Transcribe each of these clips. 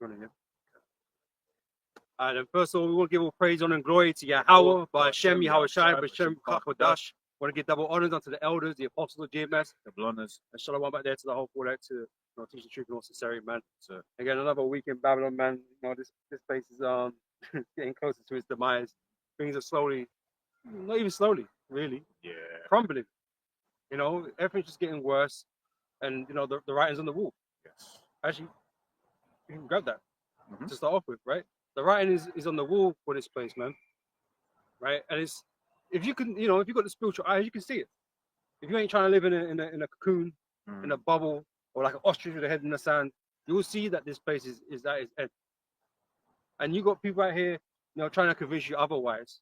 Good. And first of all, we want to give all praise, honor, and glory to Yahweh, by Hashem, Yahweh Shai, B'Shem Kachodash. Want to give double honors unto the elders, the apostles of GMS, Double honors. and shalom back there to the whole board, to teach the truth and all sincerity, man. So again, another week in Babylon, man. This place is getting closer to its demise. Things are slowly, not even slowly, really, crumbling. Everything's just getting worse, and the writing's on the wall. Yes. Actually, you can grab that to start off with, right? The writing is on the wall for this place, man. Right? And it's, if you can, if you've got the spiritual eye, you can see it. If you ain't trying to live in a cocoon, in a bubble, or like an ostrich with a head in the sand, you will see that this place is at its end. And you got people out here, trying to convince you otherwise.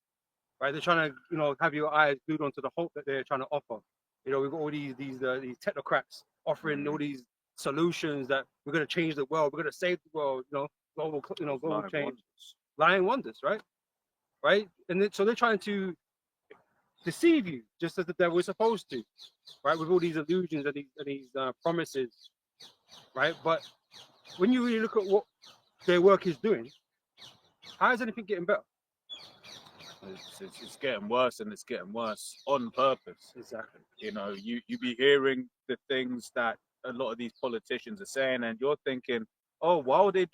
Right? They're trying to, have your eyes glued onto the hope that they're trying to offer. We've got all these technocrats offering all these solutions that we're going to change the world, we're going to save the world, global change, lying wonders, right? And so they're trying to deceive you, just as the devil is supposed to, right? With all these illusions and these promises, right? But when you really look at what their work is doing, how is anything getting better? It's getting worse, and it's getting worse on purpose. Exactly. You be hearing the things that a lot of these politicians are saying, and you're thinking, oh, why would they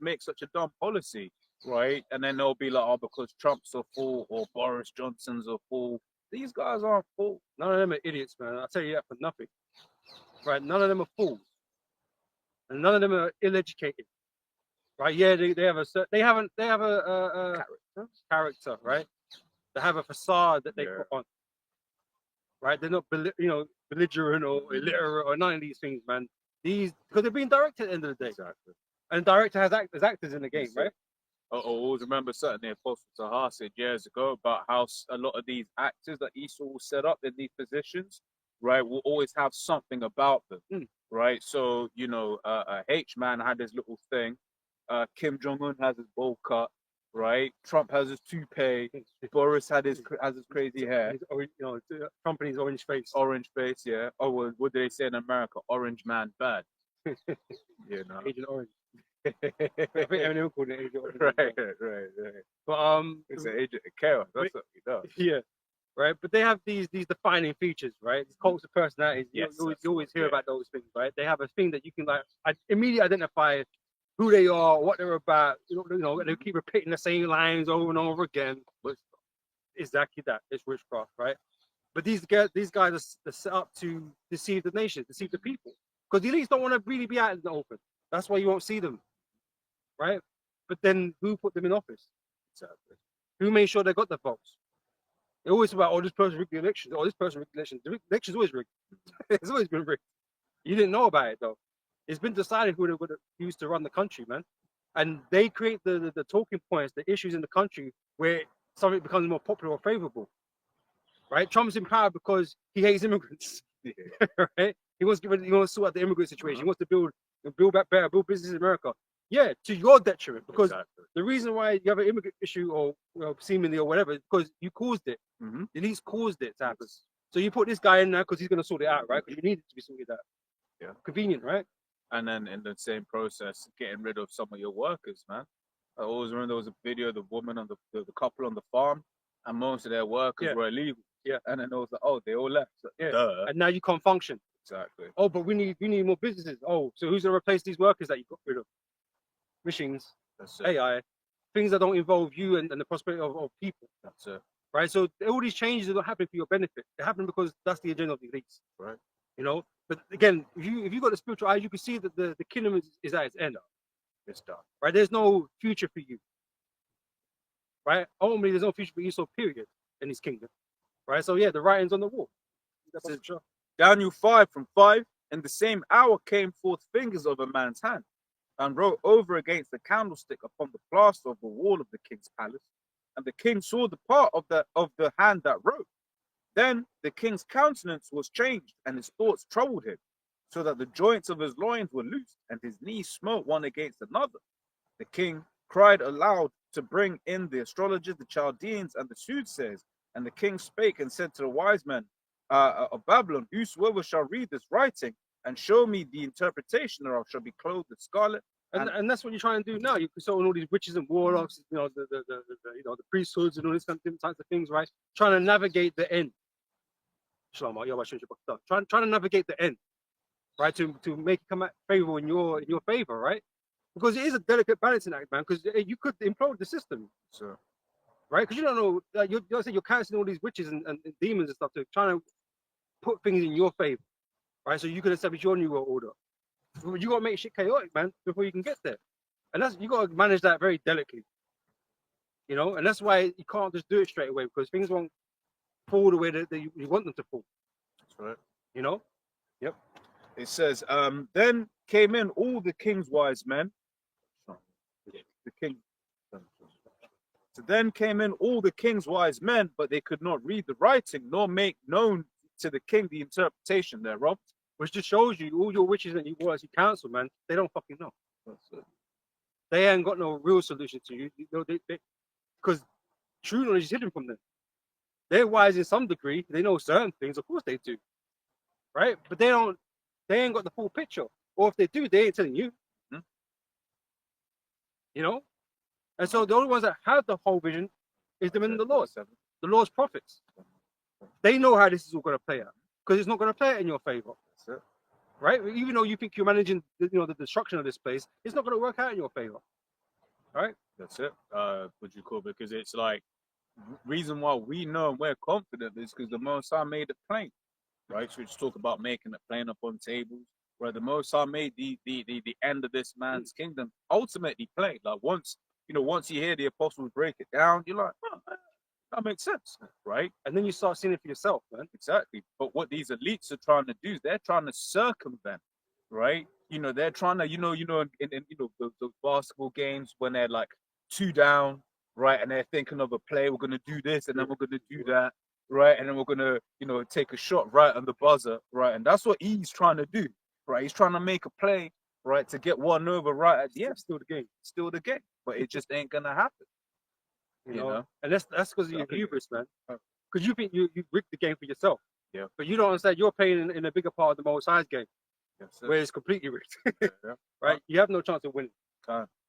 make such a dumb policy, right? And then they'll be like, oh, because Trump's a fool or Boris Johnson's a fool. These guys aren't fools. None of them are idiots, man. I'll tell you that for nothing. Right? None of them are fools, and none of them are ill-educated. Right? Yeah, they have a character, right? They have a facade that they put on. Right? They're not belligerent or illiterate or none of these things, man. Because they're being directed at the end of the day. Exactly. And the director has actors in the game, right? I always remember certainly Apostle Tahar said years ago about how a lot of these actors that Esau will set up in these positions, right, will always have something about them, right? So, H-Man had his little thing. Kim Jong-un has his bowl cut, right? Trump has his toupee. Boris has his crazy hair. Trump and his orange face. Orange face, yeah. Oh, well, what do they say in America? Orange man bad. Agent Orange. I think Eminem called it Agent Orange. Right. But it's an agent of chaos. That's what he does. Yeah. Right, but they have these defining features, right? These cults of personalities. Yes, you always hear about those things, right? They have a thing that you can immediately identify who they are, what they're about. They keep repeating the same lines over and over again. But exactly that. It's witchcraft, right? But these guys are set up to deceive the nation, deceive the people, because the elites don't want to really be out in the open. That's why you won't see them, right? But then who put them in office? Exactly. Who made sure they got the votes? They always about, oh, this person rigged the election. Oh, this person rigged the election. The election's always rigged. It's always been rigged. You didn't know about it, though. It's been decided who they would use to run the country, man. And they create the talking points, the issues in the country where something becomes more popular or favorable, right? Trump's in power because he hates immigrants, right? He wants to sort out the immigrant situation. He wants to build back better, build business in America. Yeah, to your detriment, because the reason why you have an immigrant issue or seemingly or whatever is because you caused it. At least caused it to happen. So you put this guy in there because he's going to sort it out, right? Because you need it to be sorted out. Yeah. Convenient, right? And then in the same process, getting rid of some of your workers, man. I always remember there was a video of the woman on the couple on the farm, and most of their workers were illegal. Yeah. And then it was like, oh, they all left. So, yeah. And now you can't function. Exactly. Oh, but we need more businesses. Oh, so who's going to replace these workers that you got rid of? Machines, AI, things that don't involve you and the prosperity of people. That's it. Right? So all these changes are not happening for your benefit. They happen because that's the agenda of the elites. Right. But again, if you got the spiritual eyes, you can see that the kingdom is at its end. It's done. Right? There's no future for you. Right? Ultimately, there's no future for Esau, period, in his kingdom. Right? So yeah, the writing's on the wall. That's it. Sure. Daniel 5:5, in the same hour came forth fingers of a man's hand, and wrote over against the candlestick upon the plaster of the wall of the king's palace. And the king saw the part of the hand that wrote. Then the king's countenance was changed, and his thoughts troubled him, so that the joints of his loins were loosed, and his knees smote one against another. The king cried aloud to bring in the astrologers, the Chaldeans, and the soothsayers. And the king spake and said to the wise men, of Babylon, whosoever shall read this writing and show me the interpretation thereof shall be clothed with scarlet. And that's what you're trying to do now. You're consulting all these witches and warlocks, you know, the priesthoods and all these kind of different types of things, right? Trying to navigate the end. Trying to navigate the end, right? To make it come out favorable in your favor, right? Because it is a delicate balancing act, man. Because you could implode the system, So, right? Because you don't know, you're canceling all these witches and demons and stuff to trying to put things in your favor, right? So you can establish your new world order. You gotta make shit chaotic, man, before you can get there, and that's you gotta manage that very delicately, you know. And that's why you can't just do it straight away because things won't fall the way that you want them to fall. That's right. You know. Yep. It says, then came in all the king's wise men. The king. So then came in all the king's wise men, but they could not read the writing nor make known to the king the interpretation thereof. Which just shows you all your witches and you warlocks you counsel, man. They don't fucking know. They ain't got no real solution to you. You know, because true knowledge is hidden from them. They're wise in some degree. They know certain things, of course they do, right? But they don't. They ain't got the full picture. Or if they do, they ain't telling you. Mm-hmm. You know. And so the only ones that have the whole vision is the men of the Lord, the Lord's prophets. They know how this is all going to play out because it's not going to play out in your favor. Right? Even though you think you're managing, you know, the destruction of this place, it's not going to work out in your favor. Right? That's it. What you call it? Because it's like reason why we know and we're confident is because the Most High made it plain. Right? So we just talk about making it plain up on tables. Where the Most High made the end of this man's kingdom ultimately plain. Like once you hear the apostles break it down, you're like, oh, that makes sense, right? And then you start seeing it for yourself, man. Exactly. But what these elites are trying to do is they're trying to circumvent, right? You know, they're trying to, in those basketball games when they're like 2 down, right? And they're thinking of a play, we're gonna do this, and then we're gonna do that, right? And then we're gonna, take a shot right on the buzzer, right? And that's what he's trying to do, right? He's trying to make a play, right, to get one over right at the end. Still the game, but it just ain't gonna happen. You know? And that's because of your hubris, man. Because you think you rigged the game for yourself. Yeah. But you don't understand. You're playing in a bigger part of the Most High's game, where it's completely rigged. Yeah. Right? You have no chance of winning.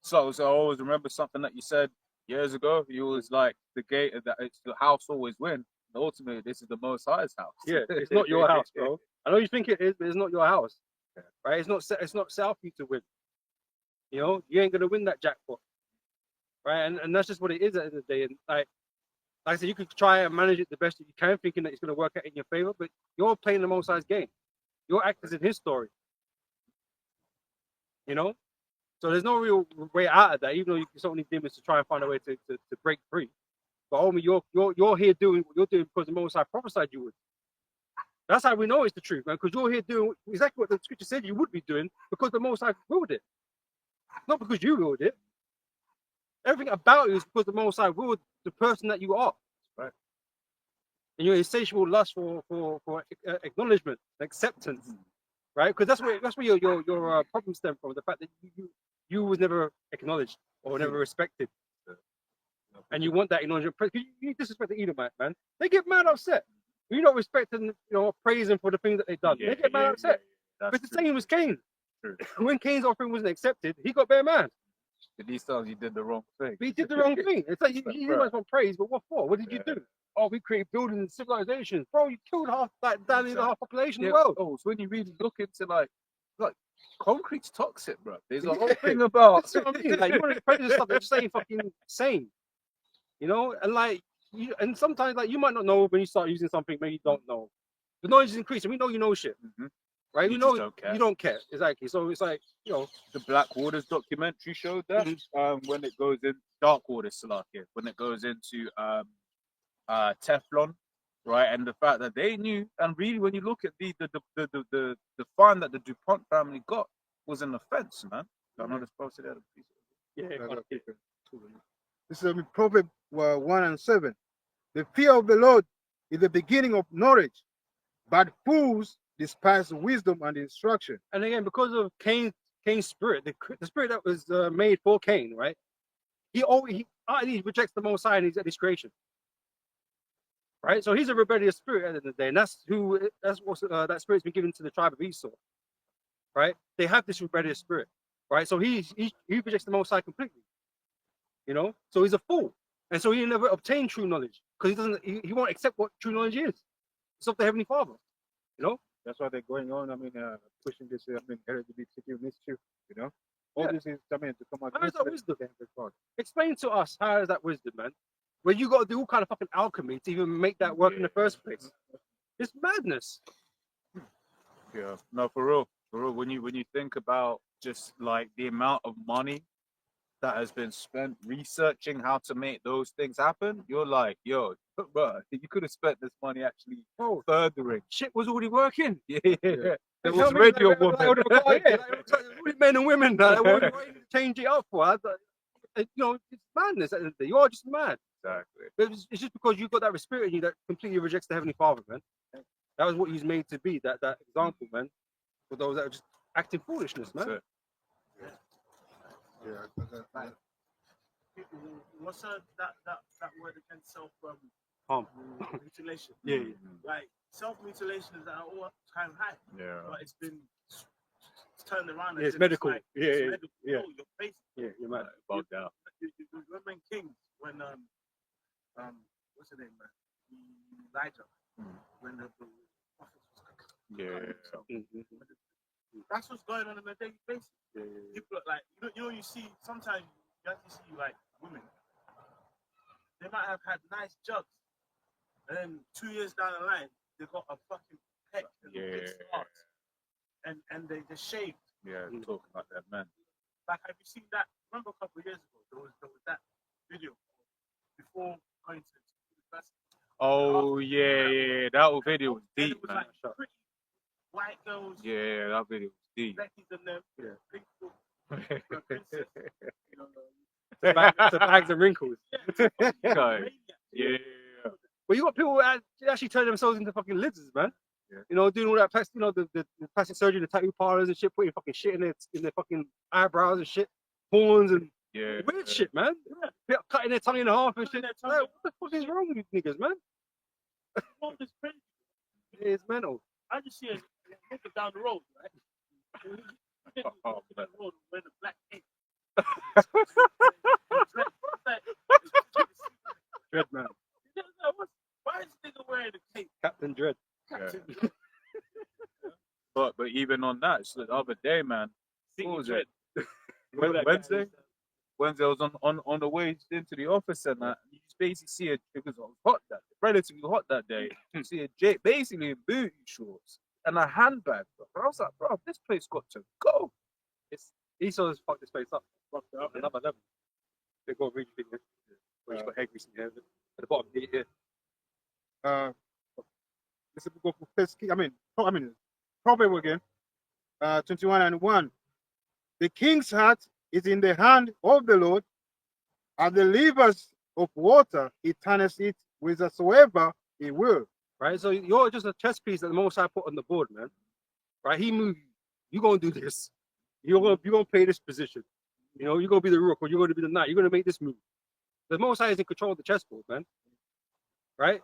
So I always remember something that you said years ago. You was like the house always win. Ultimately, this is the Most High's house. Yeah, it's not your house, bro. I know you think it is, but it's not your house. Right? It's not set for you to win. You know, you ain't gonna win that jackpot. Right, and that's just what it is at the end of the day. And like I said, you could try and manage it the best that you can, thinking that it's going to work out in your favor. But you're playing the Most High's game. You're actors in His story. You know, so there's no real way out of that. Even though you can certainly demons to try and find a way to break free. But homie, you're here doing what you're doing because the Most High prophesied you would. That's how we know it's the truth, man. Because you're here doing exactly what the Scripture said you would be doing because the Most High willed it, not because you willed it. Everything about you is because the Most High willed the person that you are, right? And your insatiable lust for acknowledgement, acceptance, right? Because that's where your problem stem from. The fact that you was never acknowledged or never respected, and you want that acknowledgement. You disrespect the Edomite, man. They get mad upset. You're not respecting, praising for the things that they've done. They get mad upset. But the same was Cain. When Cain's offering wasn't accepted, he got very mad. These times you did the wrong thing. But he did the wrong thing. It's like you might want praise, but what for? What did you do? Oh, we created buildings and civilizations. Bro, you killed half the half population of the world. Oh, so when you really look into like concrete's toxic, bro. There's a whole thing about that's what I mean. Like you want to praise stuff that's just fucking insane. And sometimes like you might not know when you start using something, maybe you don't know. The knowledge is increasing. We know you know shit. Mm-hmm. Right? You don't care. Exactly. So it's like, the Black Waters documentary showed that when it goes in Dark Waters, when it goes into Teflon, right? And the fact that they knew, and really when you look at the fine that the DuPont family got was an offense, man. I know this posted out a piece. This is Proverbs 1:7. The fear of the Lord is the beginning of knowledge, but fools despise wisdom and instruction. And again, because of Cain's spirit, the spirit that was made for Cain, right? He utterly rejects the Most High and his creation. right? So he's a rebellious spirit at the end of the day, and that's what that spirit's been given to the tribe of Esau, right? They have this rebellious spirit, right? So he rejects the Most High completely, you know. So he's a fool, and so he never obtained true knowledge because he won't accept what true knowledge is. It's of the Heavenly Father, you know. That's why they're going on. I mean, pushing this. I mean, LGBTQ mischief. You know, all Yeah. this is. I mean, to come out. How is that wisdom? Explain to us how is that wisdom, man? Where you got to do all kind of fucking alchemy to even make that work in the first place. It's madness. Yeah, no, for real. When you think about just like the amount of money that has been spent researching how to make those things happen, you're like, yo, bro, you could have spent this money actually furthering. Shit was already working. Yeah. There was radio woman. Men and women that what are you change it up for? You know, it's madness. At the end of the day. You are just mad. Exactly. But it's just because you've got that spirit in you that completely rejects the Heavenly Father, man. That was what he's made to be. That example, man, for those that are just acting foolishness, man. Yeah. What's that word against self Harm. mutilation? Yeah. Like self mutilation is at an all time high. Yeah. But it's been turned around. Yeah, it's medical. Like, Yeah. it's medical. Yeah. No, you're facing. Yeah, you're mad. Bugged out. You remember in Kings when what's the name, man? Elijah. When the prophets was that's what's going on a daily basis. People are like, you see, sometimes you have to see like women. They might have had nice jugs, and then 2 years down the line, they got a fucking peck and big spots, and they just shaved. Yeah, talking about that, man. Like, have you seen that? Remember a couple of years ago, there was that video before going to university. Oh yeah, that whole video was And deep, it was man. like pretty white girls. Yeah, that video was deep. Becky's and them. Big princess. You know, The bags and wrinkles. Yeah. Well, you got people that actually turn themselves into fucking lizards, man. Yeah. You know, doing all that plastic, you know, the plastic surgery, the tattoo parlors and shit, putting fucking shit in their fucking eyebrows and shit, horns and weird shit, man. Yeah. Cutting their tongue in half and shit. Like, what the fuck is wrong with you niggas, man? It's crazy. It's mental. I just see a nigga down the road, right? Down the road wearing a black cape. Dread, man. Why is this nigga wearing a cape? Captain Dread. Yeah. But even on that, it's the other day, man. What was it? Wednesday? Wednesday, I was on the way into the office and that. You just basically see it was hot relatively hot that day. You see a basically in booty shorts and a handbag. Bro. I was like, bro, this place got to go. Esau's fucked this place up. Another level. They got really big. Where he's got hair grease in here. At the bottom here. Let's go for first king. I mean, Proverb again. 21:1. The king's heart is in the hand of the Lord, and the rivers of water he turneth it whithersoever he will. Right, so you're just a chess piece that the Most High put on the board, man. Right, he moved you. You're gonna do this. You're gonna play this position. You know, you're gonna be the rook or you're gonna be the knight. You're gonna make this move. The Most High is in control of the chessboard, man. Right?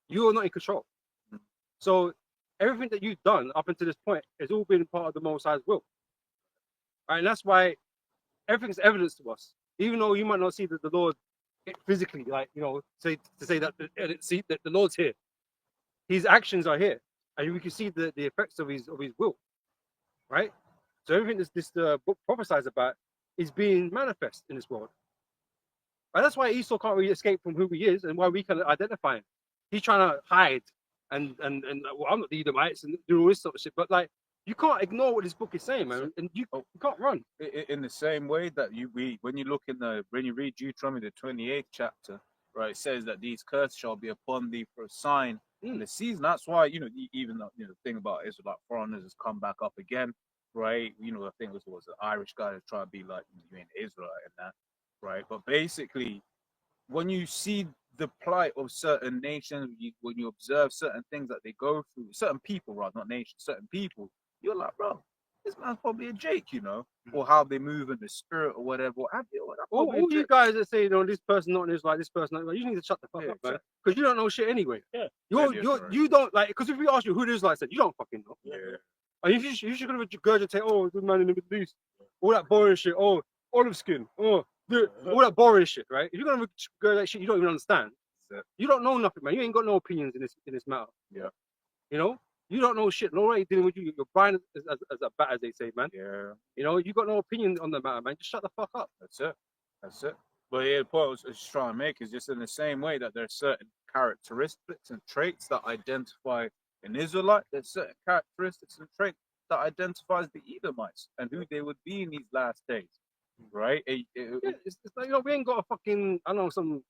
You are not in control. So everything that you've done up until this point has all been part of the Most High's will. Right, and that's why everything's evidence to us. Even though you might not see that the Lord physically, like, you know, say that the Lord's here. His actions are here, and we can see the effects of his will, right? So everything this book prophesies about is being manifest in this world. And that's why Esau can't really escape from who he is, and why we can identify him. He's trying to hide and well, I'm not the Edomites and do all this sort of shit, but like, you can't ignore what this book is saying, man, and you can't run. In the same way that when you read Deuteronomy the 28th chapter, right, it says that these curses shall be upon thee for a sign in the season. That's why, you know, even the thing about Israelite foreigners has come back up again, right? You know, I think it was an Irish guy that's trying to be like, you in Israel and that, right? But basically, when you see the plight of certain nations, when you observe certain things that they go through, certain people, rather, not nations, certain people, you're like, bro, this man's probably a Jake, you know, or how they move in the spirit or whatever. What have you. All you guys that say, you know, this person not this like, this person not like, you need to shut the fuck up, man. Because you don't know shit anyway. Yeah. You don't like, because if we ask you who it is, like I said, you don't fucking know. Yeah. And if you should gonna regurgitate, oh, the man in the Middle East, all that boring shit, oh, olive skin, oh, all that boring shit, right? If you're gonna regurgitate shit you don't even understand, you don't know nothing, man. You ain't got no opinions in this matter. Yeah. You know, you don't know shit. Nobody dealing with you. Your brain is as a bat, as they say, man. Yeah. You know, you got no opinion on the matter, man. Just shut the fuck up. That's it. But yeah, the point I was trying to make is just in the same way that there are certain characteristics and traits that identify an Israelite, there's certain characteristics and traits that identifies the Edomites and who they would be in these last days, right? It's like, you know, we ain't got a fucking, I don't know, some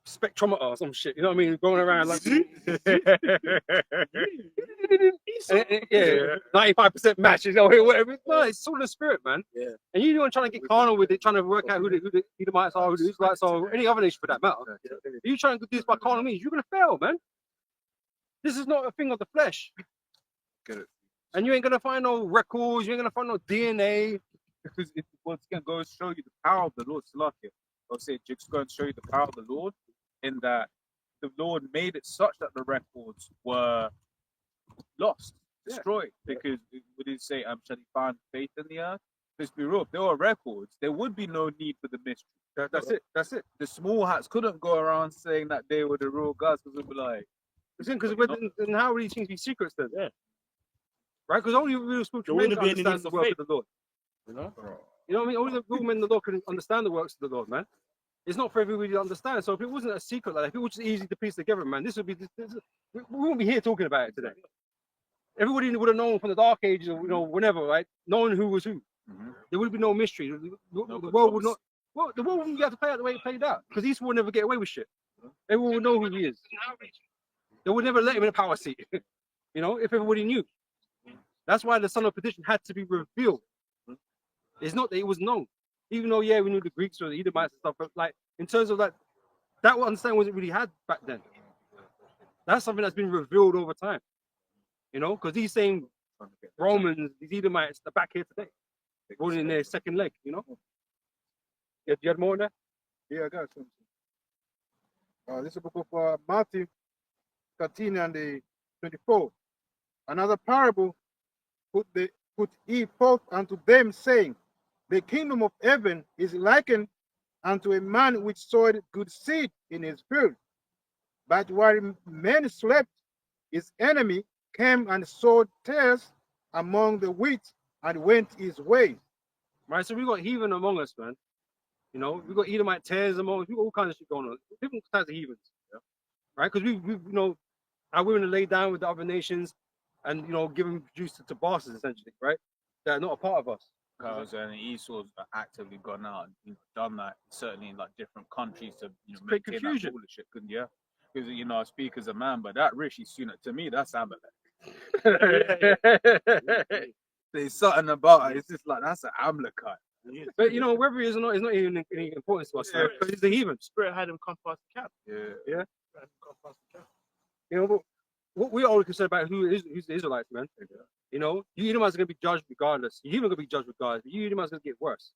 spectrometer or some shit, you know what I mean? Going around like, yeah, 95% matches, or whatever. No, it's all the spirit, man. Yeah. And you don't trying to get carnal with it, trying to work out who the Edomites are, who the Israelites are, or any other nation for that matter. If you trying to do this by carnal means, you're gonna fail, man. This is not a thing of the flesh. Get it. And you ain't gonna find no records, you ain't gonna find no DNA. Because it what's going to go and show you the power of the Lord. I'll say it's going to show you the power of the Lord in that the Lord made it such that the records were lost, destroyed. Because would it say, shall he find faith in the earth? Let's be real, if there were records, there would be no need for the mystery. That's it. The small hats couldn't go around saying that they were the real guys because they'd be like, Because then how are these things be secrets then? Yeah. Right? Because only real spiritual men wouldn't be any understand need the for work faith. of the Lord. You know? You know what I mean? Only the real men in the Lord can understand the works of the Lord, man. It's not for everybody to understand. So if it wasn't a secret like that, if it was just easy to piece together, man, this would be we wouldn't be here talking about it today. Everybody would have known from the dark ages, or, you know, whenever, right? Knowing who was who. mm-hmm. There would be no mystery. The world would not. Well, the world wouldn't be able to play out the way it played out, because Esau would never get away with shit. Everyone would know who he is. They would never let him in a power seat. You know, if everybody knew. That's why the son of perdition had to be revealed. It's not that it was known. Even though, yeah, we knew the Greeks or the Edomites and stuff, but like in terms of that understanding wasn't really had back then. That's something that's been revealed over time. You know, because these same Romans, these Edomites, are back here today. They're going in their second leg, you know? Yeah, do you have more on that? Yeah, I got something. This is the book of Matthew 13 and the 24. Another parable put he forth unto them, saying, the kingdom of heaven is likened unto a man which sowed good seed in his field. But while men slept, his enemy came and sowed tares among the wheat and went his way. Right, so we got heathen among us, man. You know, we got Edomite tares among us. We got all kinds of shit going on. Different types of heathens. Yeah. Right, because we you know, our women are laid down with the other nations and, you know, giving juice to bosses, essentially, right? They're not a part of us. Because Esau's actively gone out and, you know, done that, certainly in like different countries to, you know, create maintain confusion. That rulership. Yeah, because, you know, I speak as a man, but that Rishi Sunak, to me, that's Amalek. There's something about it. It's just like that's an Amalekite. But you know, whether he is or not, it's not even any importance to us. Because he's a heathen. Spirit had him come past the camp. Yeah. You know, but what we're always concerned about who's the Israelites, man. You know, you Edomites are going to be judged regardless. You even going to be judged regardless. But you Edomites are going to get worse,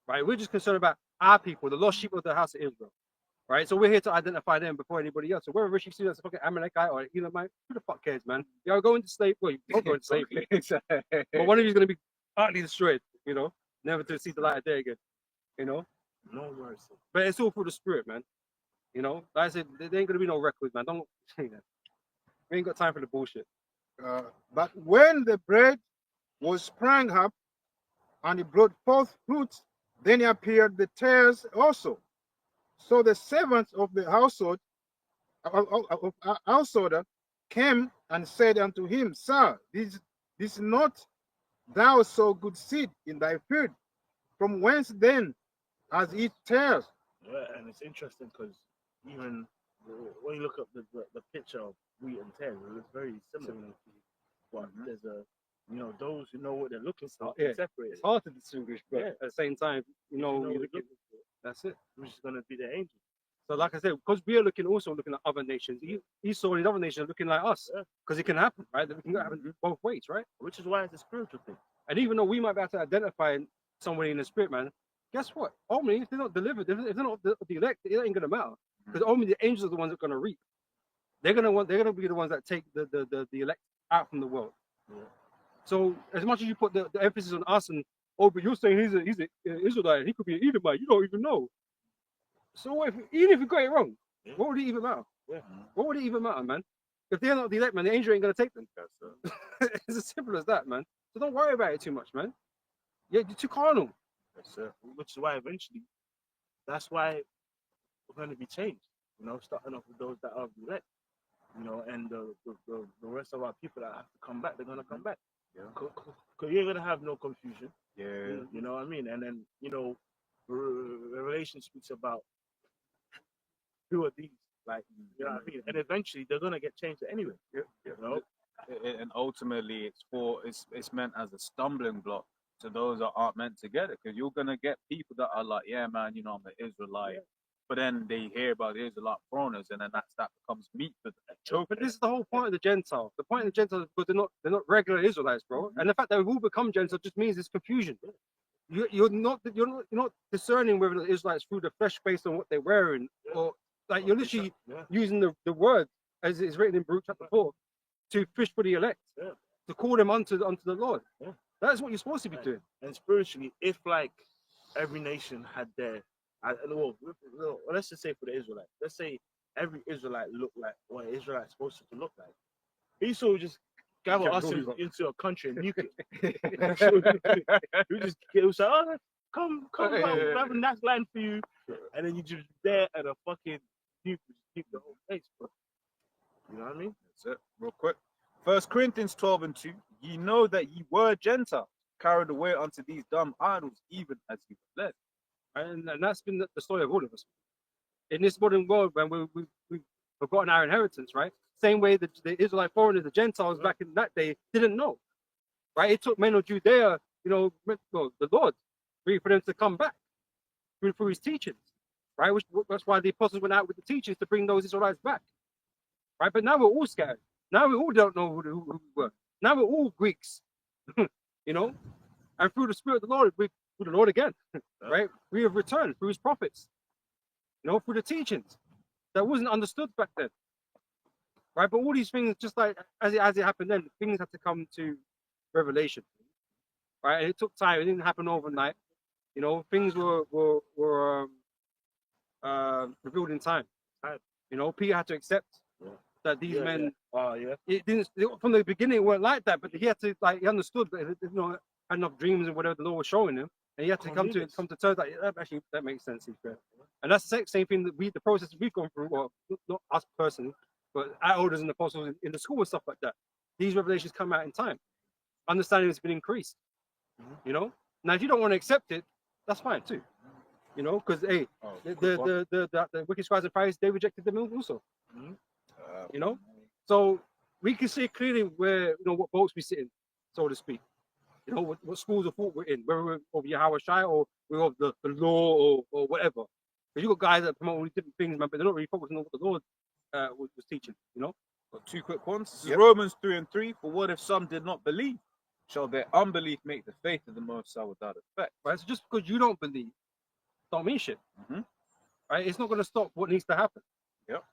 right? We're just concerned about our people, the lost sheep of the house of Israel, right? So we're here to identify them before anybody else. So whether Rishi Sunak's a fucking Amalekite or Edomite, who the fuck cares, man? You're going to slave. Well, you won't go into slavery, but one of you is going to be utterly destroyed. You know, never to see the light of day again. You know, no mercy. But it's all through the spirit, man. You know, like I said, there ain't going to be no records, man. Don't. We ain't got time for the bullshit. But when the bread was sprang up and it brought forth fruits, then appeared the tares also. So the servants of the householder came and said unto him, Sir, this not thou sow good seed in thy field? From whence then has it tares? Yeah, and it's interesting because even when you look at the picture of wheat and tares, it looks very similar. But there's you know, those who know what they're looking for, separate. It's hard to distinguish, but at the same time, you know that's it. Which is going to be the angel. So, like I said, because we are looking at other nations, Esau and other nations are looking like us, because it can happen, right? It can happen both ways, right? Which is why it's a spiritual thing. And even though we might be able to identify somebody in the spirit, man, guess what? Only if they're not delivered, if they're not the elect, it ain't gonna matter. Because only the angels are the ones that are gonna reap. They're gonna be the ones that take the elect out from the world. Yeah. So as much as you put the emphasis on us and but you're saying he's an Israelite, he could be an Edomite, you don't even know. So what even if you got it wrong, Yeah. what would it even matter? Yeah. What would it even matter, man? If they're not the elect, man, the angel ain't gonna take them. It's as simple as that, man. So don't worry about it too much, man. Yeah, you're too carnal. That's it. Which is why eventually, that's why we're going to be changed. You know, starting off with those that are elect. You know, and the rest of our people that have to come back, they're going to come back. Yeah. Because you're going to have no confusion. Yeah. You know what I mean? And then, you know, Revelation speaks about who are these. Like, you know what I mean? And eventually they're going to get changed anyway. Yeah. You know? And ultimately, it's meant as a stumbling block to those that aren't meant to get it, because you're gonna get people that are like, yeah, man, you know, I'm an Israelite, but then they hear about the Israelite foreigners, and then that becomes meat for them. But this is the whole point of the Gentiles. The point of the Gentiles is because they're not regular Israelites, bro. And the fact that we've all become Gentiles just means there's confusion. You're not discerning whether the Israelites through the flesh based on what they're wearing, or like you're literally using the word as it's written in Baruch chapter 4 to fish for the elect, to call them unto the Lord. Yeah. That's what you're supposed to be doing. And spiritually, if like every nation had their, well, let's just say for the Israelites, let's say every Israelite looked like what an Israelite's supposed to look like. Esau would just gather us into a country and nuke it. You just it was like, oh, come, we'll have a nice land for you, and then you just there at a fucking nuke the whole place, bro. You know what I mean? That's it. Real quick. 1 Corinthians 12:2. Ye know that ye were Gentiles, carried away unto these dumb idols, even as ye were led. And that's been the story of all of us. In this modern world, when we've forgotten our inheritance, right? Same way that the Israelite foreigners, the Gentiles back in that day, didn't know, right? It took men of Judea, you know, the Lord, for them to come back through his teachings, right? That's why the apostles went out with the teachers to bring those Israelites back, right? But now we're all scattered. Now we all don't know who we were. Now we're all Greeks, you know? And through the Spirit of the Lord, through the Lord again, right? We have returned through his prophets, you know, through the teachings that wasn't understood back then, right? But all these things, just like as it happened then, things had to come to revelation, right? And it took time. It didn't happen overnight. You know, things were revealed in time. You know, Peter had to accept that these men. It didn't from the beginning. It weren't like that, but he had to he understood that you know had enough dreams and whatever the Lord was showing him, and he had to come to terms that makes sense. And that's the same thing that the process we've gone through. Well, not us personally, but our elders and apostles in the school and stuff like that. These revelations come out in time. Understanding has been increased. You know. Now, if you don't want to accept it, that's fine too. You know, because hey, the wicked scribes and Pharisees, they rejected them also. You know, so we can see clearly where what boats we sit in, so to speak. You know what schools of thought we're in, whether we're of Yahweh Shai or we're of the law or whatever. But you got guys that promote all these different things, man, but they're not really focusing on what the Lord was teaching. You know. Got 2 quick ones. This is Romans 3:3. For what if some did not believe? Shall their unbelief make the faith of the Most High without effect? Right. So just because you don't believe, don't mean shit. Right. It's not going to stop what needs to happen. Yep.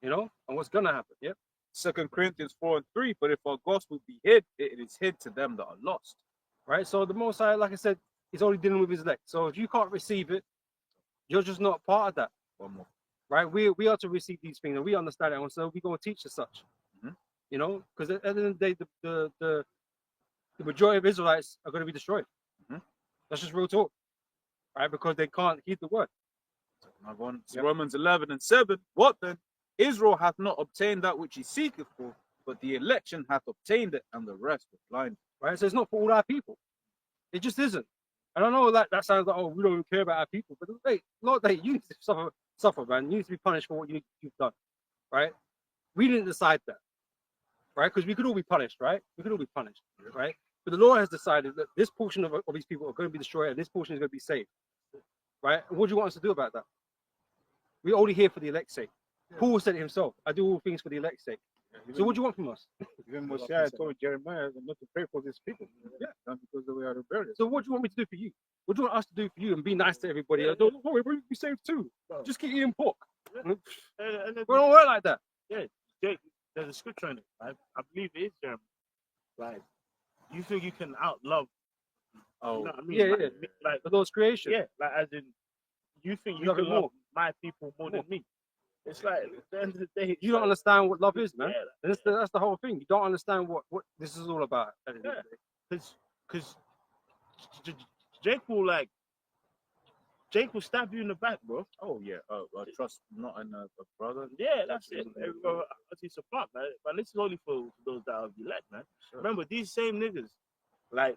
You know, and what's gonna happen. Yep. 2 Corinthians 4:3. But if our gospel be hid, it is hid to them that are lost. Right. So the Most High, like I said, he's only dealing with his elect. So if you can't receive it, you're just not part of that. One more. Right. We are to receive these things, and we understand it, and so we go and teach as such. You know, because at the end of the day, the majority of Israelites are going to be destroyed. That's just real talk, right? Because they can't heed the word. Another one. Romans 11:7. What then? Israel hath not obtained that which he seeketh for, but the election hath obtained it, and the rest were blind. Right? So it's not for all our people. It just isn't. And I know that sounds like, oh, we don't even care about our people. But hey, Lord, you need to suffer, man. You need to be punished for what you've done. Right? We didn't decide that. Right? Because we could all be punished, right? We could all be punished, right? But the Lord has decided that this portion of these people are going to be destroyed and this portion is going to be saved. Right? And what do you want us to do about that? We're only here for the elect's sake. Paul said it himself, I do all things for the elect's sake. So what do you want from us? Even Mosiah told Jeremiah not to pray for these people. Yeah, not because they were rebellious. So what do you want me to do for you? What do you want us to do for you and be nice to everybody? Don't worry, we'll be saved too. Just keep eating pork. And We don't work like that. Jake, there's a scripture in it. I believe it is Jeremiah. Like, you think you can outlove? Oh, You know what I mean? Yeah, Like, The Lord's creation. yeah, like as in, you think you Love can it love more. my people more than me? It's like at the end of the day, You don't understand what love is, man. Yeah, And that's the whole thing. You don't understand what this is all about. At the end of the day. because Jake will stab you in the back, bro. oh yeah. Trust not in a brother. Yeah, that's it. It's a fuck, man. But this is only for those that are elect, man. Sure. Remember, these same niggas, like,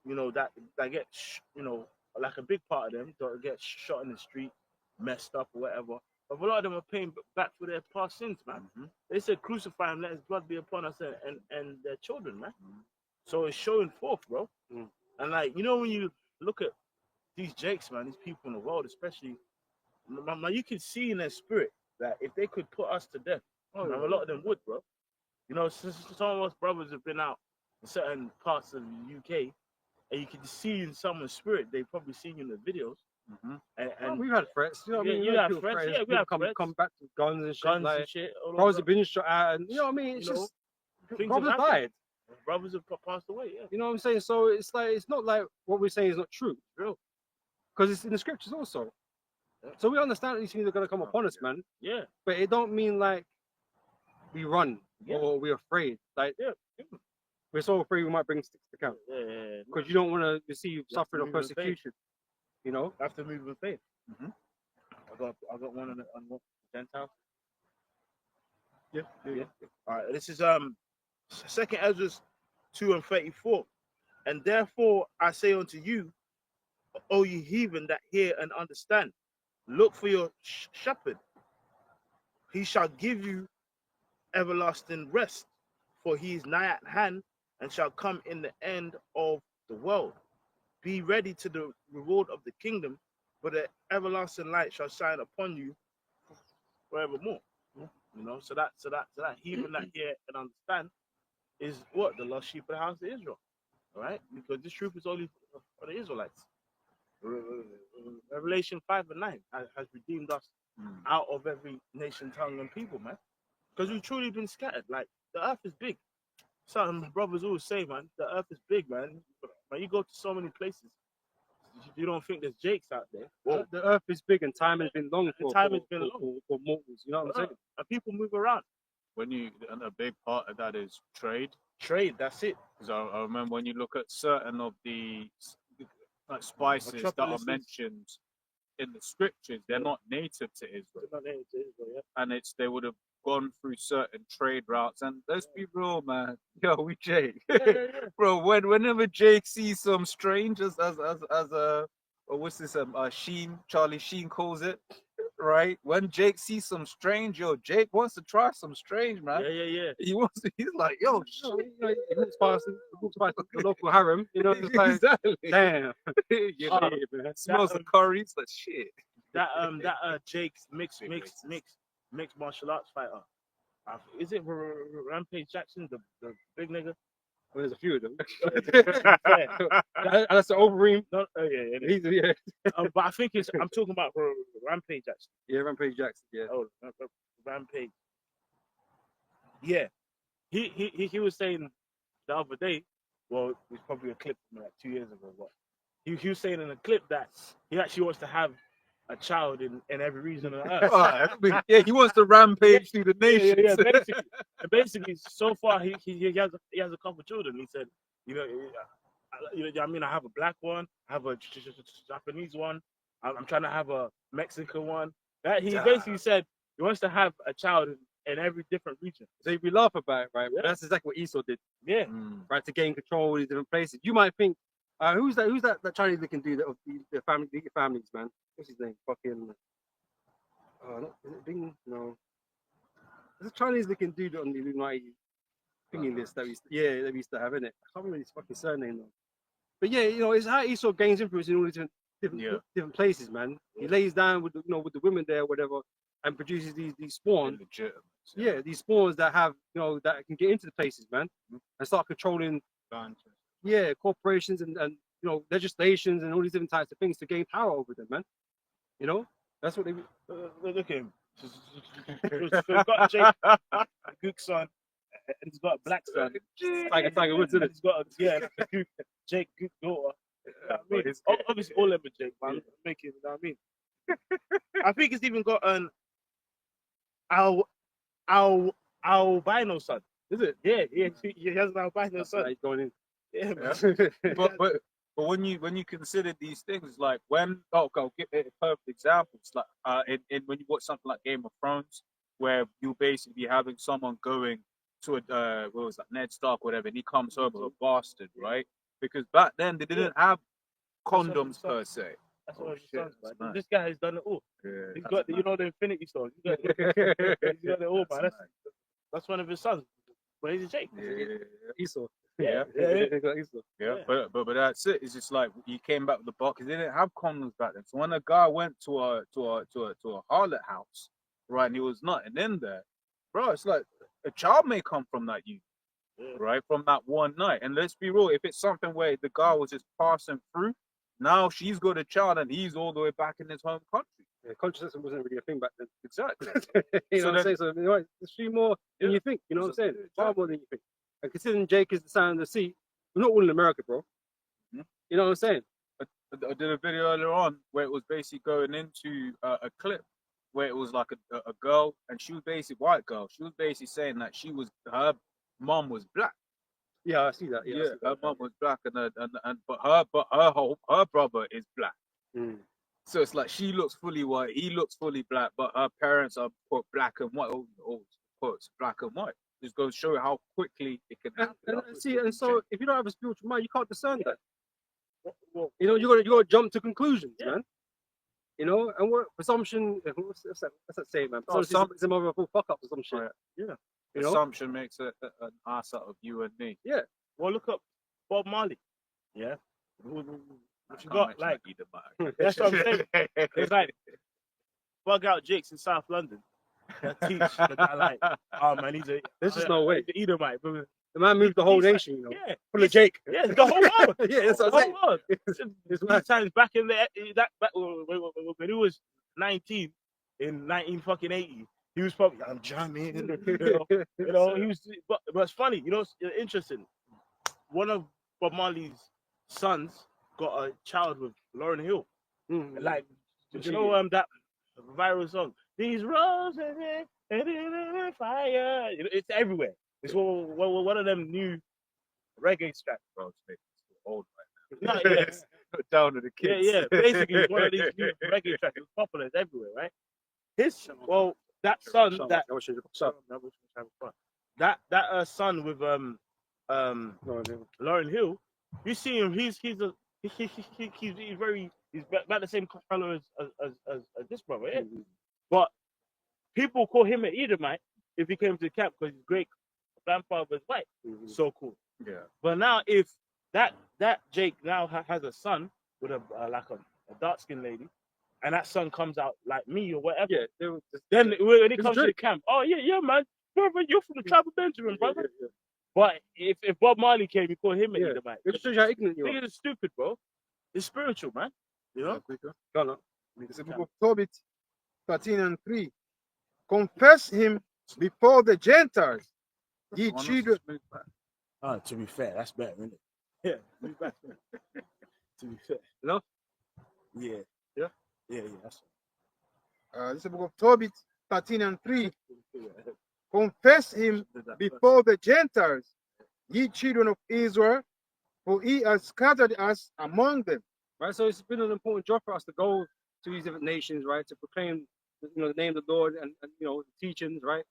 you know, that get, you know, like a big part of them that get shot in the street, messed up or whatever. But a lot of them are paying back for their past sins, man. Mm-hmm. They said crucify him, let his blood be upon us and their children, man. So it's showing forth, bro. Mm. And like, you know, when you look at these Jakes, man, these people in the world, especially, man, you can see in their spirit that if they could put us to death, man, a lot of them would, bro. You know, some of us brothers have been out in certain parts of the UK, and you can see in someone's spirit, they've probably seen you in the videos. Mm-hmm. Well, we've had threats. You know what I mean? you We've had have people threats. threats. Yeah, we have People threats. come back with guns and shit. Guns like, and shit. all brothers over. have been shot at, and you know what I mean? It's You know, just things brothers have happened. died. Brothers have passed away, yeah. You know what I'm saying? So it's like it's not like what we're saying is not true. Real. Because it's in the scriptures also. Yeah. So we understand that these things are gonna come upon us, man. Yeah. But it don't mean like we run Yeah. or we're afraid. Like Yeah. we're so afraid we might bring sticks to camp. Yeah. Because you don't want to receive have suffering to or move in faith. persecution. You know? I have to move with faith. Mm-hmm. I got one on the Gentiles. Yeah. All right, this is 2nd Ezra 2:34. And therefore I say unto you, O ye heathen that hear and understand, look for your shepherd. He shall give you everlasting rest, for he is nigh at hand and shall come in the end of the world. Be ready to the reward of the kingdom, for the everlasting light shall shine upon you forevermore. You know, so that heathen that hear and understand is what? The lost sheep of the house of Israel. All right? Because this truth is only for the Israelites. Revelation 5:9 has redeemed us out of every nation, tongue, and people, man. Because we've truly been scattered. Like, the earth is big. Some brothers always say, man, the earth is big, man. But you go to so many places, you don't think there's Jakes out there. Well, the earth is big and time has been long for mortals. You know what I'm saying? And people move around. And a big part of that is trade. Trade, that's it. Because I remember when you look at certain of the spices that are Metropolises. mentioned in the scriptures, they're not native to Israel, and they would have gone through certain trade routes. And let's be real, man. Yo, we Jake, bro. Whenever Jake sees some strange, as what's this? Charlie Sheen calls it, right? When Jake sees some strange, yo, Jake wants to try some strange, man. Yeah. He wants to. He's like, yo, He walks past the local harem, you know, it's like, exactly. damn. You know, man. smells the curries, like shit. That Jake's mixed martial arts fighter. Is it Rampage Jackson, the big nigga? Well, there's a few of them. Yeah. That's the Overeem. No, yeah. He's But I think I'm talking about Rampage Jackson. yeah, Rampage Jackson. Yeah. Oh, Rampage. Yeah, he was saying the other day. Well, it's probably a clip from like 2 years ago. But he was saying in a clip that he actually wants to have a child in every region of the earth. Yeah, he wants to rampage through the nation. Yeah, basically, so far he has a couple children. He said, I mean, I have a black one, I have a Japanese one, I'm trying to have a Mexican one. That he basically said he wants to have a child in every different region. So we laugh about it, right? Yeah. But that's exactly what Esau did, Yeah, right? To gain control of these different places. You might think, who's that Chinese looking dude of the families, man? What's his name? Fucking. Is it Bing? No. There's a Chinese looking dude on the Illuminati thinking list that we used to have in it. I can't remember his fucking surname though. But yeah, you know, it's how Esau gains influence in all these different places, man. He lays down with the women there, whatever. and produces these spawns. Legitimate. Yeah, these spawns that have, that can get into the places, man, and start controlling, corporations and legislations and all these different types of things to gain power over them, man. That's what they. Look at him. So he's got Jake, a Gook son, and he's got a black son. Tiger Woods, isn't And it? he's got a Gook, Jake Gook daughter. You know what I mean? Obviously, all of them are Jake, man. Making, you know what I mean? I think it's even got an albino son. Is it? Yeah, he has an albino son. He's going in. Yeah, man. But when you consider these things, like when I'll give it a perfect example. It's like in when you watch something like Game of Thrones, where you basically having someone going to a what was that, Ned Stark, whatever, and he comes home with a bastard, right? Because back then they didn't have condoms per se. That's what his sons, man. This guy has done it all. Yeah, He's got the Infinity Stones. He's got it all, man. That's one of his sons. But he's a Jake. Esau. Yeah. They got Esau. Yeah, but that's it. It's just like he came back with the box. They didn't have condoms back then. So when a guy went to a harlot house, right, and he was nothing in there, bro, it's like a child may come from that youth, right, from that one night. And let's be real, if it's something where the guy was just passing through, now she's got a child and he's all the way back in his home country. Yeah, consciousness wasn't really a thing back then. Exactly. What I'm saying? So it's three more than you think. You know what I'm saying? Far more than you think. And considering Jake is the sound of the sea, we're not all in America, bro. Mm-hmm. You know what I'm saying? I did a video earlier on where it was basically going into a clip where it was like a girl, and she was basically white girl. She was basically saying that her mom was black. Yeah, I see that. Yeah, her mom was black, but her brother is black. Mm. So it's like she looks fully white, he looks fully black, but her parents are put black and white. Quotes black and white. Just goes to show you how quickly it can happen. And so if you don't have a spiritual mind, you can't discern that. You gotta jump to conclusions, man. And what presumption? What's that saying, man? Presumption is a mother of all fuck up or some shit. Yeah. Assumption makes an ass out of you and me. Yeah. Well, look up Bob Marley. Yeah. What you got? Like, that's what I'm saying. It's like bug out Jakes in South London. That teach the guy like, oh man, there's just no way. He's an Edomite. The man moved the whole nation, Yeah. Full of Jake. Yeah, the whole world. Yeah, that's what I'm saying. It's times back in when he was 19 in 1980. He was probably, I'm jamming, he was, but it's funny, it's interesting. One of Bob Marley's sons got a child with Lauryn Hill. Like, that viral song, These Roses and Fire, it's everywhere. It's one of them new reggae tracks, bro. It's old right now. No, yes. Down to the kids. Yeah. Basically, it's one of these new reggae tracks. It's popular. It's everywhere, right? That son son with Lauryn Hill, you see him. He's about the same color as this brother, yeah. But people call him an Edomite if he came to the camp because his great grandfather is white. So cool. Yeah. But now if that Jake now has a son with a dark skinned lady, and that son comes out like me or whatever. Yeah. Then when he comes to the camp, oh yeah, man, brother, you're from the tribe of Benjamin, brother. Yeah. But if Bob Marley came, you call him an Edomite. It shows you how ignorant you are. It's stupid, bro. It's spiritual, man. No. It's the book of Tobit 13:3. Confess him before the Gentiles, ye children. To be fair, that's better, isn't it? Yeah, to be fair. No? Yeah. That's This is the book of Tobit 13:3. Confess him before the Gentiles, ye children of Israel, for he has scattered us among them. Right, so it's been an important job for us to go to these different nations, right, to proclaim, the name of the Lord and the teachings, right,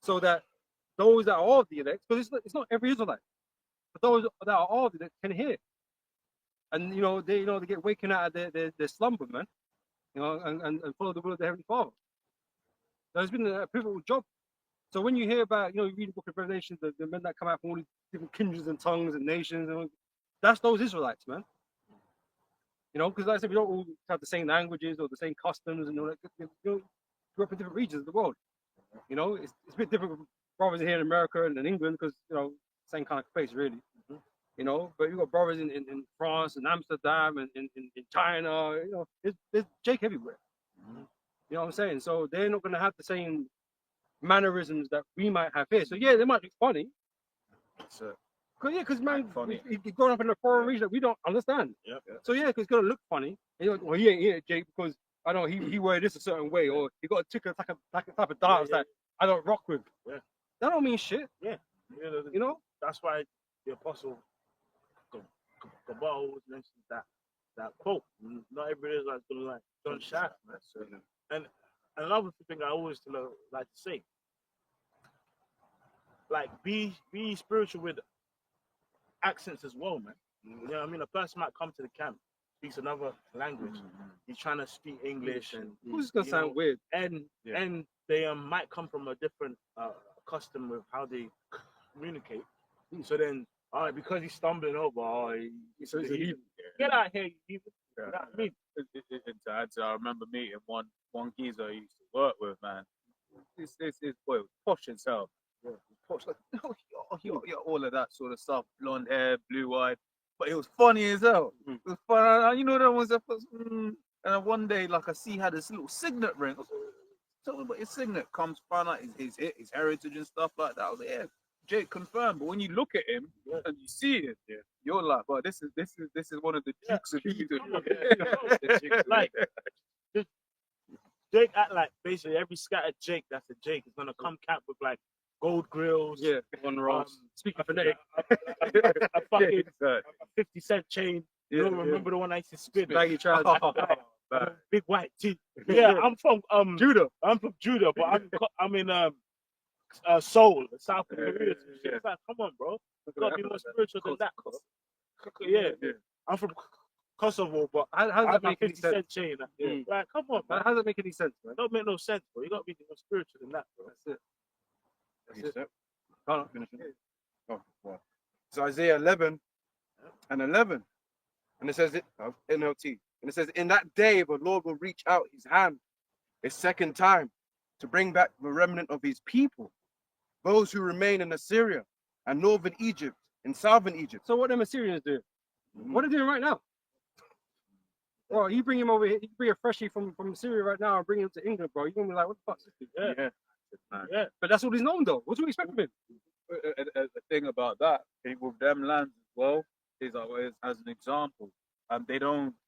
so that those that are of the elect, because it's not every Israelite, but those that are of the elect can hear, and they get waken out of their slumber, man, and follow the will of the Heavenly Father. So it's been a pivotal job. So when you hear about, you read the book of Revelation, the men that come out from all these different kindreds and tongues and nations, that's those Israelites, man. Because like I said, we don't all have the same languages or the same customs and all that. grew up in different regions of the world. You know, it's a bit different with brothers here in America and in England because, you know, same kind of place, really. You know, but you got brothers in France and Amsterdam and in China. You know, there's Jake everywhere. You know what I'm saying? So they're not going to have the same mannerisms that we might have here. So yeah, they might be funny. So, Because man, funny. he's growing up in a foreign region that we don't understand. Yep. So yeah, because it's gonna look funny. And you're like, well, he ain't here, Jake, because I know he wear this a certain way, or he got a ticket like a type of dance that I don't rock with. Yeah. That don't mean shit. Yeah. You know? That's why the apostle Kabal always mentions that quote. Not everybody is like gonna like don't shout. And another thing I always like to say, like be spiritual with accents as well, man. You know what I mean? A person might come to the camp, speaks another language. He's trying to speak English, and Who's gonna sound weird? and they might come from a different custom with how they communicate. So then, all right, because he's stumbling over, he's a heathen. Get out here, you heathen. You know what I mean? I remember meeting one geezer I used to work with, man. This boy was posh as hell. Yeah, posh, like all of that sort of stuff, blonde hair, blue eyed, but it was funny as hell. It was fun. You know, that ones that and then one day, like I see, he had this little signet ring. I was like, tell me about his signet. Comes find out his heritage and stuff like that. I was like, yeah, Jake confirmed. But when you look at him and you see it, you're like, well, this is one of the dukes of Eden. Like Jake act like basically every scattered Jake that's a Jake is gonna come camp with like gold grills, on Ross. Speaking phonetic, a fucking 50-cent chain. You don't remember the one I used to spin? baggy trousers, Big white teeth. Yeah, I'm from Judah. I'm from Judah, but I'm in Seoul, South Korea. It's like, come on, bro. You gotta be more spiritual than that, bro. Yeah. I'm from Kosovo, but How I does have that my make any 50 sense? cent chain. Like, come on, man. How does that make any sense, man? Don't make no sense, bro. You gotta be more spiritual than that, bro. That's it. Can't finish it. Oh, wow. It's Isaiah 11 and 11. And it says, NLT. And it says, in that day, the Lord will reach out his hand a second time to bring back the remnant of his people, those who remain in Assyria and northern Egypt and southern Egypt. So what them Assyrians do? What are they doing right now? Well, you bring him over here, you bring a freshie from Syria right now and bring him to England, bro. You're gonna be like, what the fuck is this dude? Yeah. But that's what he's known though. What do you expect from him? The thing about that with them lands as well is always, as an example,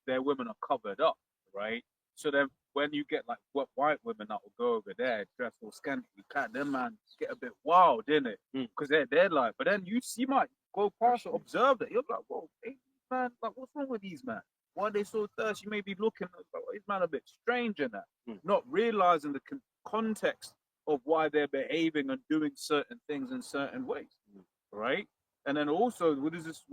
their women are covered up, right? So then when you get like what white women that will go over there dressed all scantily clad, them man get a bit wild, innit? Because they're like, but then you might go past or observe that, you're like, whoa, hey, man, like what's wrong with these men? Why are they so thirsty? You may be looking like, oh, these man a bit strange in that, not realizing the context of why they're behaving and doing certain things in certain ways, right? And then also, what is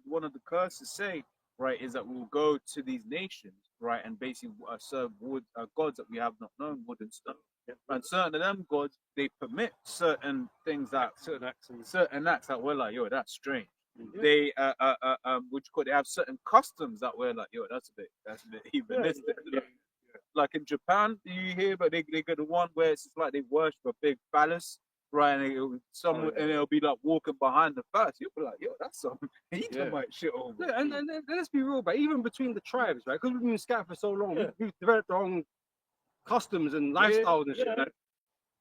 one of the curses say, right, is that we'll go to these nations, right, and basically serve wood, gods that we have not known, wood and stone. And certain of them gods, they permit certain things that certain acts that we're like, yo, that's strange. They they have certain customs that we're like, yo, that's a bit evanistic. Like in Japan, you hear, but they get the one where it's just like they worship a big phallus, right? And it'll be like walking behind the phallus. You'll be like, yo, that's some Edomite shit over. Yeah, and let's be real, but even between the tribes, right? Because we've been scattered for so long, we've developed our own customs and lifestyles and shit. Right?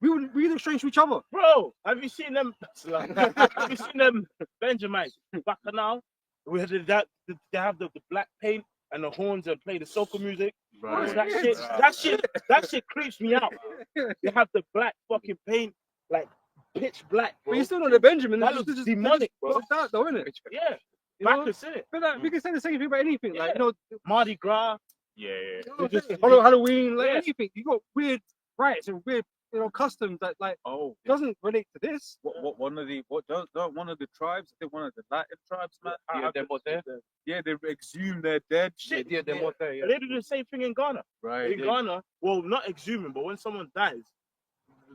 We look strange to each other. Bro, have you seen them? Have you seen them Benjamites back now? We had they have the black paint and the horns and play the soca music. Right. That shit creeps me out. They have the black fucking paint, like pitch black, bro. But you're still not a Benjamin. That looks demonic, bro. Fucked out though, innit? Yeah, You know? backwards, innit? But like, we can say the same thing about anything. Like, you know, Mardi Gras. Yeah. Halloween, like Yeah. anything. You got weird rites and weird, customs that like doesn't relate to this. One of the tribes, I think one of the Latin tribes, man. They exhume their dead. Shit. They They do the same thing in Ghana. Right. In Ghana, well, not exhuming, but when someone dies,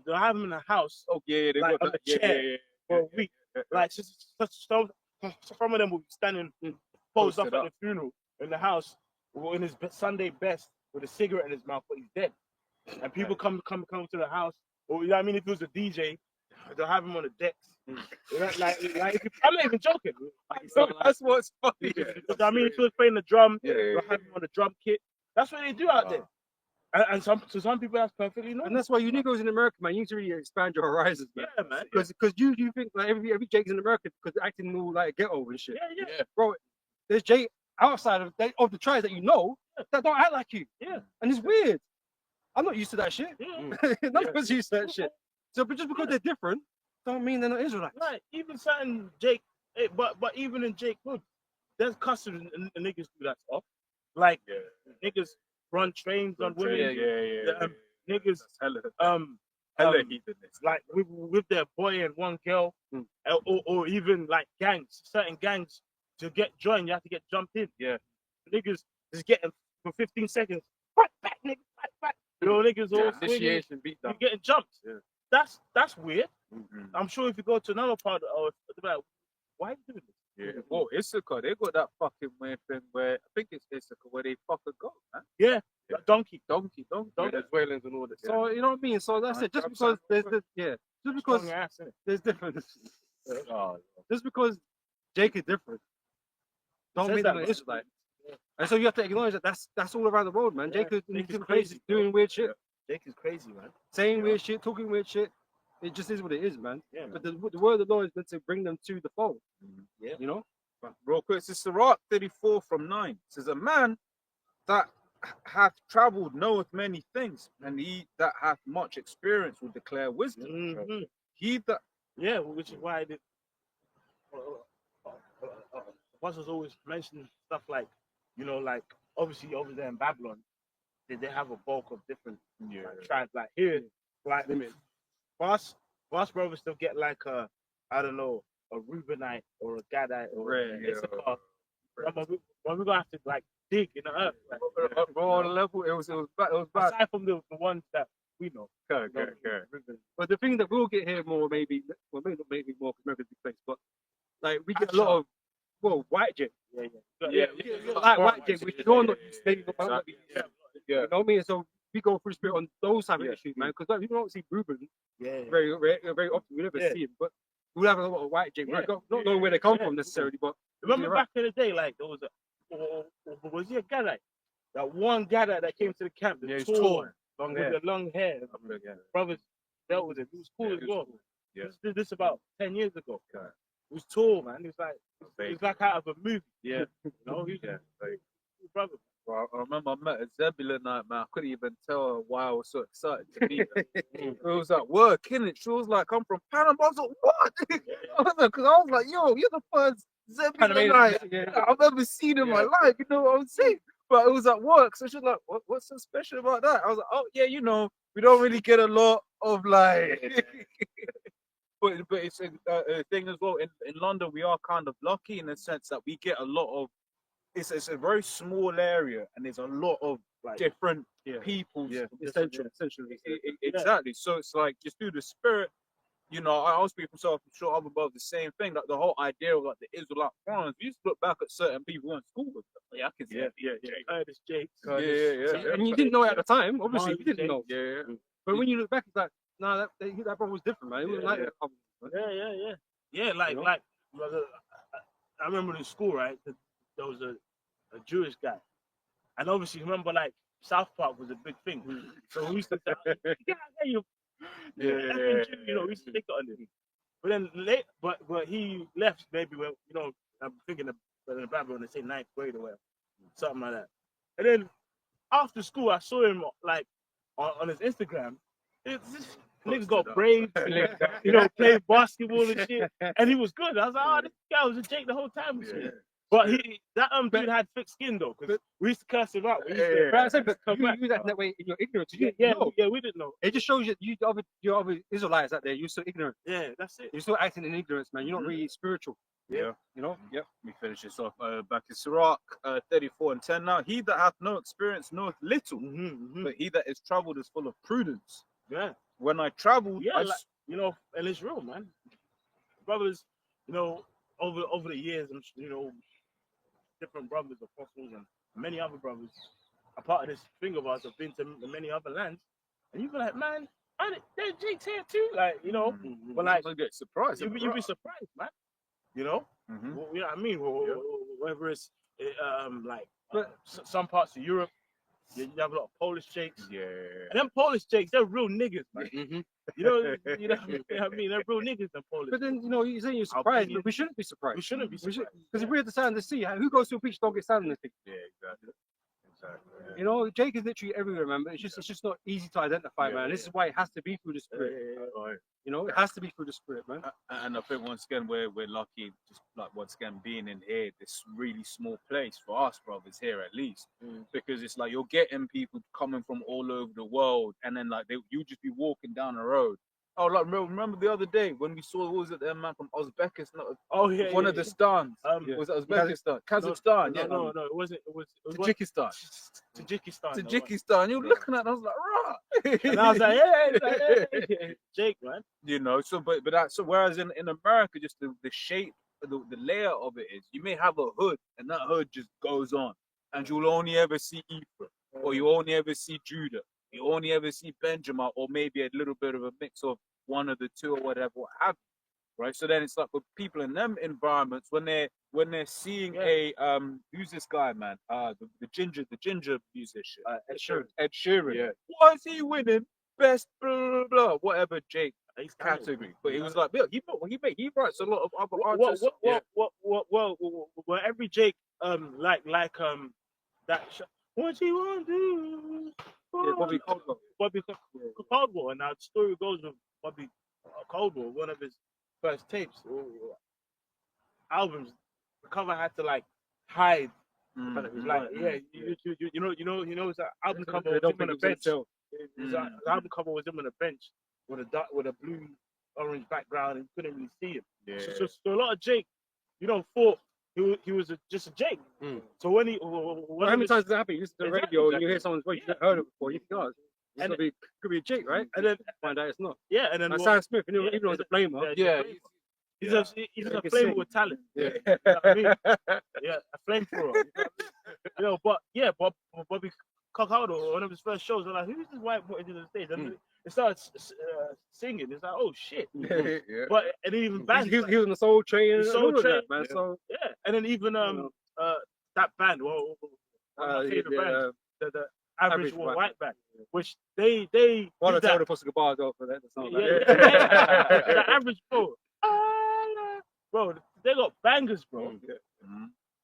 they'll have them in a house. Oh yeah, they Like got on that. the chair for a week. Like some of them will be standing posed up at the funeral in the house in his Sunday best with a cigarette in his mouth, but he's dead. and people come to the house, or you know what I mean, if it was a DJ, they'll have him on the decks. Like I'm not even joking. That's what's funny. Yeah. I mean, if he was playing the drum, Yeah, they'll have him on the drum kit. That's what they do out there. And some people that's perfectly normal. And that's why you niggas in America, man, you need to really expand your horizons, man. Yeah, man. Because you think like every Jake's in America because they're acting all like ghetto and shit. Yeah. Bro, there's Jake outside of the tribes that you know that don't act like you. Yeah. And it's weird. I'm not used to that shit. Yeah. None of us used to that shit. So, but just because they're different, don't mean they're not Israelites. Right. Even certain Jake, but even in Jake Hood, there's customers and niggas do that stuff. Like niggas run trains on women. Yeah. Niggas Hella heatheness. like with their boy and one girl, or even like gangs, certain gangs, to get joined, you have to get jumped in. Yeah. Niggas just getting for 15 seconds, fight back, nigga, fight back. You know, niggas all swinging, Initiation beat you down. getting jumped. Yeah. That's weird. I'm sure if you go to another part of like, why are you doing this? Yeah. Well, Issachar, they got that fucking weird thing where I think it's Issachar where they fuck a goat, man. Yeah. Like donkey. Venezuelans and all that. So you know what I mean? So that's it. Just because there's this, just because Strong ass, innit? there's difference. Oh, Just because Jake is different, don't Says mean that, they're man. Israelite. And so you have to acknowledge that that's all around the world, man. Yeah, Jake is in Jake is different crazy, places doing weird shit, Jake is crazy, man. saying weird shit, talking weird shit. It just is what it is, man. Yeah, man. But the word of the Lord is meant to bring them to the fold. Yeah. You know? real quick, it's Sirach 34 from 9. It says, a man that hath travelled knoweth many things, and he that hath much experience will declare wisdom. Mhm. He that Yeah, which is why the apostles always mention stuff like, you know, like obviously over there in Babylon, they have a bulk of different tribes. Like here, like Boss brothers still get like a, I don't know, a Reubenite or a Gadite or Issachar. When we're gonna have to like dig in the earth. Like, on level, it was bad. aside from the ones that we know. Okay. But the thing that we'll get here more, maybe more, because America's a big place, but like we get a lot of, white Jake. Yeah. Like white Jake, which you're not used to. Yeah. You know what I mean? So we go through spirit on those type of issues, man. Because like, we don't see Reuben very often. We never see him, but we'll have a lot of white Jake. Yeah. Not knowing where they come from necessarily, but Remember back in the day, like there was was he a Gadite? That one Gadite that came to the camp, tall, with the long hair. Brothers dealt with it. He was cool as well. Yeah. This about 10 years ago. Okay. He was tall, man. He was like out of a movie. Yeah. You know, he's brother. Well, I remember I met a Zebulonite, man. I couldn't even tell her why I was so excited to meet her. It was at work, innit? She was like, I'm from Panama. I was like, what? Because I was like, yo, you're the first Zebulonite I've ever seen in my life. You know what I'm saying? But it was at work. So she was like, what's so special about that? I was like, oh, yeah, you know, we don't really get a lot of like... But it's a thing as well. In London, we are kind of lucky in the sense that we get a lot of... It's a very small area, and there's a lot of like different people. essentially. Exactly. So it's like just through the spirit, you know. I was speaking myself. I'm sure other above the same thing. Like the whole idea of like the Israelite farms. We used to look back at certain people in school with them. Like, I can see Curtis Jake. And you didn't know it at the time. Obviously, you didn't know. Yeah. But when you look back, it's like, nah, that brother was different, man. It wasn't like that. Yeah. Like I remember in school, right? There was a Jewish guy, and obviously remember like South Park was a big thing, so we used to say, you know, we used to think on him. But then but he left maybe when, you know, I'm thinking of in the Bible when they say 9th grade or whatever, something like that. And then after school, I saw him like on his Instagram. This nigga got braids, you know, playing basketball and shit, and he was good. I was like, oh, this guy was a Jake the whole time. But that dude had thick skin though, because we used to curse him out. But I said, but you that that way in your ignorance. we didn't know. It just shows you your other Israelites out there. You're so ignorant. Yeah, that's it. You're still acting in ignorance, man. You're not really spiritual. Yeah. You know. Yep. Let me finish this off. Back in Sirach 34 and 10. Now, he that hath no experience knoweth little, but he that is troubled is full of prudence. Yeah. When I traveled, you know, and it's real, man. Brothers, you know, over the years, you know, different brothers, apostles, and many other brothers, a part of this thing of us have been to many other lands, and you be like, man, there's Jake's here too, like, you know. But like, I get surprised. you'd be surprised, man. You know, Mhm. well, you know what I mean? Whether it's like some parts of Europe, you have a lot of Polish Jakes. Yeah. And them Polish Jakes, they're real niggas, man. Mm-hmm. You know what I mean? They're real niggas, them Polish. But then, you know, you're saying you're surprised, but we shouldn't be surprised. We shouldn't be surprised. Because if we had the sand in the sea, who goes to a beach don't get sand in the sea? Yeah, exactly. Yeah. You know, Jake is literally everywhere, man. But it's just not easy to identify, Yeah, man. This is why it has to be through the spirit. Right. You know, it has to be through the spirit, man. And I think once again we're lucky, just like once again being in here, this really small place for us brothers here at least, because it's like you're getting people coming from all over the world, and then like you just be walking down the road. Oh, like remember the other day when we saw, what was it, that man from Uzbekistan? Oh yeah, one of the stans. Was it Uzbekistan? Kazakhstan? No, it wasn't. It was Tajikistan. Tajikistan. You looking at it, I was like, right. And I was like, hey, Jake, man. You know, so but that, so whereas in America, just the shape, the layer of it is, you may have a hood, and that hood just goes on, and you'll only ever see Ephraim, or you only ever see Judah, you only ever see Benjamin, or maybe a little bit of a mix of one of the two or whatever, what have you, right? So then it's like for people in them environments, when they're seeing a who's this guy, man? The ginger musician, Ed Sheeran. Ed Sheeran. Yeah. Why is he winning? Best blah blah blah, whatever Jake He's category. But he was like, Bill, he writes a lot of other artists. Well, every Jake like that. What you want to do? Yeah, Bobby Caldwell. Bobby Caldwell, and now the story goes with Bobby Caldwell, one of his first tapes or albums. The cover had to like hide. Like, yeah, you know, his album cover was him on a bench. His album cover was him on a bench with a blue orange background, and you couldn't really see him. Yeah. So a lot of Jake, thought he was just a Jake. So when he, How many times does that happen? You listen to the radio and you hear someone's voice you've never heard of before. You think, oh, could be a Jake, right? And then find out it's not. Yeah, and then like Sam Smith, even though he's a flamer. Yeah. He's a flamer with talent. Yeah. You know what I mean? Yeah, a flamethrower. But Bobby Caldwell, one of his first shows, they're like, who's this white boy to the stage? And they started singing. It's like, oh shit. Yeah. But and even bands, he was on the Soul Train and Soul all of Train, that, man. So yeah, and then even that band, my favorite band, the average white band, which they one of that. the Pussy Bars though for that. The average bro, they got bangers, bro.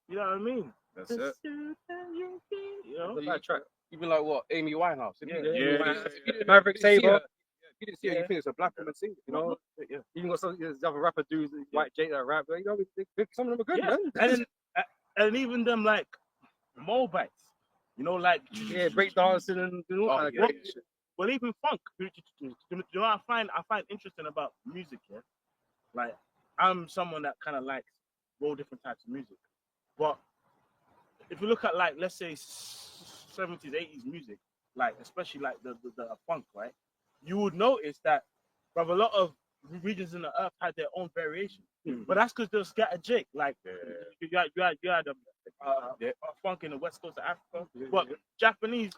You know what I mean? That's it. You know, that track. Even like what Amy Winehouse. Maverick Saber. If you didn't see it, you think it's a black woman singing. You know, even got some other rapper dudes, white Jake that rap. You know, some of them are good, man. And even them like Mobites, like breakdancing and all kind of great shit. Well, even funk. You know what I find interesting about music, yeah? Like, I'm someone that kind of likes all different types of music. But if you look at, like, let's say 70s, 80s music, like, especially like the funk, right? You would notice that, a lot of regions in the earth had their own variation. But that's because they're scattered Jake. Like, you had a funk in the west coast of Africa. But Japanese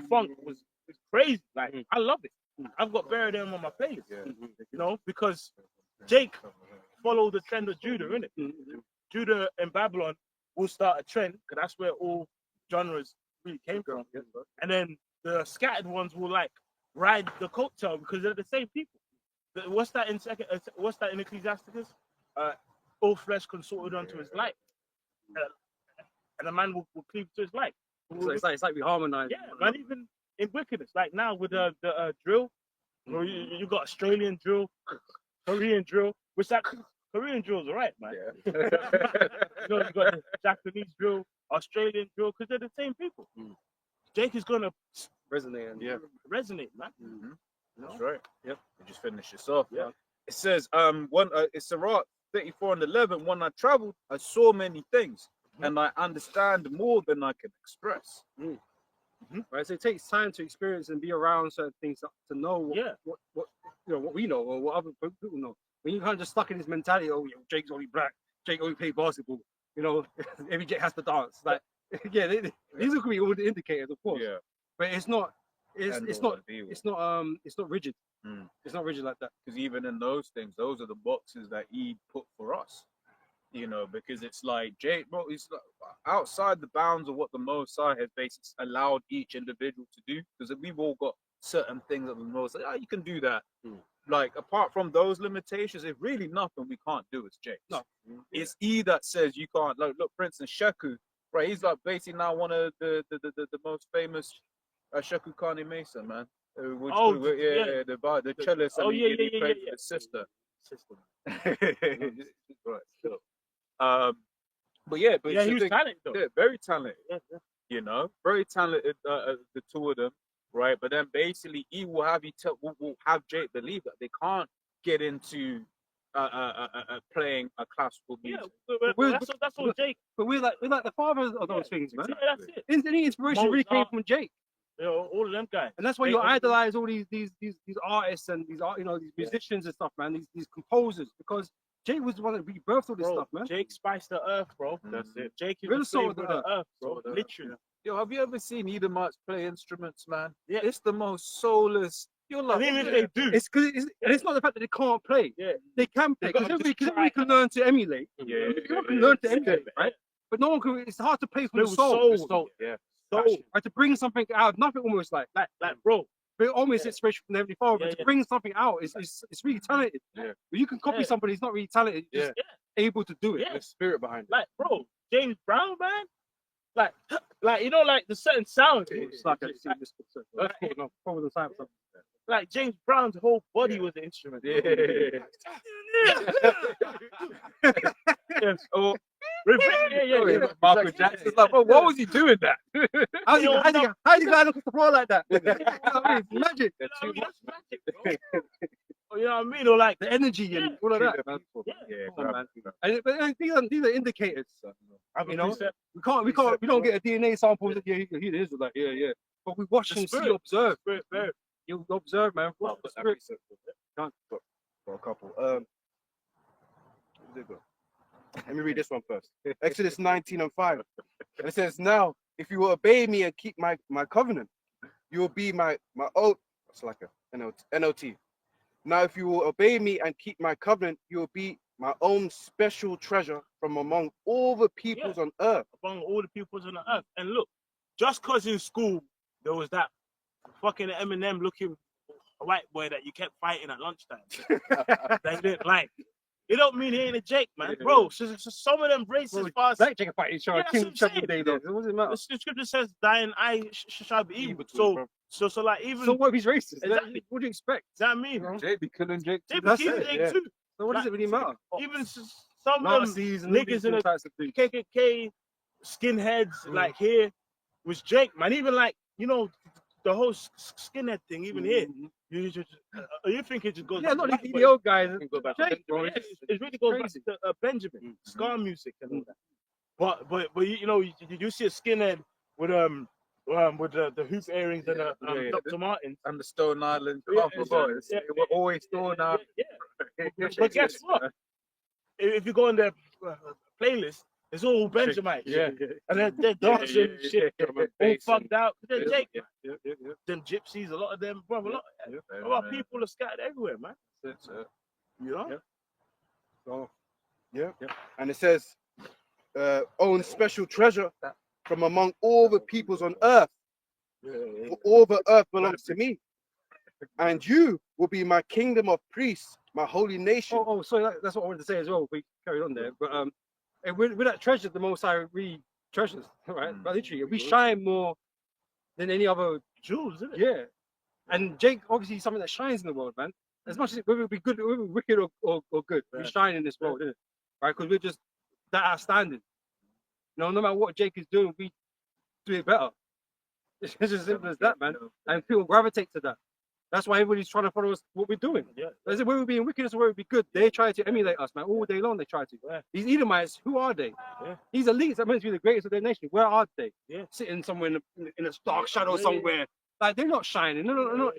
funk was crazy. Like, I love it. I've got buried them on my playlist, because Jake followed the trend of Judah, innit? Judah and Babylon will start a trend, because that's where all genres really came from. And then the scattered ones will like ride the coattail because they're the same people. What's that in Ecclesiasticus? All flesh consorted unto his light, and a man will cleave to his light. So it's like we harmonize. Yeah, man. Even in wickedness, like now with the drill, you got Australian drill, Korean drill, which that Korean drill's alright, man. Yeah. You got the Japanese drill, Australian drill, because they're the same people. Jake is gonna resonate, man. That's right. Yep. You just finish this off. Yeah. It says, it's Sirach 34:11. When I traveled, I saw many things, and I understand more than I can express. Right. So it takes time to experience and be around certain things to know what we know or what other people know. When you kind of just stuck in this mentality, Jake's only black, Jake only play basketball, every Jake has to dance. Like, these could be all the indicators, of course. Yeah. But it's not It's end it's all not of evil. it's not rigid. Mm. It's not rigid like that. Because even in those things, those are the boxes that he put for us. You know, because it's like Jake, bro, it's like outside the bounds of what the Most High has basically allowed each individual to do. Because we've all got certain things that the Most High, you can do that. Like apart from those limitations, it's really nothing we can't do as Jakes. No. It's E that says you can't. Like, look, for instance, Sheku, right? He's like basically now one of the most famous Sheku Kane Mason, man. Which Oh, the cellist, Oh, and yeah, he yeah, played yeah, with his sister. Sister. Right, still. But yeah, but Yeah, it's he the was thing- talented though. yeah, very talented. Yeah, yeah. You know, very talented. The two of them, right? But then basically, he will have will have Jake believe that they can't get into playing a classical Yeah, music. that's all Jake. But we're like the fathers of those things, man. Yeah, that's it. Any inspiration really came Mozart. from Jake, You know, all of them guys. and that's why you idolize all these artists and these musicians and stuff, man. These composers, because Jake was the one that rebirthed all this Bro, stuff, man. Jake spiced the earth, bro. That's it. Jake is Real the soul flavor of of the the earth, bro. Soul of the earth, Literally. Yo, have you ever seen Edomites play instruments, man? Yeah. It's the most soulless. You're like, And even if they do, It's because it's not the fact that they can't play. yeah. They can play They gotta because everybody just try. can learn to emulate. yeah, Everyone can learn to emulate, right? But no one can. It's hard to play from Play the with soul. soul. yeah. Soul. Right, to bring something out of nothing, almost like Bro. but almost Yeah. inspiration from the Heavenly Father. Yeah, But to yeah. bring something out, it's really talented. Yeah. But you can copy Yeah. somebody who's not really talented, just able to do it. Yeah. There's spirit behind it. Like, bro, James Brown, man. Like you know, like the certain sound. It's like a serious concern. That's cool, no, probably the same stuff. Like James Brown's whole body was an instrument. Yeah. Yes. Oh, Yeah. Michael Jackson's like, well, what was he doing that? How do You know, you glide across the floor like that? You know what I mean? It's magic. You know what I mean? That's magic, bro. Or, you know what I mean? Or like, The energy and all of that. Man. yeah. Come on, man. And these are indicators. I'm You know, we don't get a DNA sample that he is like, yeah. But we watch The and see, spirit. observe. Spirit. You observe, man. Got a couple. Where did it go? Let me read this one first. Exodus 19:5. And it says, "Now, if you will obey me and keep my covenant, you will be my oath." It's like a NLT. Now, if you will obey me and keep my covenant, you will be my own special treasure from among all the peoples on earth. Among all the peoples on the earth. And look, just because in school there was that fucking Eminem looking white boy that you kept fighting at lunchtime that you didn't like. It don't mean he ain't a Jake, man. Bro, so some of them racist fast. Black chicken fight each other. Yeah, that's King what I'm Chubby saying. Day, though. What does it matter? The scripture says, "Thine eye shall be evil." So like even So what if he's racist? Exactly. What do you expect? does that mean? Jake be killing Jake. They be That's killing it, Jake yeah. too. So what does it really matter? Even some of them Nazis and niggas in all the types of things. KKK skinheads like here was Jake, man. Even like the whole skinhead thing. Even here, you think it just goes. Yeah, back not to these Benjamin. EDO guys. Go back Jake, bro. Yeah, It's it really goes crazy. back to Benjamin, ska music and all that. But you see a skinhead with the hoop earrings and Dr. Martens. And the Stone Island Yeah, Papa Boys. yeah. They were always Stone Island. Yeah. But guess what? If you go on their playlist, it's all Benjamite. Yeah. And they're dancing and shit. All fucked out. They're Jake. Yeah. Them gypsies, a lot of them, bro. A lot of people are scattered everywhere, man. You know? Yeah. So, and it says, own special treasure from among all the peoples on earth. For all the earth belongs to me. And you will be my kingdom of priests, my holy nation. So that's what I wanted to say as well. We carried on there, but and with that treasure, the Most High treasures, right? But literally, we shine more than any other. Jewels, isn't it? Yeah, and Jake obviously is something that shines in the world, man. As much as whether it be good, whether wicked or good, we shine in this world, isn't it? Right? Because we're just that outstanding. No matter what Jake is doing, we do it better. It's as simple as that, man. And people gravitate to that. That's why everybody's trying to follow us what we're doing. Yeah. Whether we're being wicked or whether we be good, they try to emulate us, man. All day long they try to. Yeah. These Edomites, who are they? Yeah. These elites that meant to be the greatest of their nation. Where are they? Yeah. Sitting somewhere in a dark shadow Yeah. somewhere. Like they're not shining. They're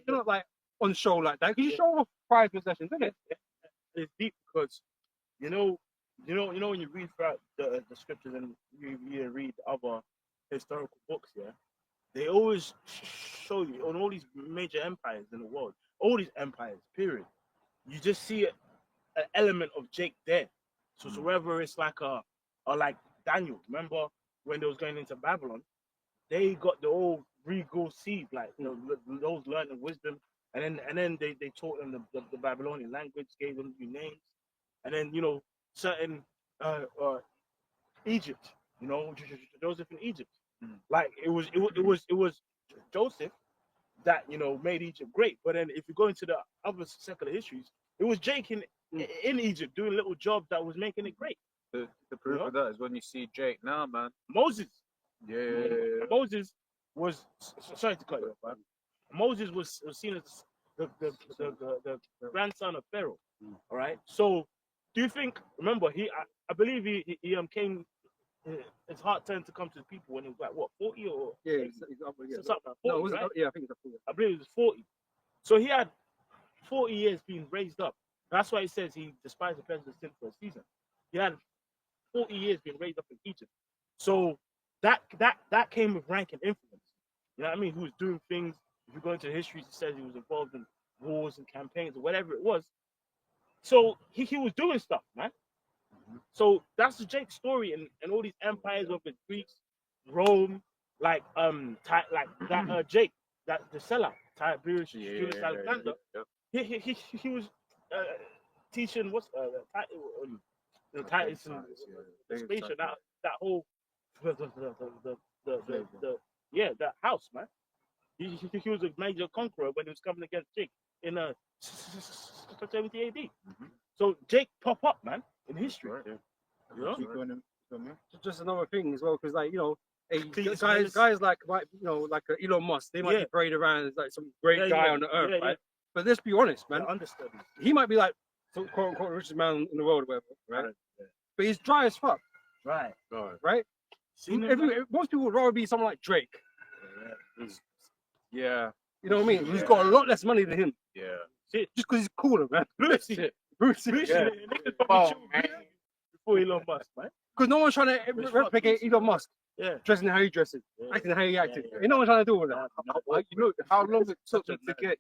not like on show like that. Because you show off prized possessions, isn't it? It's deep because you know when you read throughout the scriptures and you read other historical books, they always show you on all these major empires in the world, all these empires, period. You just see an element of Jake there. So whether it's like or like Daniel, remember when they was going into Babylon, they got the old regal seed, like those learning wisdom, and then they taught them the Babylonian language, gave them new names, and then certain Egypt, Joseph in Egypt, like it was Joseph that made Egypt great. But then if you go into the other secular histories, it was Jake in Egypt doing little jobs that was making it great. The proof of that is when you see Jake now, man. Moses. Yeah. Moses was sorry to cut you off, man. Moses was seen as the grandson of Pharaoh. All right. So do you think? Remember, I believe he came. His heart turned to come to the people when he was like what 40 or Yeah, something like 40, no, was right? yeah, I think it's a 40. I believe it was 40. So he had 40 years being raised up. That's why he says he despised the pleasure of sin for a season. He had 40 years being raised up in Egypt. So that came with rank and influence. You know what I mean? Who was doing things. If you go into history, it says he was involved in wars and campaigns or whatever it was. So he was doing stuff, man. So that's the Jake story, and all these empires of the Greeks, Rome, like that Jake, that the sellout, Tiberius, Julius Alexander. He was teaching Titus and Vespasian, that whole that house, man. He was a major conqueror when he was coming against Jake in 70 AD. So Jake pop up, man, in history. You know? Just another thing as well, because like Cletus guys like like Elon Musk, they might be paraded around as like some great guy on the earth, right? But let's be honest, man. Understudy. He might be like quote unquote the richest man in the world, or whatever, right? But he's dry as fuck, Right. right? Most people would rather be someone like Drake. Yeah. You know what I mean? Who's got a lot less money than him. Yeah. Just because he's cooler, man. Brucey. Yeah. Before Elon Musk, man. Because no one's trying to replicate Elon Musk. Yeah. Dressing how he dresses, acting how he acted. You know what I'm trying to do with that. You know how long it took me to get.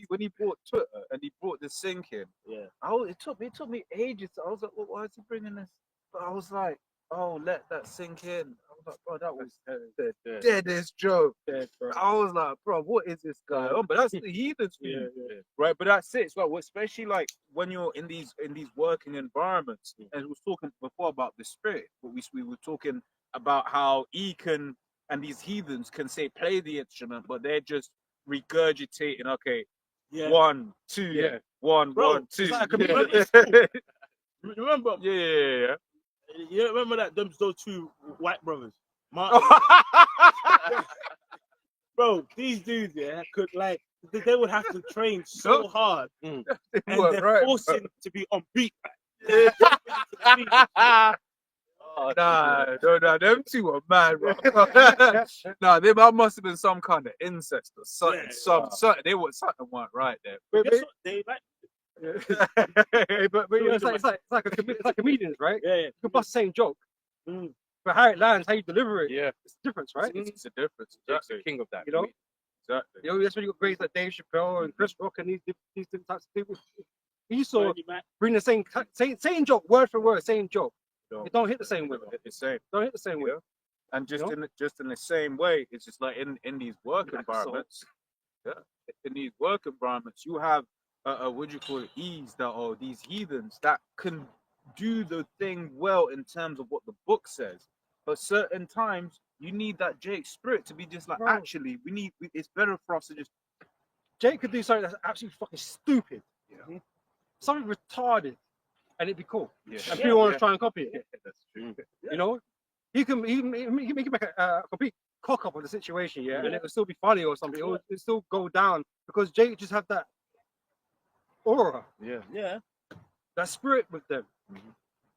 When he brought Twitter and he brought the sync in. Yeah. It took me ages. I was like, well, why is he bringing this? But I was like, oh, let that sink in. I was like, bro, that was the deadest joke. I was like, bro, what is this guy on? But that's the heathens for you, right? But that's it. It's like, especially like when you're in these working environments. And we was talking before about the spirit, but we were talking about how and these heathens can say play the instrument, but they're just regurgitating. Okay, 1, 2, 1, 1, 2. Remember? Yeah. You remember that those two white brothers, Martin? Bro, these dudes, could they would have to train so hard, and they're forcing to be on beat. Oh, nah, them two are mad, bro. Nah, they must have been some kind of incest or something. Something. They were something weren't right there. They like. but it's like comedians, right? Yeah. You can bust the same joke, but how it lands, how you deliver it, it's a difference, right? It's a difference. Jake's the king of that. Exactly. That's when you got greats like Dave Chappelle and Chris Rock and these different types of people. You saw bring the same joke, word for word, same joke. It don't hit the same way. Don't hit the same way. And just in the same way, it's just like in these work environments. In these work environments, you have what do you call it? These heathens that can do the thing well in terms of what the book says. But certain times you need that Jake spirit to be just like, actually, it's better for us to just. Jake could do something that's absolutely fucking stupid. Something retarded. And it'd be cool. And people want to try and copy it. That's true. You know? He can make a complete cock up of the situation, and it will still be funny or something. It'll still go down because Jake just have that aura. Yeah. That spirit with them.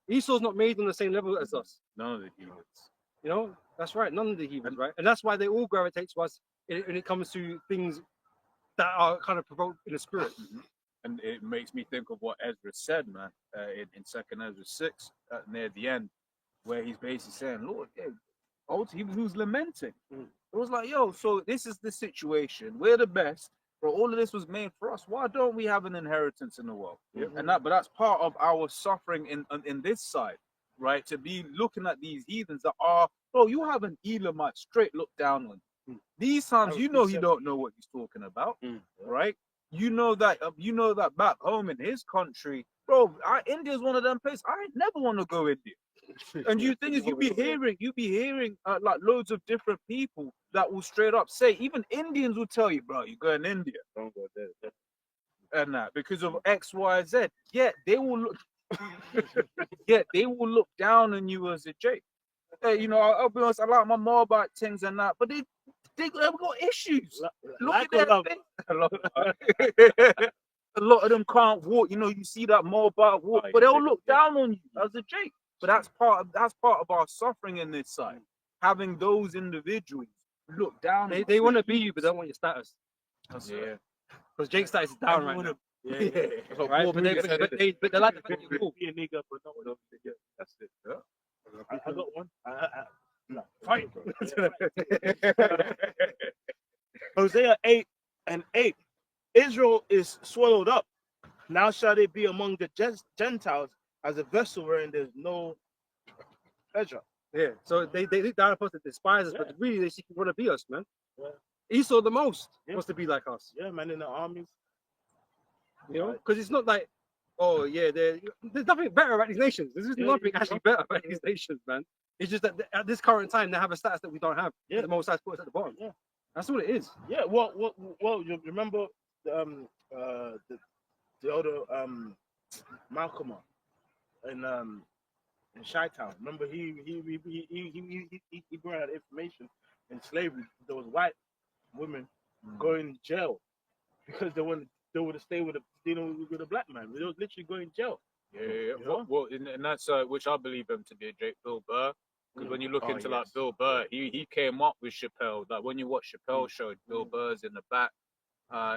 Esau's not made on the same level as us. None of the heathens. You know? That's right. None of the heathens, right? And that's why they all gravitate to us when it comes to things that are kind of provoked in the spirit. And it makes me think of what Ezra said, man, in 2nd Ezra 6, near the end, where he's basically saying, Lord, He was lamenting. Mm. It was like, yo, so this is the situation. We're the best. But all of this was made for us. Why don't we have an inheritance in the world? And but that's part of our suffering in this side, right? To be looking at these heathens that are, bro, you have an Elamite straight look down on you. These times, you know, he don't know what he's talking about, right? You know that back home in his country, bro. India's one of them places. I never want to go India. And you think is you be hearing like loads of different people that will straight up say, even Indians will tell you, bro, you go in India, Don't go there. and that because of X, Y, Z. Yeah, they will look. Yeah, they will look down on you as a J. Hey, you know, I'll be honest, I like my Moabite things and that, but they've got issues. Look Like at or their love? face. A lot of them can't walk. You know, you see that Moabite walk, Oh, but yeah, they'll look down on you as a J. But that's part of our suffering in this side. Having those individuals look down. They want to be you, but they don't want your status. Yeah. Because Jake's status is down right now. Yeah. That's what Right? Paul But Moody said, isn't it? they like to think you're cool. Be a nigga, but not with us. That's it. Yeah. I got one. No, fight. Hosea 8:8. Israel is swallowed up. Now shall they be among the Gentiles as a vessel wherein there's no pleasure. Yeah. So they think they're supposed to despise us, but really they want to be us, man. Yeah. Esau the most Yeah. wants to be like us. Yeah, man, in the armies. You know, because it's not like, oh yeah, there's nothing better about these nations. There's nothing actually better about these nations, man. It's just that at this current time they have a status that we don't have. Yeah. The most put us at the bottom. Yeah. That's what it is. Yeah, well, you remember the older Malcolm in Chi-Town. Remember he brought out information in slavery. There was white women going to jail because they wanted to stay with a black man. They was literally going to jail. Yeah. You know? Well, and that's which I believe him to be a Jake Bill Burr. Because when you look into like Bill Burr, he came up with Chappelle. Like when you watch Chappelle show, Bill Burr's in the back,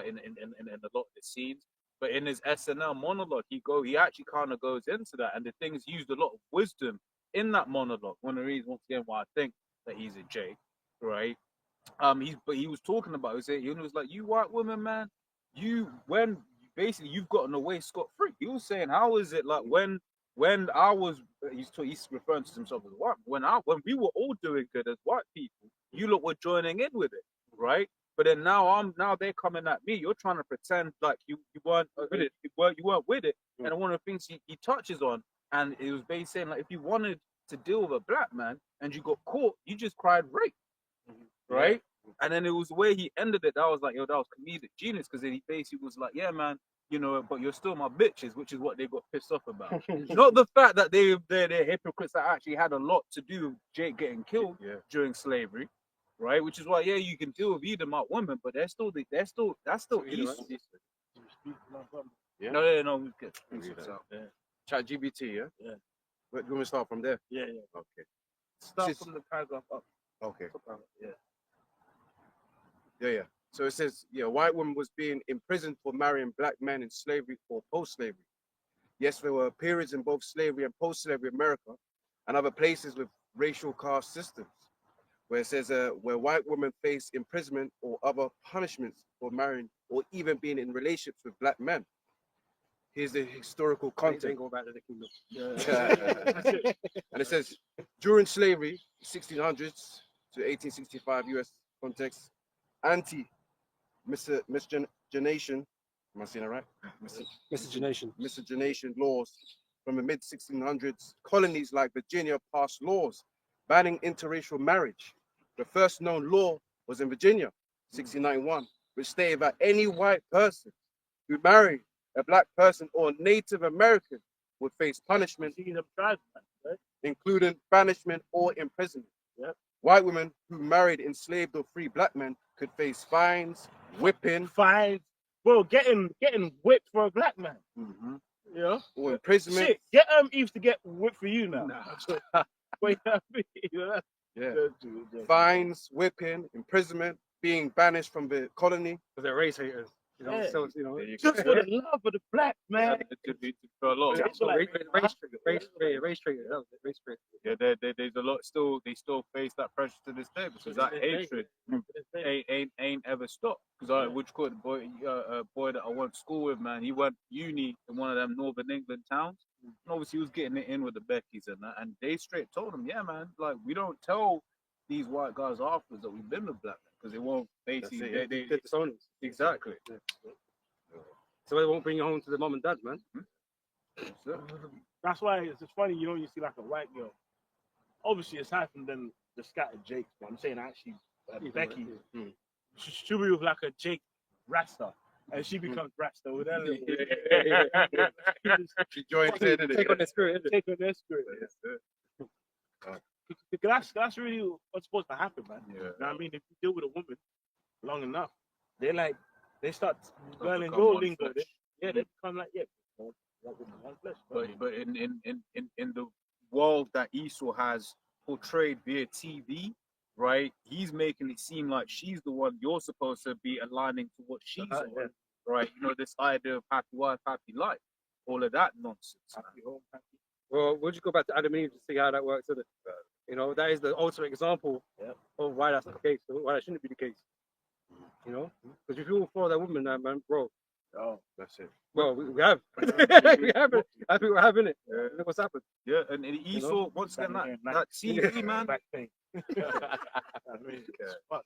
in a lot of the scenes. But in his SNL monologue, he actually kind of goes into that, and the things used a lot of wisdom in that monologue. One of the reasons, once again, why I think that he's a Jake, right? He was talking about he was like, you white women, man, when basically you've gotten away scot free. He was saying, how is it like when I was, he's referring to himself as white. When we were all doing good as white people, you lot were joining in with it, right? But then now they're coming at me. You're trying to pretend like you weren't with it. You weren't with it. And one of the things he touches on, and it was basically saying like if you wanted to deal with a black man and you got caught, you just cried rape, right? And then it was the way he ended it. That was like, yo, that was comedic genius, because then he basically was like, yeah, man, you know, but you're still my bitches, which is what they got pissed off about. Not the fact that they're hypocrites that actually had a lot to do with Jake getting killed during slavery, right? Which is why, yeah, you can deal with Edomite women, but that's still Esau. Yeah. No, we good. Chat GBT, yeah? Yeah. Where, do you want me to start from there? Yeah. Okay. Start from the paragraph up. Okay. Yeah. Yeah. So it says, a white woman was being imprisoned for marrying black men in slavery or post-slavery. Yes, there were periods in both slavery and post-slavery America and other places with racial caste systems, where it says where white women face imprisonment or other punishments for marrying or even being in relationships with black men. Here's the historical context. Go back to the kingdom. And it says, during slavery, 1600s to 1865 U.S. context, anti-miscegenation, am I saying that right? Miscegenation laws from the mid-1600s, colonies like Virginia passed laws banning interracial marriage. The first known law was in Virginia, 1691, which stated that any white person who married a black person or Native American would face punishment, including banishment or imprisonment. Yep. White women who married enslaved or free black men could face fines, whipping, Bro, getting whipped for a black man. You know? or imprisonment. Shit, used to get whipped for you now. Wait, Fines, whipping, imprisonment, being banished from the colony. Because they're race haters. You know, Yeah. so you know, There you Just go. for the love of the black man. For a lot. That's what I- race trigger. That was it, race trigger. Yeah, there's a lot still. They still face that pressure to this day because that hatred ain't ever stopped. Because which called the boy, boy that I went to school with, man. He went uni in one of them Northern England towns. And obviously, he was getting it in with the Beckys and that. And they straight told him, yeah, man, like we don't tell these white guys afterwards that we've been with black men because they won't basically. They're dishonest. Exactly. Yeah. So they won't bring you home to the mom and dad, man. That's why it's just funny, you know, you see like a white girl. Obviously, it's happened than the scattered Jakes, but I'm saying actually, Becky, she'll be with like a Jake Rasta, and she becomes Rasta with that little. She joins in, innit? Take on their spirit. Take on their spirit. That's really what's supposed to happen, man. Yeah. You know what I mean? If you deal with a woman long enough, they start learning become your one lingo. flesh. They become like, yeah, one flesh. But in the world that Esau has portrayed via TV, right? He's making it seem like she's the one you're supposed to be aligning to what she's on, right? You know, this idea of happy wife, happy life, all of that nonsense. Happy home, happy. Well, we'll just go back to Adam and Eve to see how that works. Isn't it? You know, that is the ultimate example of why that's not the case, why that shouldn't be the case. You know, because if you all follow that woman, man, bro. Oh, That's it. Well, we have. We have it. I think we're having it. Look what's happened. Yeah, and Esau, once again, that TV, man. Back thing. I mean, fuck.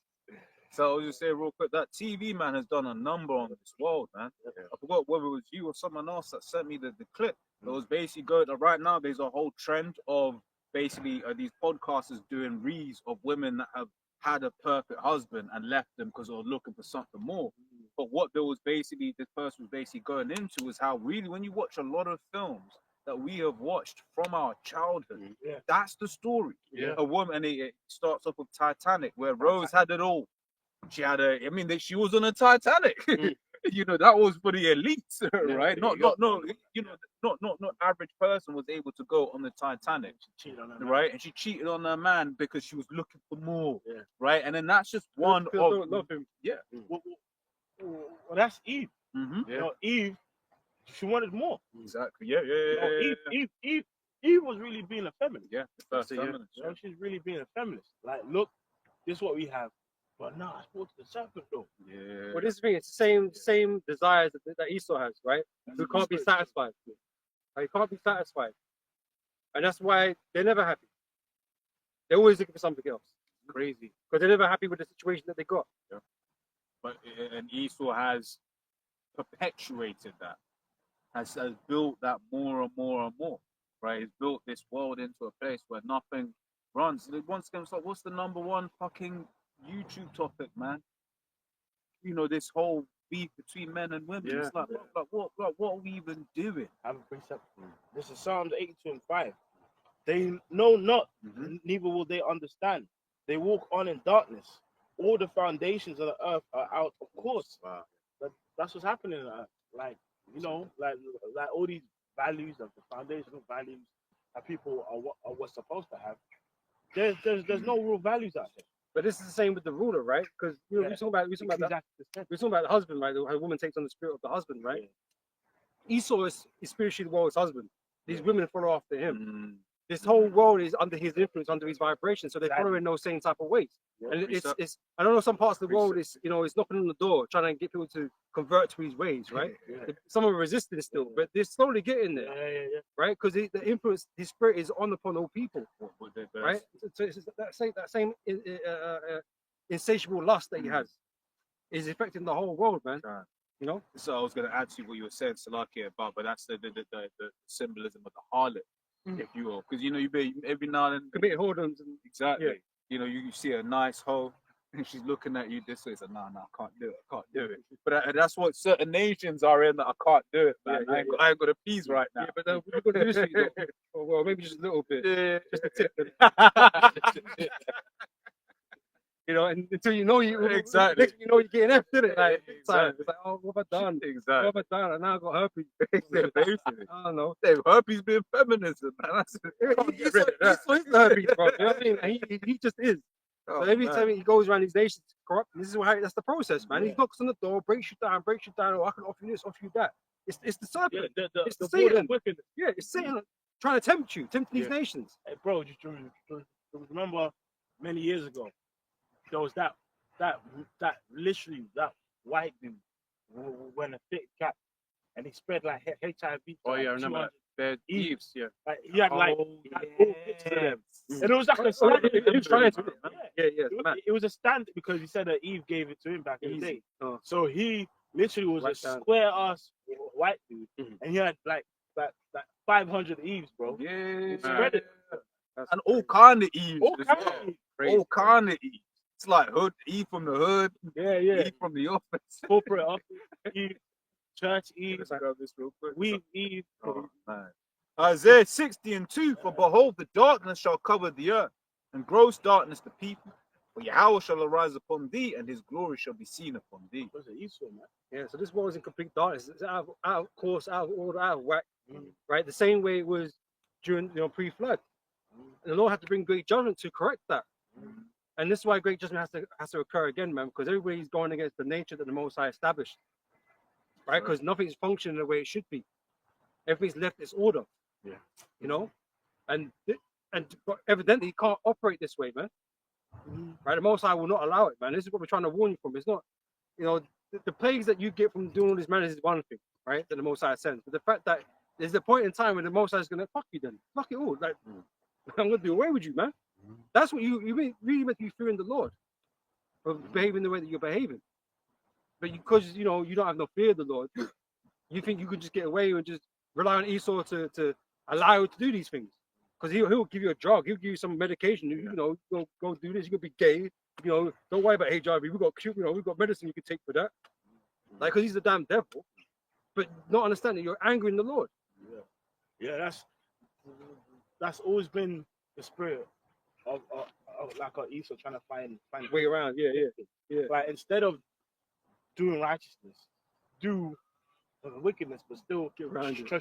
So I was just saying real quick, that TV man has done a number on this world, man. I forgot whether it was you or someone else that sent me the clip. It was basically going right now. There's a whole trend of basically these podcasters doing reads of women that have had a perfect husband and left them because they were looking for something more. But what there was basically, this person was basically going into is how really when you watch a lot of films that we have watched from our childhood, that's the story. Yeah. A woman, and it starts off with Titanic, where Rose had it all. She had she was on a Titanic. You know, that was for the elites, right? Not average person was able to go on the Titanic, right? And she cheated on her man because she was looking for more, right? And then that's just one of love him. Yeah. Well, that's Eve. Mm-hmm. You know, Eve, she wanted more. Exactly. Yeah. You know, Eve was really being a feminist. Yeah, the first feminist. You know, she's really being a feminist. Like, look, this is what we have. But no, I spoke to the serpent though. Yeah. Well, this is the thing. It's the same desires that Esau has, right? Who can't be satisfied. Like, he can't be satisfied, and that's why they're never happy. They're always looking for something else. Crazy. Because they're never happy with the situation that they got. Yeah. But and Esau has perpetuated that, has built that more and more and more, right? He's built this world into a place where nothing runs. Once again, it's like, what's the number one fucking YouTube topic, man? You know, this whole beef between men and women. Yeah. It's like, what are we even doing? I have a precept. This is Psalms 82:5. They know not, neither will they understand. They walk on in darkness. All the foundations of the earth are out of course. Wow. But that's what's happening. Like, you know, like all these values of the foundational values that people are what's supposed to have. There's no real values out there. But this is the same with the ruler, right? Because you know, we're talking about the husband, right? The woman takes on the spirit of the husband, right? Esau is spiritually the world's husband. These women follow after him. This whole world is under his influence, under his vibration, so they follow in those same type of ways. And it's I don't know, some parts of the world is, you know, it's knocking on the door, trying to get people to convert to his ways, right? Some are resisting still, but they're slowly getting there, right? Because the influence, his spirit is on upon all people, right? So it's that same insatiable lust that he has is affecting the whole world, man. You know. So I was going to add to what you were saying, Salakia, about, but that's the symbolism of the harlot, if you will, because you know you be every now and then Commit whoredoms and exactly. You know, you see a nice hoe and she's looking at you this way. It's like, no, I can't do it. But that's what certain nations are in, that I can't do it, man. I ain't got a piece right now. Yeah, but we're going to do this for you, though. Well, maybe just a little bit. Just a tip. You know, and until you know Exactly. next thing you know, you're getting after it. Like, Exactly. it's like, oh, what have I done? Exactly. What have I done? And now I got herpes. I don't know. Herpes being feminism, man. That's He's the herpes, bro. You know what I mean? He just is. So every time he goes around these nations to corrupt, this is how that's the process, man. He knocks on the door, breaks you down. Oh, I can offer you this, offer you that. It's the serpent. It's the Satan. Yeah, it's Satan trying to tempt these nations. Hey, bro, just remember many years ago, there was that literally that white dude when a thick cap and he spread like HIV. Oh yeah, I remember that. They're Eves, yeah. Like, he had like all pictures of them. And it was like a stand. It was a stand because he said that Eve gave it to him back in the day. So he literally was a square ass white dude, and he had like 500 Eves, bro. Yeah, spread it. And all kind of Eves. All kind of Eves. It's like hood, Eve from the hood. Yeah. Eve from the office. Corporate office, Eve, church Eve, Let's grab this real quick. we Eve. Oh, man. Isaiah 60:2, for behold, the darkness shall cover the earth, and gross darkness the people. For Yahweh shall arise upon thee, and his glory shall be seen upon thee. What's it, Esau, man? Yeah, so this war is in complete darkness. It's out of course, out of order, out of whack. Right? The same way it was during pre-flood. And the Lord had to bring great judgment to correct that. And this is why great judgment has to occur again, man, because everybody's going against the nature that the Most High established. Right? Because nothing's functioning the way it should be. Everything's left its order. Yeah. You know? And but evidently you can't operate this way, man. Right? The Most High will not allow it, man. This is what we're trying to warn you from. It's not, you know, the plagues that you get from doing all these manners is one thing, right? That the Most High sends. But the fact that there's a point in time when the Most High is gonna fuck you then. Fuck it all. Like I'm gonna do away with you, man. That's what you really meant to be fearing the Lord. For behaving the way that you're behaving. But because you know you don't have no fear of the Lord, you think you could just get away and just rely on Esau to allow you to do these things. Because he'll give you a drug, he'll give you some medication, you know, go do this, you could be gay, you know, don't worry about HIV, we've got medicine you can take for that. Like, because he's the damn devil, but not understanding you're angering the Lord. Yeah, that's always been the spirit of like Esau trying to find Way around, yeah. Like instead of doing righteousness, do wickedness, but still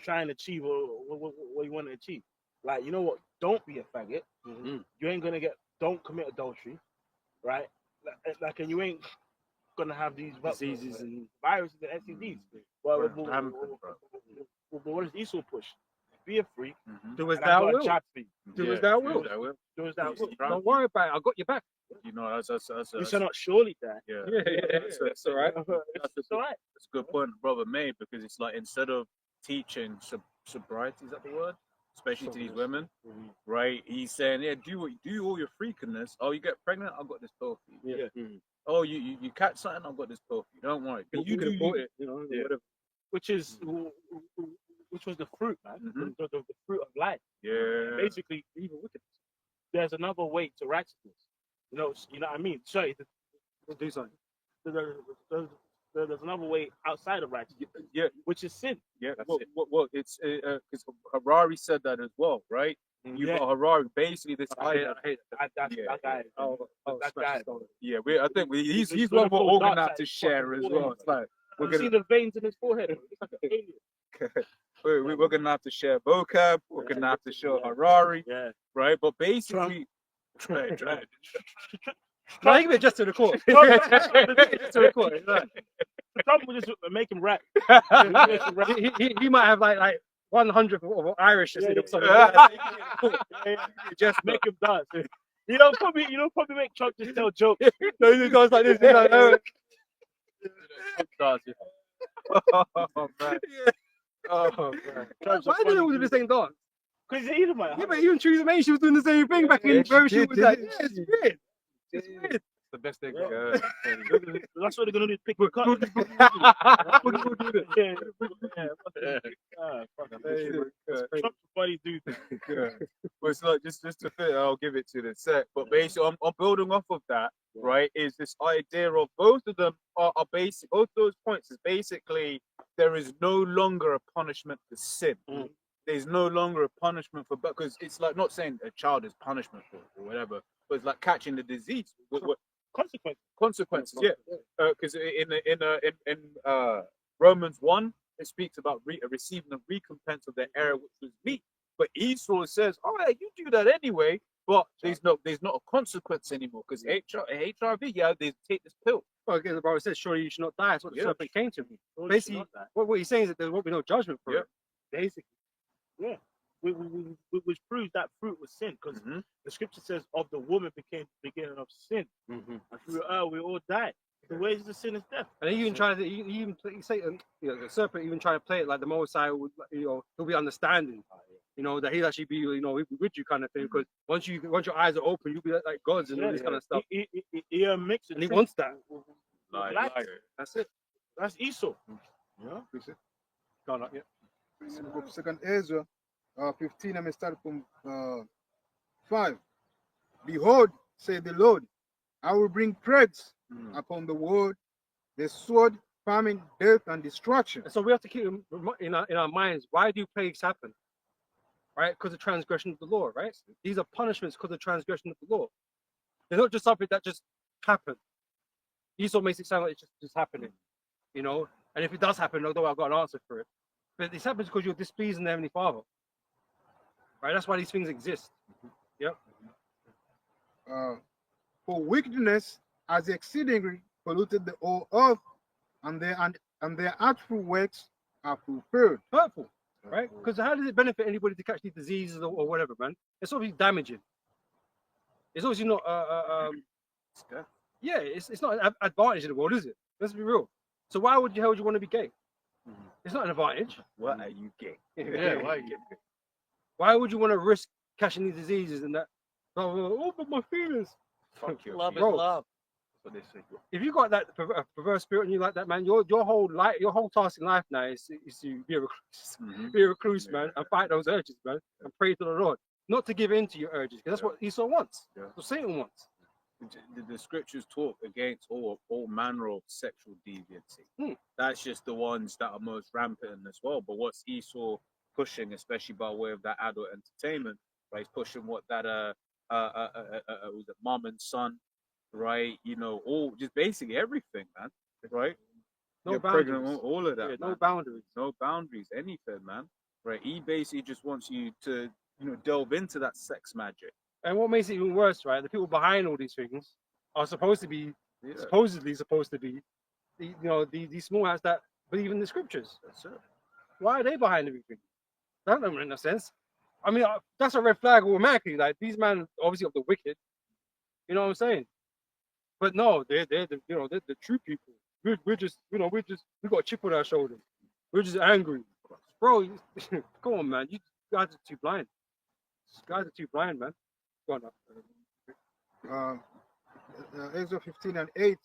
trying to achieve what you want to achieve. Like, you know what? Don't be a faggot. You ain't gonna don't commit adultery, right? Like, and you ain't gonna have these diseases and viruses and STDs. Well, what does Esau push? Be a freak. Do as thou will. Do as thou will. Do as thou will. Don't worry about it. I got your back. You know, that's You shall not surely die. yeah. That's all right. It's all right. That's a good point brother made, because it's like instead of teaching sobriety, is that the word? Especially to these women, right? He's saying, yeah, do all your freakiness. Oh, you get pregnant? I've got this pill for you. Yeah. Oh, you catch something? I've got this pill for you. Don't worry. You can afford it, you know, whatever. Which was the fruit, man. The fruit of life. Yeah. Basically, even wickedness. There's another way to righteousness. You know what I mean? Sorry, Do something. there's another way outside of righteousness. Yeah. Which is sin. Yeah. Well, it's because Harari said that as well, right? You got Harari. Basically, this idea. That guy. That guy. Yeah, I think he's one we're organized to share as well. It's like you see the veins in his forehead. It's like an alien. we're gonna have to share vocab. We're gonna have to show Harari. Yeah. Right, but basically, try. No, he can just to the court. Just to the court. Trump will just make him rap. He might have like 100 of Irish or something. Just make him dance. You don't probably make Trump just tell jokes. No, he goes like this. He's like, Oh man. Oh man. why did they all do the same dance? Because he's Edomite. Yeah, but even Theresa May, she was doing the same thing back in where she was like, yeah, it's weird. It's weird. The best thing. That's what they're gonna do. Pick the cut. Trump's a funny dude. Well, it's like just to fit. I'll give it to the set. But basically, I'm building off of that. Right? Is this idea of both of them are basic? Both those points is basically there is no longer a punishment for sin. There's no longer a punishment for, because it's like not saying a child is punishment or whatever, but it's like catching the disease. Consequences, yeah. Because in Romans 1, it speaks about receiving a recompense of their error, which was meat. But Esau says, "Oh, yeah, you do that anyway. But there's not a consequence anymore because HIV, yeah, they take this pill. Well, again, the Bible says, surely you should not die. That's what the Yeah. serpent came to me. Or you should Basically, not die. what he's saying is that there won't be no judgment for Yeah. it. Basically. Yeah. Which proves that fruit was sin, because Mhm. the scripture says of the woman became the beginning of sin. Mm-hmm. And through her we all died. The wages of the sin is death. And he even tried to, he even Satan, the serpent even tried to play it like the Messiah would, he'll be understanding, that he'll actually be, he'll be with you kind of thing. Because once your eyes are open, you'll be like gods and all this kind of stuff. He mixed it. And he wants that. Like, That's it. That's Esau. Yeah, you see. No, not yet. It's in the book of Second Ezra 15, I may start from 5. Behold, say the Lord, I will bring plagues upon the world, the sword, famine, death, and destruction. And so we have to keep in our minds, why do plagues happen? Right? Because of transgression of the law, right? These are punishments because of transgression of the law. They're not just something that just happened. Esau makes it sound like it's just happening, And if it does happen, although I've got an answer for it, but this happens because you're displeasing the Heavenly Father, right? That's why these things exist. Yep. For wickedness has exceedingly polluted the whole earth, and their artful works are fulfilled. Hurtful, right? Because how does it benefit anybody to catch these diseases or whatever, man? It's obviously damaging. It's obviously not. Yeah, it's not an advantage in the world, is it? Let's be real. So why would you want to be gay? It's not an advantage. what are you gay? Yeah, why are you gay? Why would you want to risk catching these diseases and that? Oh, but my feelings. Fuck you. Love is love. That's what they say. If you got that perverse spirit and you like that, man, your whole task in life now is to be a recluse, be a recluse, man, and fight those urges, man, and pray to the Lord, not to give in to your urges, because that's what Esau wants. Yeah. That's what Satan wants. The scriptures talk against all manner of sexual deviancy. That's just the ones that are most rampant as well. But what's Esau pushing, especially by way of that adult entertainment, right? He's pushing what that was it mom and son, right? All just basically everything, man. Right? No Get boundaries. pregnant, all of that. Yeah, man. no boundaries. No boundaries, anything, man. Right? He basically just wants you to, delve into that sex magic. And what makes it even worse, right? The people behind all these things are supposedly supposed to be, these small hats that believe in the scriptures. That's it. Why are they behind everything? That don't make no sense. I mean, that's a red flag automatically. Like these men, obviously of the wicked. You know what I'm saying? But no, they're the true people. We're just we got a chip on our shoulder. We're just angry, bro. Come on, man. You guys are too blind. You guys are too blind, man. Go on. Exodus 15 and 8.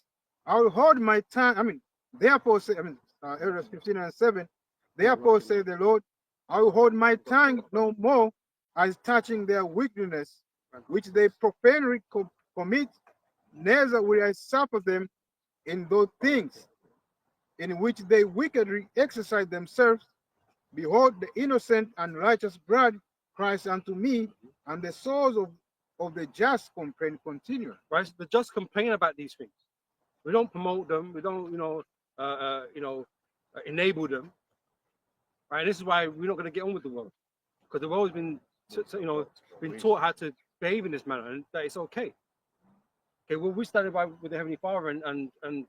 I will hold my tongue. Therefore say, Exodus 15 and 7. Therefore say the Lord, I will hold my tongue no more as touching their wickedness, which they profanely commit. Neither will I suffer them in those things in which they wickedly exercise themselves. Behold, the innocent and righteous blood cries unto me, and the souls of the just complain continue. Right? So the just complain about these things. We don't promote them. We don't, enable them. Right? This is why we're not going to get on with the world, because the world has been, been taught how to behave in this manner, and that it's okay. Okay, well, we started with the Heavenly Father and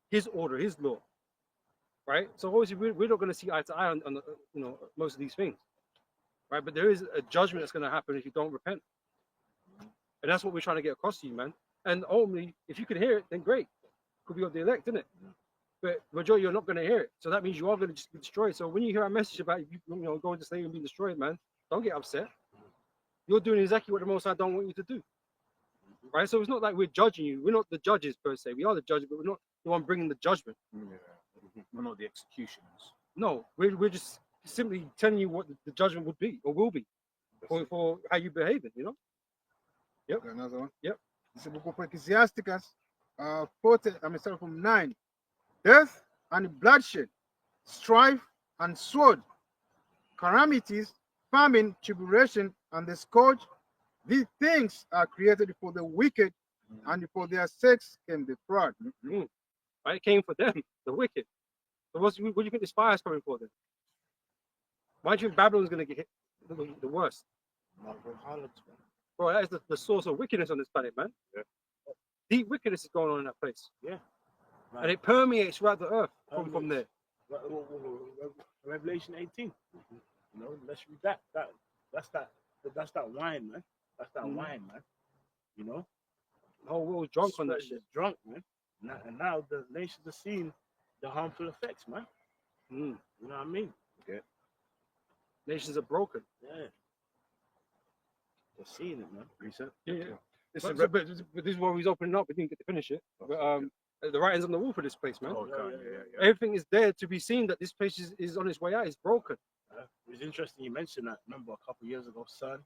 His order, His law. Right? So obviously we're not going to see eye to eye on most of these things. Right? But there is a judgment that's going to happen if you don't repent. And that's what we're trying to get across to you, man. And ultimately, if you can hear it, then great. Could be of the elect, isn't it? But majority, you're not going to hear it. So that means you are going to just be destroyed. So when you hear a message about going to slave and being destroyed, man, don't get upset. You're doing exactly what the Most High don't want you to do. Right? So it's not like we're judging you. We're not the judges per se. We are the judges, but we're not the one bringing the judgment. We're not the executioners. No, we're just simply telling you what the judgment would be or will be for how you behave it, Yep. Another one. Yep. It's the book of Ecclesiasticus 40, start from 9. Death and bloodshed, strife and sword, calamities, famine, tribulation, and the scourge. These things are created for the wicked, and for their sakes came the fraud. Right? It came for them, the wicked. So what do you think this fire is coming for then? Why do you think Babylon's going to get hit the worst? bro, that is the source of wickedness on this planet, man. Yeah. Deep wickedness is going on in that place, Like, and it permeates throughout the earth from there. Revelation 18. You know, let's read that. That's that wine, man. That's that wine, man. You know, The whole world's drunk on that It's shit. drunk, man. And now the nations are seeing the harmful effects, man. Mm. You know what I mean? Nations are broken. Yeah. They're seeing it, man. Reset. Yeah. Listen, But this is why he's opening up. We didn't get to finish it. But the writing's on the wall for this place, man. Oh, Yeah, God, yeah, yeah. Everything is there to be seen that this place is on its way out. It's broken. It was interesting you mentioned that. Remember a couple of years ago, son,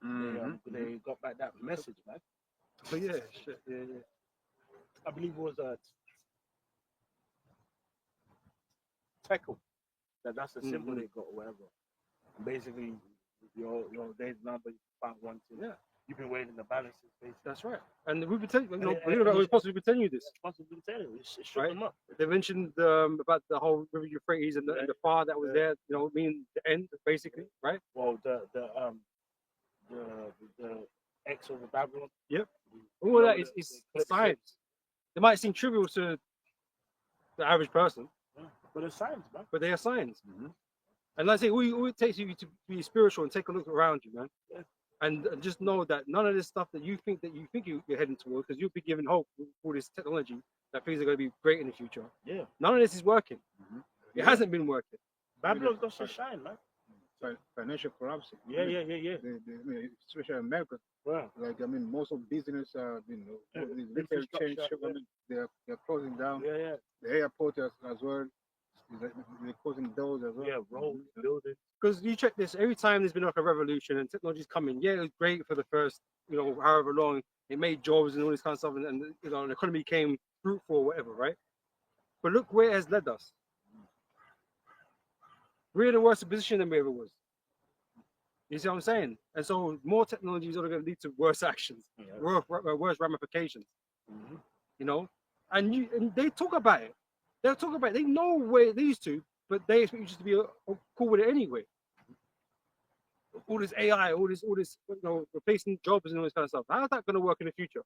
Mhm. they got back that message, man. But yeah, shit. Yeah. I believe it was a tackle. That's the symbol they got or whatever. And basically, your days number, you found one thing. Yeah. You've been waiting the balances, basically. That's right. And we've been telling you, And- believe it or not, we're supposed to be telling you this. That's what we've been telling you. It shook Right. them up. They mentioned about the whole River Euphrates and the fire that was Yeah. there, meaning the end, basically, right? Well, the X over Babylon. All of that is science. They might seem trivial to the average person, But it's science, man. but they are science. Mhm. And like I say, all it takes you to be spiritual and take a look around you, man. Yeah. And just know that none of this stuff that you think you're heading towards, because you'll be given hope with all this technology that things are going to be great in the future. Yeah. None of this is working. Mhm. It hasn't been working. Babylon's got to shine, man. Financial corruption. Yeah. Especially America. Wow. Like most of business, Yeah, these retail chains, infrastructure, they're closing down. Yeah. The airport as well. They're closing doors as well. Yeah, roads, buildings. Because you check this, every time there's been like a revolution and technology's coming, yeah, it was great for the first, however long, it made jobs and all this kind of stuff, and the economy became fruitful or whatever, right? But look where it has led us. We're in a worse position than we ever was. You see what I'm saying? And so more technology is only going to lead to worse actions, Yeah. worse ramifications, Mhm. And they talk about it. They'll talk about it. They know where it leads to, but they expect you just to be cool with it anyway. All this AI, all this, replacing jobs and all this kind of stuff. How's that going to work in the future?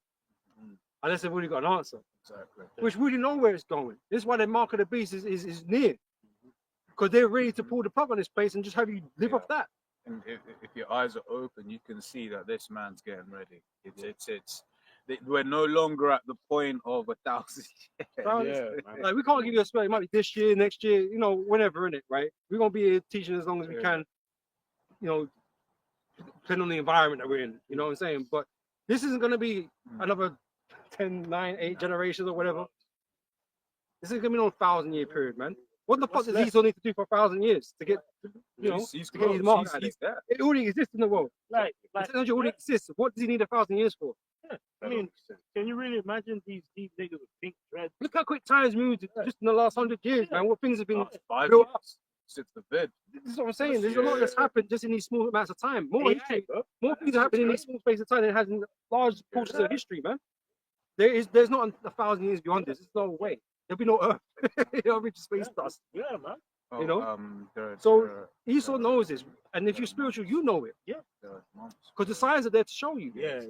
Mhm. Unless they've already got an answer, Exactly. which we already know where it's going. This is why the mark of the beast is near, because they're ready to pull the plug on this place and just have you live off that. And if your eyes are open, you can see that this man's getting ready. We're no longer at the point of 1,000 years. Yeah, man. Like we can't give you a spell. It might be this year, next year, whenever in it, right? We're gonna be here teaching as long as we can, depending on the environment that we're in. You know what I'm saying? But this isn't gonna be another 10, 9, 8 generations or whatever. This is gonna be no 1,000-year period, man. What the fuck does he still need to do for 1,000 years to get, He's to get his close. mark? He's there. It already exists in the world. Like, The technology already exists. What does he need 1,000 years for? I mean, can you really imagine these niggas with pink dreads? Look how quick time's moved just in the last 100 years, man. What things have been 5 built up. years since the vid. This is what I'm saying. There's a lot that's happened just in these small amounts of time. More things have happened in these small space of time than it has in large portions of history, man. There's not 1,000 years beyond this. There's no way. There'll be no Earth. It'll be just space dust. Yeah, man. So Esau knows this, and if you're spiritual, you know it, because the signs are there to show you. Yeah.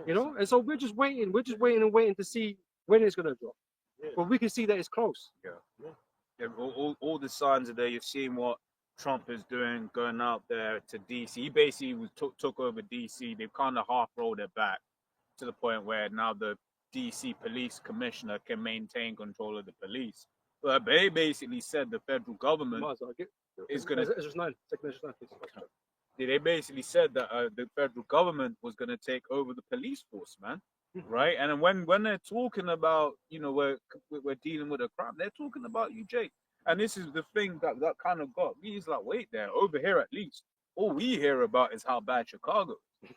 And so we're just waiting. We're just waiting to see when it's gonna drop. Yeah. But we can see that it's close. Yeah, all the signs are there. You've seen what Trump is doing, going out there to DC. He basically took over DC. They've kind of half rolled it back to the point where now the DC police commissioner can maintain control of the police. But they basically said the federal government is going to. They basically said that the federal government was going to take over the police force, man. Right? And then when they're talking about, we're dealing with a crime, they're talking about you, Jake. And this is the thing that kind of got me. It's like, wait there, over here at least, all we hear about is how bad Chicago is.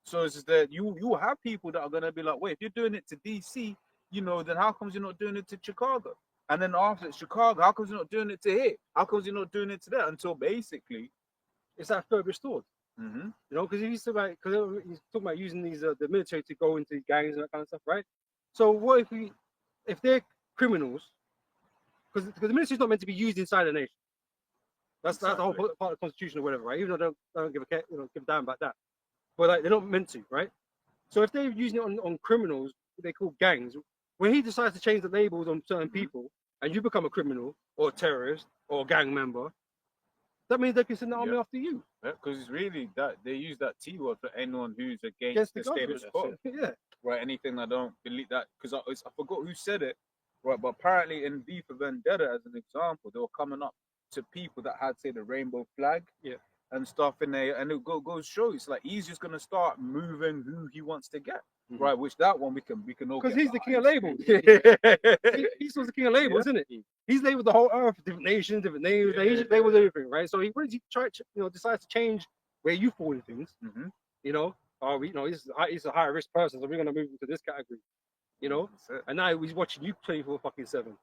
So it's just that you have people that are going to be like, wait, if you're doing it to DC, then how comes you're not doing it to Chicago? And then after Chicago, how comes you're not doing it to here? How comes you're not doing it to there? Until basically, it's that third restored. Mm-hmm. Because he's talking about using these the military to go into gangs and that kind of stuff, right? So what if they're criminals? Because the military is not meant to be used inside a nation. That's the whole part of the constitution or whatever, right? Even though they don't give a damn about that. but like they're not meant to, right? So if they're using it on criminals, they call gangs. When he decides to change the labels on certain people, and you become a criminal or a terrorist or a gang member, that means they can send the army after you. Because it's really that they use that T word for anyone who's Against against the the status government. quo. Yeah. Right? Anything that don't believe that, because I forgot who said it. Right? But apparently in V for Vendetta, as an example, they were coming up to people that had, say, the rainbow flag. Yeah. And stuff in there, and it goes show it's like he's just gonna start moving who he wants to get, right? Which that one we can all Because get he's the king of labels. labels. He's the king of labels, isn't it? He's labeled the whole earth, different nations, different names. He just labels everything, right? So he decides to change where you fall in things. You know, he's a high risk person, so we're gonna move into this category. You know, and now he's watching you 24/7.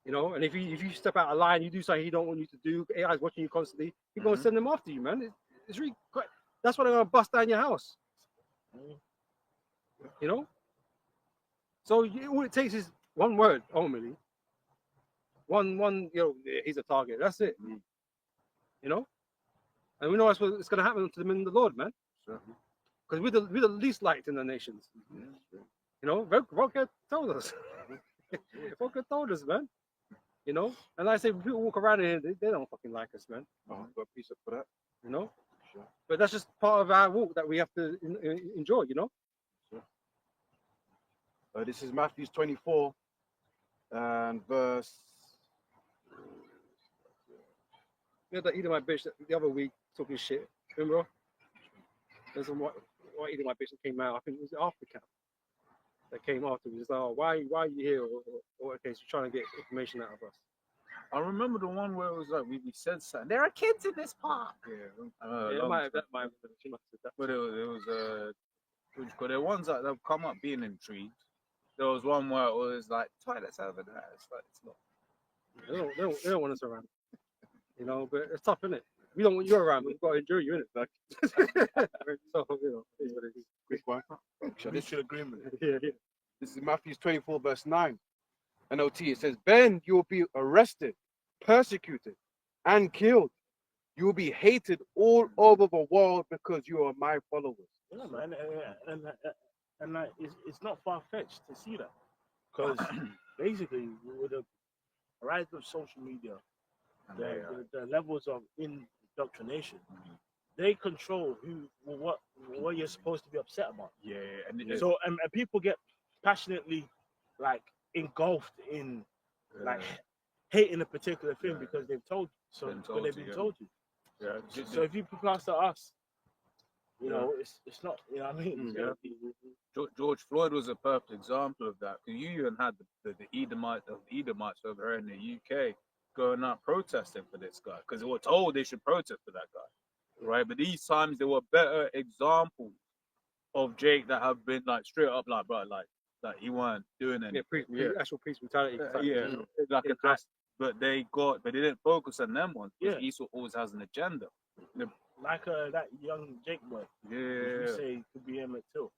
You know, and if you step out of line, you do something he don't want you to do. AI's watching you constantly. He's gonna send them after you, man. It's really quite. That's why they're gonna bust down your house. You know. So all it takes is one word only. One. He's a target. That's it. You know. And we know that's what's gonna happen to them in the Lord, man. Because we're the least liked in the nations. You know, Volker told us. Volker told us, man. You know, and like I say, people walk around here, they don't fucking like us, man. Got a piece up for that. You know, Sure. but that's just part of our walk that we have to enjoy. You know. This is Matthew 24 and verse. You had that Edomite bitch the other week talking shit. Remember? There's some white Edomite bitch that came out. I think it was after camp. That came afterwards. It's like, oh, why are you here? Or okay, so you're trying to get information out of us. I remember the one where it was like we said something. There are kids in this park. That might have been. She must have said that. But it was there are ones that have come up being intrigued. There was one where it was like toilets over there. It's like it's not. They don't want us around. You know, but it's tough, isn't it? We don't want you around, but we've got to enjoy you, innit? Like, so, you know, it's what it is. Quick one. Mutual agreement. Yeah. This is Matthew 24 verse 9. NOT. It says, "Then you will be arrested, persecuted, and killed. You will be hated all over the world because you are my followers." Yeah, man, and like it's not far fetched to see that, because basically with the rise of social media, the levels of indoctrination, they control what you're supposed to be upset about. So and people get passionately like engulfed in like hating a particular thing because they've told you. So because they've been told you. Yeah. So if you plaster us, you know, it's not, you know what I mean? George Floyd was a perfect example of that, because you even had the Edomites over here in the UK going out protesting for this guy, because they were told they should protest for that guy, right? But these times there were better examples of Jake that have been like straight up like, bro, like he weren't doing anything. Actual police brutality. But they didn't focus on them ones. Because Esau always has an agenda. Like that young Jake boy. You Yeah. say could be Emmett Till.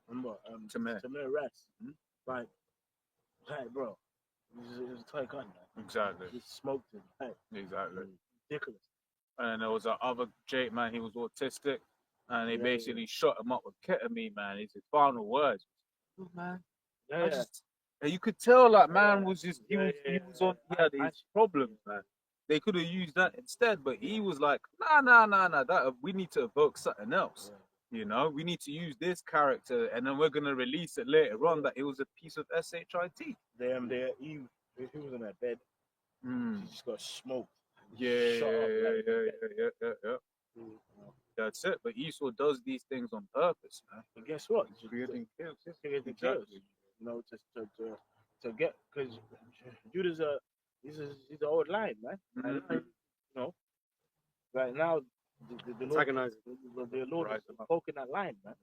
Remember? Tamir Rest. Like, bro, it was a toy gun, man. Exactly. He smoked him. Like, Exactly. ridiculous. And there was that other Jake, man, he was autistic. And they basically shot him up with ketamine, man. His final words. Oh, man. And you could tell that man was just, he had his problems, man. They could have used that instead, but he was like, nah, that we need to evoke something else. You know, we need to use this character, and then we're gonna release it later on that it was a piece of shit. He was in that bed. He just got smoked. Yeah. That's it. But Esau does these things on purpose, man. But guess what? Creating chaos. You know, just to get, because Judah's he's an old lion, man. And, you know, right now the Lord is poking that line, man.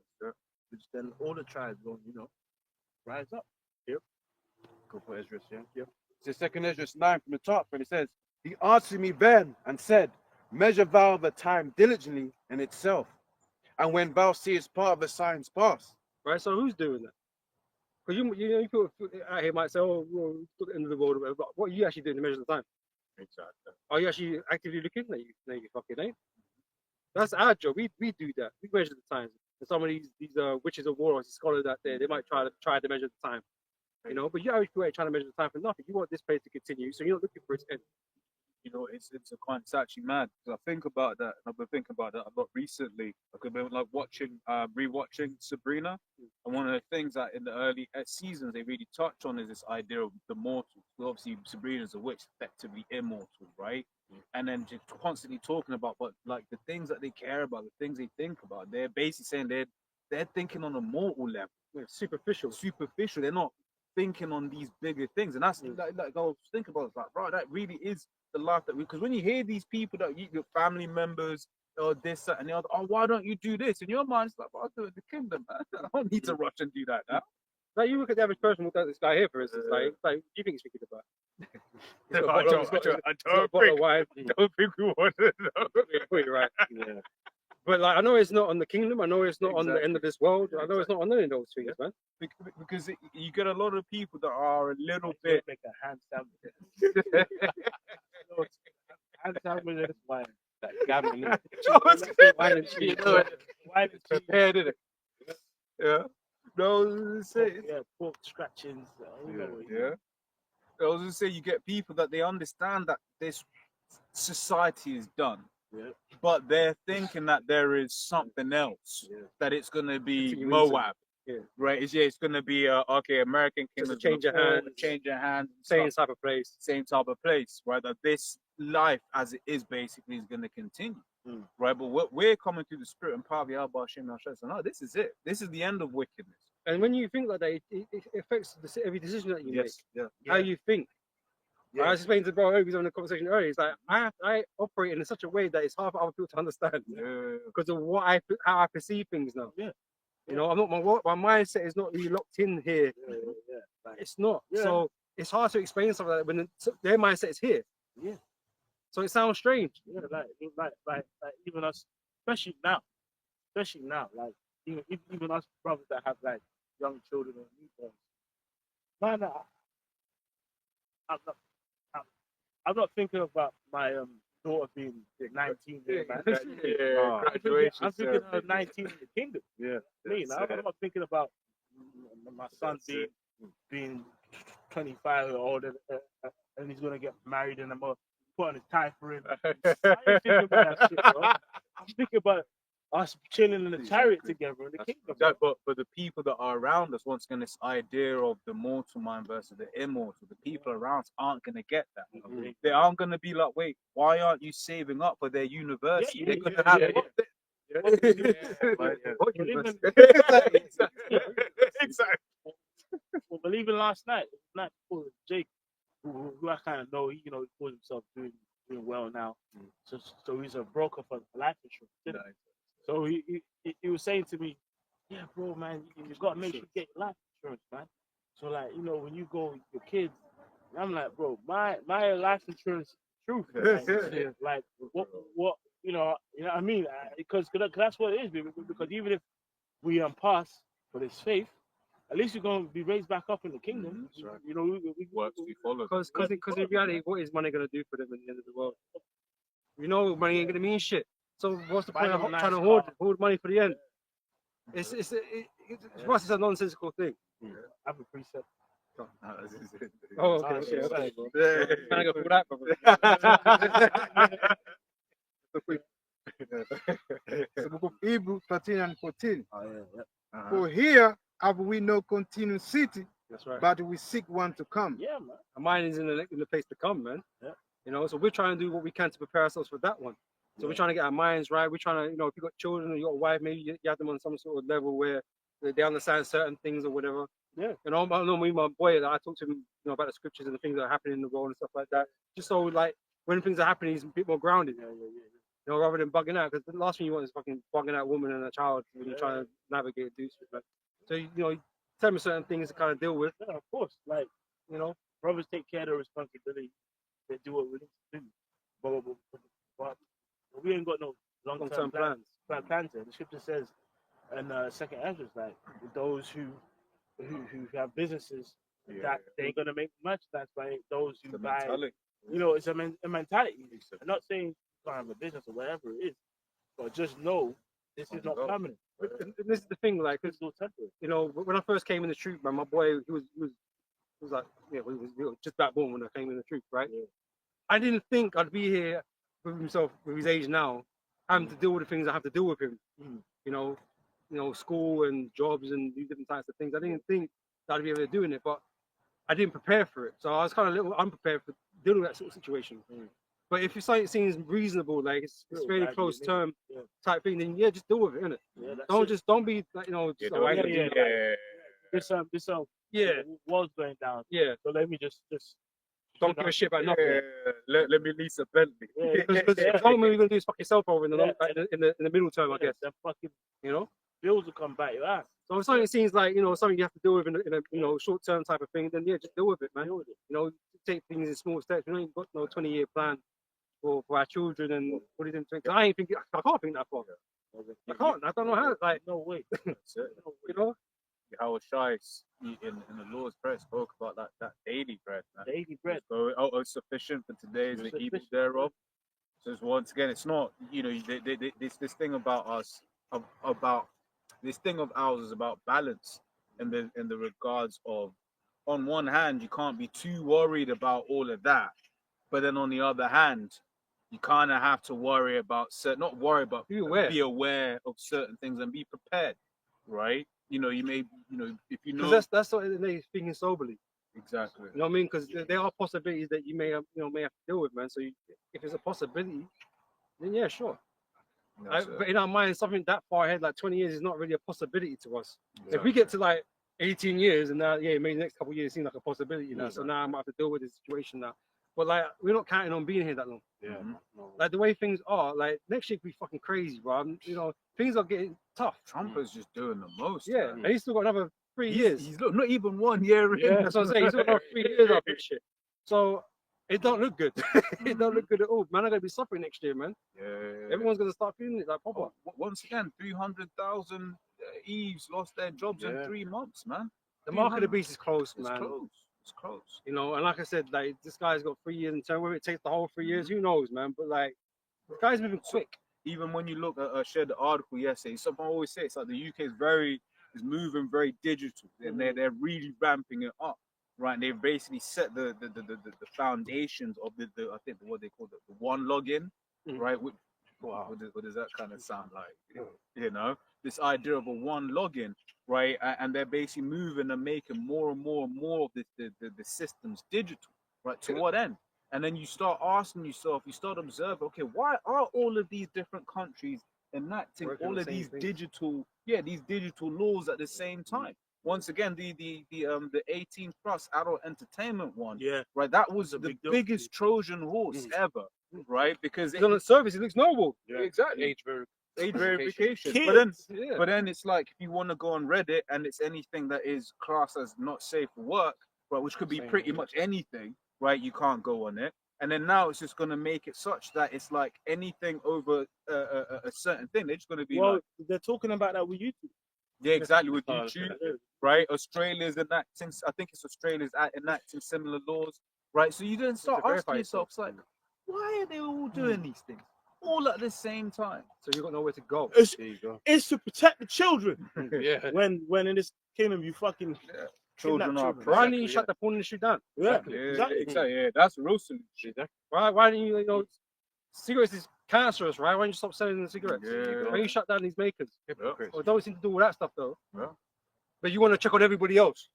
Which then all the tribes will, you know, rise up. Go for Ezra, It says 2 Ezra 9 from the top, and it says, "He answered me then and said, Measure thou the time diligently in itself, and when thou seest part of the signs pass." Right. So who's doing that? Because you people out here might say, "Oh, well, look at the end of the world," but what are you actually doing to measure the time? Exactly. Are you actually actively looking? No, you fucking ain't. That's our job. We do that. We measure the times. And some of these witches of warlords, scholars out there, they might try to measure the time. You know, but you average people ain't trying to measure the time for nothing. You want this place to continue, so you're not looking for its end. You know, it's actually mad because I think about that, and I've been thinking about that a lot recently. I've been like rewatching Sabrina, and one of the things that in the early seasons they really touch on is this idea of the mortal. Well, obviously, Sabrina's a witch, effectively immortal, right? And then just constantly talking about, but like the things that they care about, the things they think about, they're basically saying they're thinking on a mortal level, Superficial. They're not thinking on these bigger things, and that's like I was thinking about. It's like, bro, that really is the life that because when you hear these people that your family members or this that, and the other, oh, why don't you do this? In your mind, it's like, well, I'll do it in the kingdom, man. I don't need to rush and do that now. Like you look at the average person who does this guy here, for instance, like you think he's thinking about? I don't think we want to know. You're right. Yeah. But like, I know it's not on the kingdom. I know it's not on the end of this world. I know it's not on any of those things, man. Because you get a lot of people that are a little bit make a hand sandwich. Hand sandwich is wine. That gammon. Wine and cheese. Wine and cheese. prepared, isn't it? Yeah. No, yeah, pork scratchings. Yeah. I was gonna say you get people that they understand that this society is done. Yeah. But they're thinking that there is something else, that it's gonna be Continuing Moab. Yeah. Right, it's gonna be okay, American kingdom, change your hand, same type of place, right? That this life as it is basically is gonna continue, right? But we're coming through the Spirit and Pavi Alba Hashem Yashai. So no, this is it. This is the end of wickedness. And when you think like that, it affects every decision that you make. Yeah. How you think. Yeah. I was explaining to bro who's on the conversation earlier. It's like I operate in such a way that it's hard for other people to understand because of how I perceive things now. Yeah. You know, I'm not my mindset is not really locked in here. Like, it's not. Yeah. So it's hard to explain something like that when their mindset is here. Yeah. So it sounds strange. Yeah, like even us, especially now, like even us brothers that have like young children or newborns. Man, I'm not thinking about my daughter being 19 years, man. I'm thinking of 19 in the kingdom. Yeah. I'm not thinking about my son being 25 or older and he's gonna get married and I'm gonna put on his tie for him. I ain't thinking about that shit, bro. I'm thinking about us chilling in the chariot together in the kingdom. But the people that are around us, once again, this idea of the mortal mind versus the immortal, the people around us aren't going to get that. Mm-hmm. They aren't going to be like, wait, why aren't you saving up for their university? They're going to have Exactly. But even last night before Jake, who I kind of know, he calls himself doing well now. So he's a broker for life insurance. Nice. So he was saying to me, yeah, bro, man, you got to make sure you get life insurance, man. So like, when you go with your kids, I'm like, bro, my life insurance is truth. Like what what I mean? Because that's what it is. Because even if we pass for this faith, at least you're going to be raised back up in the kingdom. That's right. We follow. Because in reality, what is money going to do for them at the end of the world? Money ain't going to mean shit. So what's the point of trying to hold money for the end? It's a nonsensical thing. I have a precept. Oh, okay. Can I go through that? The book of Hebrews 13 and 14. Oh, yeah. For here have we no continuing city, that's right. But we seek one to come. Yeah, man. And mine is in the place to come, man. Yeah. So we're trying to do what we can to prepare ourselves for that one. So we're trying to get our minds right. We're trying to, if you've got children or you've got a wife, maybe you have them on some sort of level where they understand certain things or whatever. Yeah. I know my boy, I talk to him, about the scriptures and the things that are happening in the world and stuff like that. Just so like when things are happening, he's a bit more grounded. Yeah. Rather than bugging out, because the last thing you want is fucking bugging out a woman and a child when you're trying to navigate and do stuff. Like. So tell me certain things to kind of deal with. Yeah, of course. Like brothers take care of their responsibility. They do what we need to do. But we ain't got no long-term plans. The scripture says, and second Ezra, like those who have businesses that they ain't gonna make much. That's why those who buy, it's a mentality. I'm not saying you can't have a business or whatever it is, But just know this is not permanent. And this is the thing, like, 'cause, It's not temporary. you know, when I first came in the troop, man, my boy, he was like, yeah, he was just back born when I came in the troop, right? Yeah. I didn't think I'd be here with himself, with his age now, having to deal with the things I have to deal with him. Mm. You know, school and jobs and these different types of things. I didn't think that I'd be able to do it, but I didn't prepare for it. So I was kind of a little unprepared for dealing with that sort of situation. Mm. But if something seems reasonable, like it's Real fairly bad, close yeah. term Yeah. type thing, then yeah, just deal with it, innit? Yeah, that's Don't it. just don't be like, you know, just Yeah, like, yeah. This yeah, was going down. yeah. So let me just Don't give a shit about nothing. Yeah, let me lease a Bentley. Yeah, Because the only thing you're gonna do is fuck yourself over in the long, Yeah. like, in the middle term, I guess. Then fucking You know. bills will come back your ass. So if something seems like, you know, something you have to deal with in a you know, short term type of thing, then yeah, just deal with it, man. Deal with it. You know, take things in small steps. We ain't got no 20-year plan for our children and what do you think? I ain't thinking. I can't think that far. I can't. I don't know how. Like, No way. That's it. you know. How Shai in the Lord's Prayer spoke about that daily bread, man. Daily bread. So, it's sufficient for today is the evil Sufficient. thereof. So once again, it's not, you know, this thing about us, about this thing of ours is about balance in the regards of, on one hand, you can't be too worried about all of that, but then on the other hand, you kind of have to worry about not worry, but Be aware. be aware of certain things and be prepared, right? You know, you may, you know, if you know Because that's what they're thinking soberly. exactly. You know what I mean? Because there are possibilities that you may have to deal with, man. So if it's a possibility, then yeah, sure. That's it. But in our minds, something that far ahead, like 20 years, is not really a possibility to us. If Exactly. we get to like 18 years and now, yeah, maybe the next couple of years seem like a possibility now. So now I might have to deal with this situation now. But like, we're not counting on being here that long. Yeah. Mhm. No. Like the way things are, like next year could be fucking crazy, bro. You know, things are getting tough. Trump is just doing the most. Yeah, man. and he's still got another 3 years. He's not even 1 year in. Yeah, that's what I'm saying. He's got another 3 years after this shit. So it don't look good. It don't look good at all. Man, I'm gonna be suffering next year, man. Yeah. Everyone's gonna start feeling it like proper. Once again, 300,000 Eves lost their jobs in Yeah. 3 months, man. The mark of the beast is close, It's man. close. It's close. You know, and like I said, like this guy's got 3 years in term. Whether it takes the whole 3 years, who knows, man? But like, the guy's moving quick. Even when you look at, shared the article yesterday, someone always say it's like the UK is moving very digital, and they're really ramping it up, right? And they've basically set the foundations of the I think what they call the one login, Mhm. right? What does that kind of sound like? You know, this idea of a one login, right? And they're basically moving and making more and more and more of the systems digital, right? To what end? And then you start asking yourself, you start observing, okay, why are all of these different countries enacting Working on all the of same these thing. these digital laws at the same time? Once again, the 18 plus adult entertainment one, Yeah. right? That was It's a the big deal. biggest Trojan horse ever, right? Because He's on the service. He looks noble. exactly Age age verification. Kids. But then, Yeah. but then it's like if you want to go on Reddit and it's anything that is classed as not safe for work, right, which could be Same, pretty yeah. much anything, right? You can't go on it. And then now it's just going to make it such that it's like anything over a certain thing. They're just going to be Well, like, they're talking about that with YouTube. yeah, exactly with Oh, YouTube, okay. right? Australia's enacting, I think it's Australia's enacting similar laws, right? So you then start to verify asking yourself, yourself. it's like, why are they all doing these things all at the same time? So you got nowhere to go. It's, There you go. it's to protect the children. Yeah. When in this kingdom you fucking Children are children. Why didn't you Exactly, shut the porn industry down? yeah, Yeah, exactly. exactly. Yeah, that's a real solution. Why didn't you, cigarettes is cancerous, right? Why don't you stop selling the cigarettes? Yeah. Why don't you shut down these makers? Hypocrites. Well, don't seem to do all that stuff though. Yeah. But you want to check on everybody else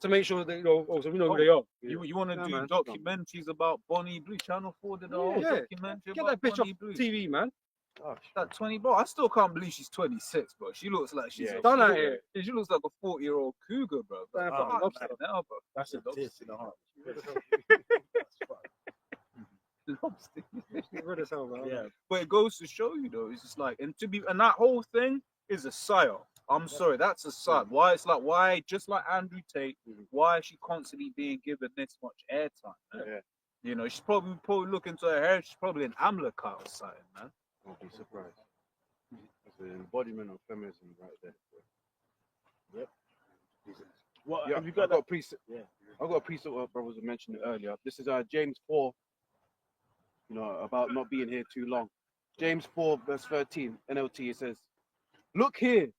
to make sure that so we know who they are. You want to Yeah, do man. documentaries about Bonnie Blue? Channel 4 did a whole Yeah. documentary Get about that bitch off Bonnie Blue. TV, man. That 20, bro. I still can't believe she's 26, bro. She looks like she's Yeah. a Done out 40 here. She looks like a 40-year-old cougar, bro. Damn, Fuck fucking lobster. that now, bro. That's a diss in the heart. Lobster. Rid as hell, man. Yeah. But it goes to show you, though, it's just like, and that whole thing is a psyop. I'm sorry, that's a psyop. Why, just like Andrew Tate, why is she constantly being given this much airtime? Man? Yeah. You know, she's probably look into her hair, she's probably an Amlakite or something, man. Don't be surprised. It's an embodiment of feminism right there. What Yeah, have you I've got? got a piece. Yeah. I've got a piece of what brothers were mentioning earlier. This is James 4. You know, about not being here too long. James 4 verse 13 NLT. It says, "Look here,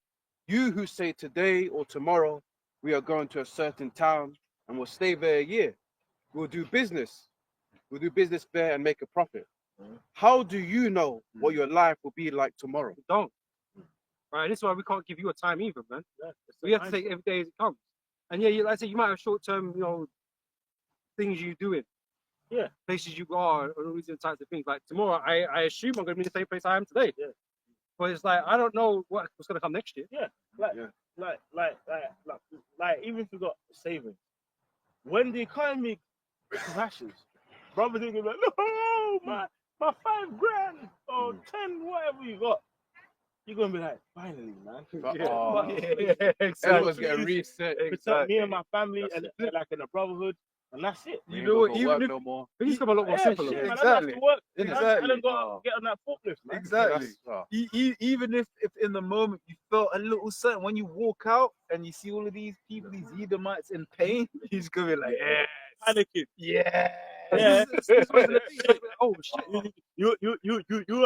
you who say today or tomorrow we are going to a certain town and will stay there a year. We'll do business. We'll do business there and make a profit. How do you know what your life will be like tomorrow?" We don't. Right. This is why we can't give you a time either, man. Yeah, We have to take every day as it comes. And yeah, like I said, you might have short-term, things you doing. Yeah. Places you are, or all these types of things. Like tomorrow, I assume I'm going to be in the same place I am today. Yeah. But it's like I don't know what's going to come next year. Like even if you got savings, when the economy crashes, brother, they're gonna be like, no, my $5,000 or 10, whatever you got. You're gonna be like, finally, man. Everyone's getting reset. Protect me and my family and like in a brotherhood, and that's it. You know what? Even if no more. It just come a lot more simple. Shit, man, Exactly. I don't have to work. Exactly. I don't got to get on that forklift, man. Exactly. That's- Even if in the moment you felt a little something, when you walk out and you see all of these people, these Edomites in pain, he's gonna be like, yeah, Panicking. yeah. Yeah. Oh shit! You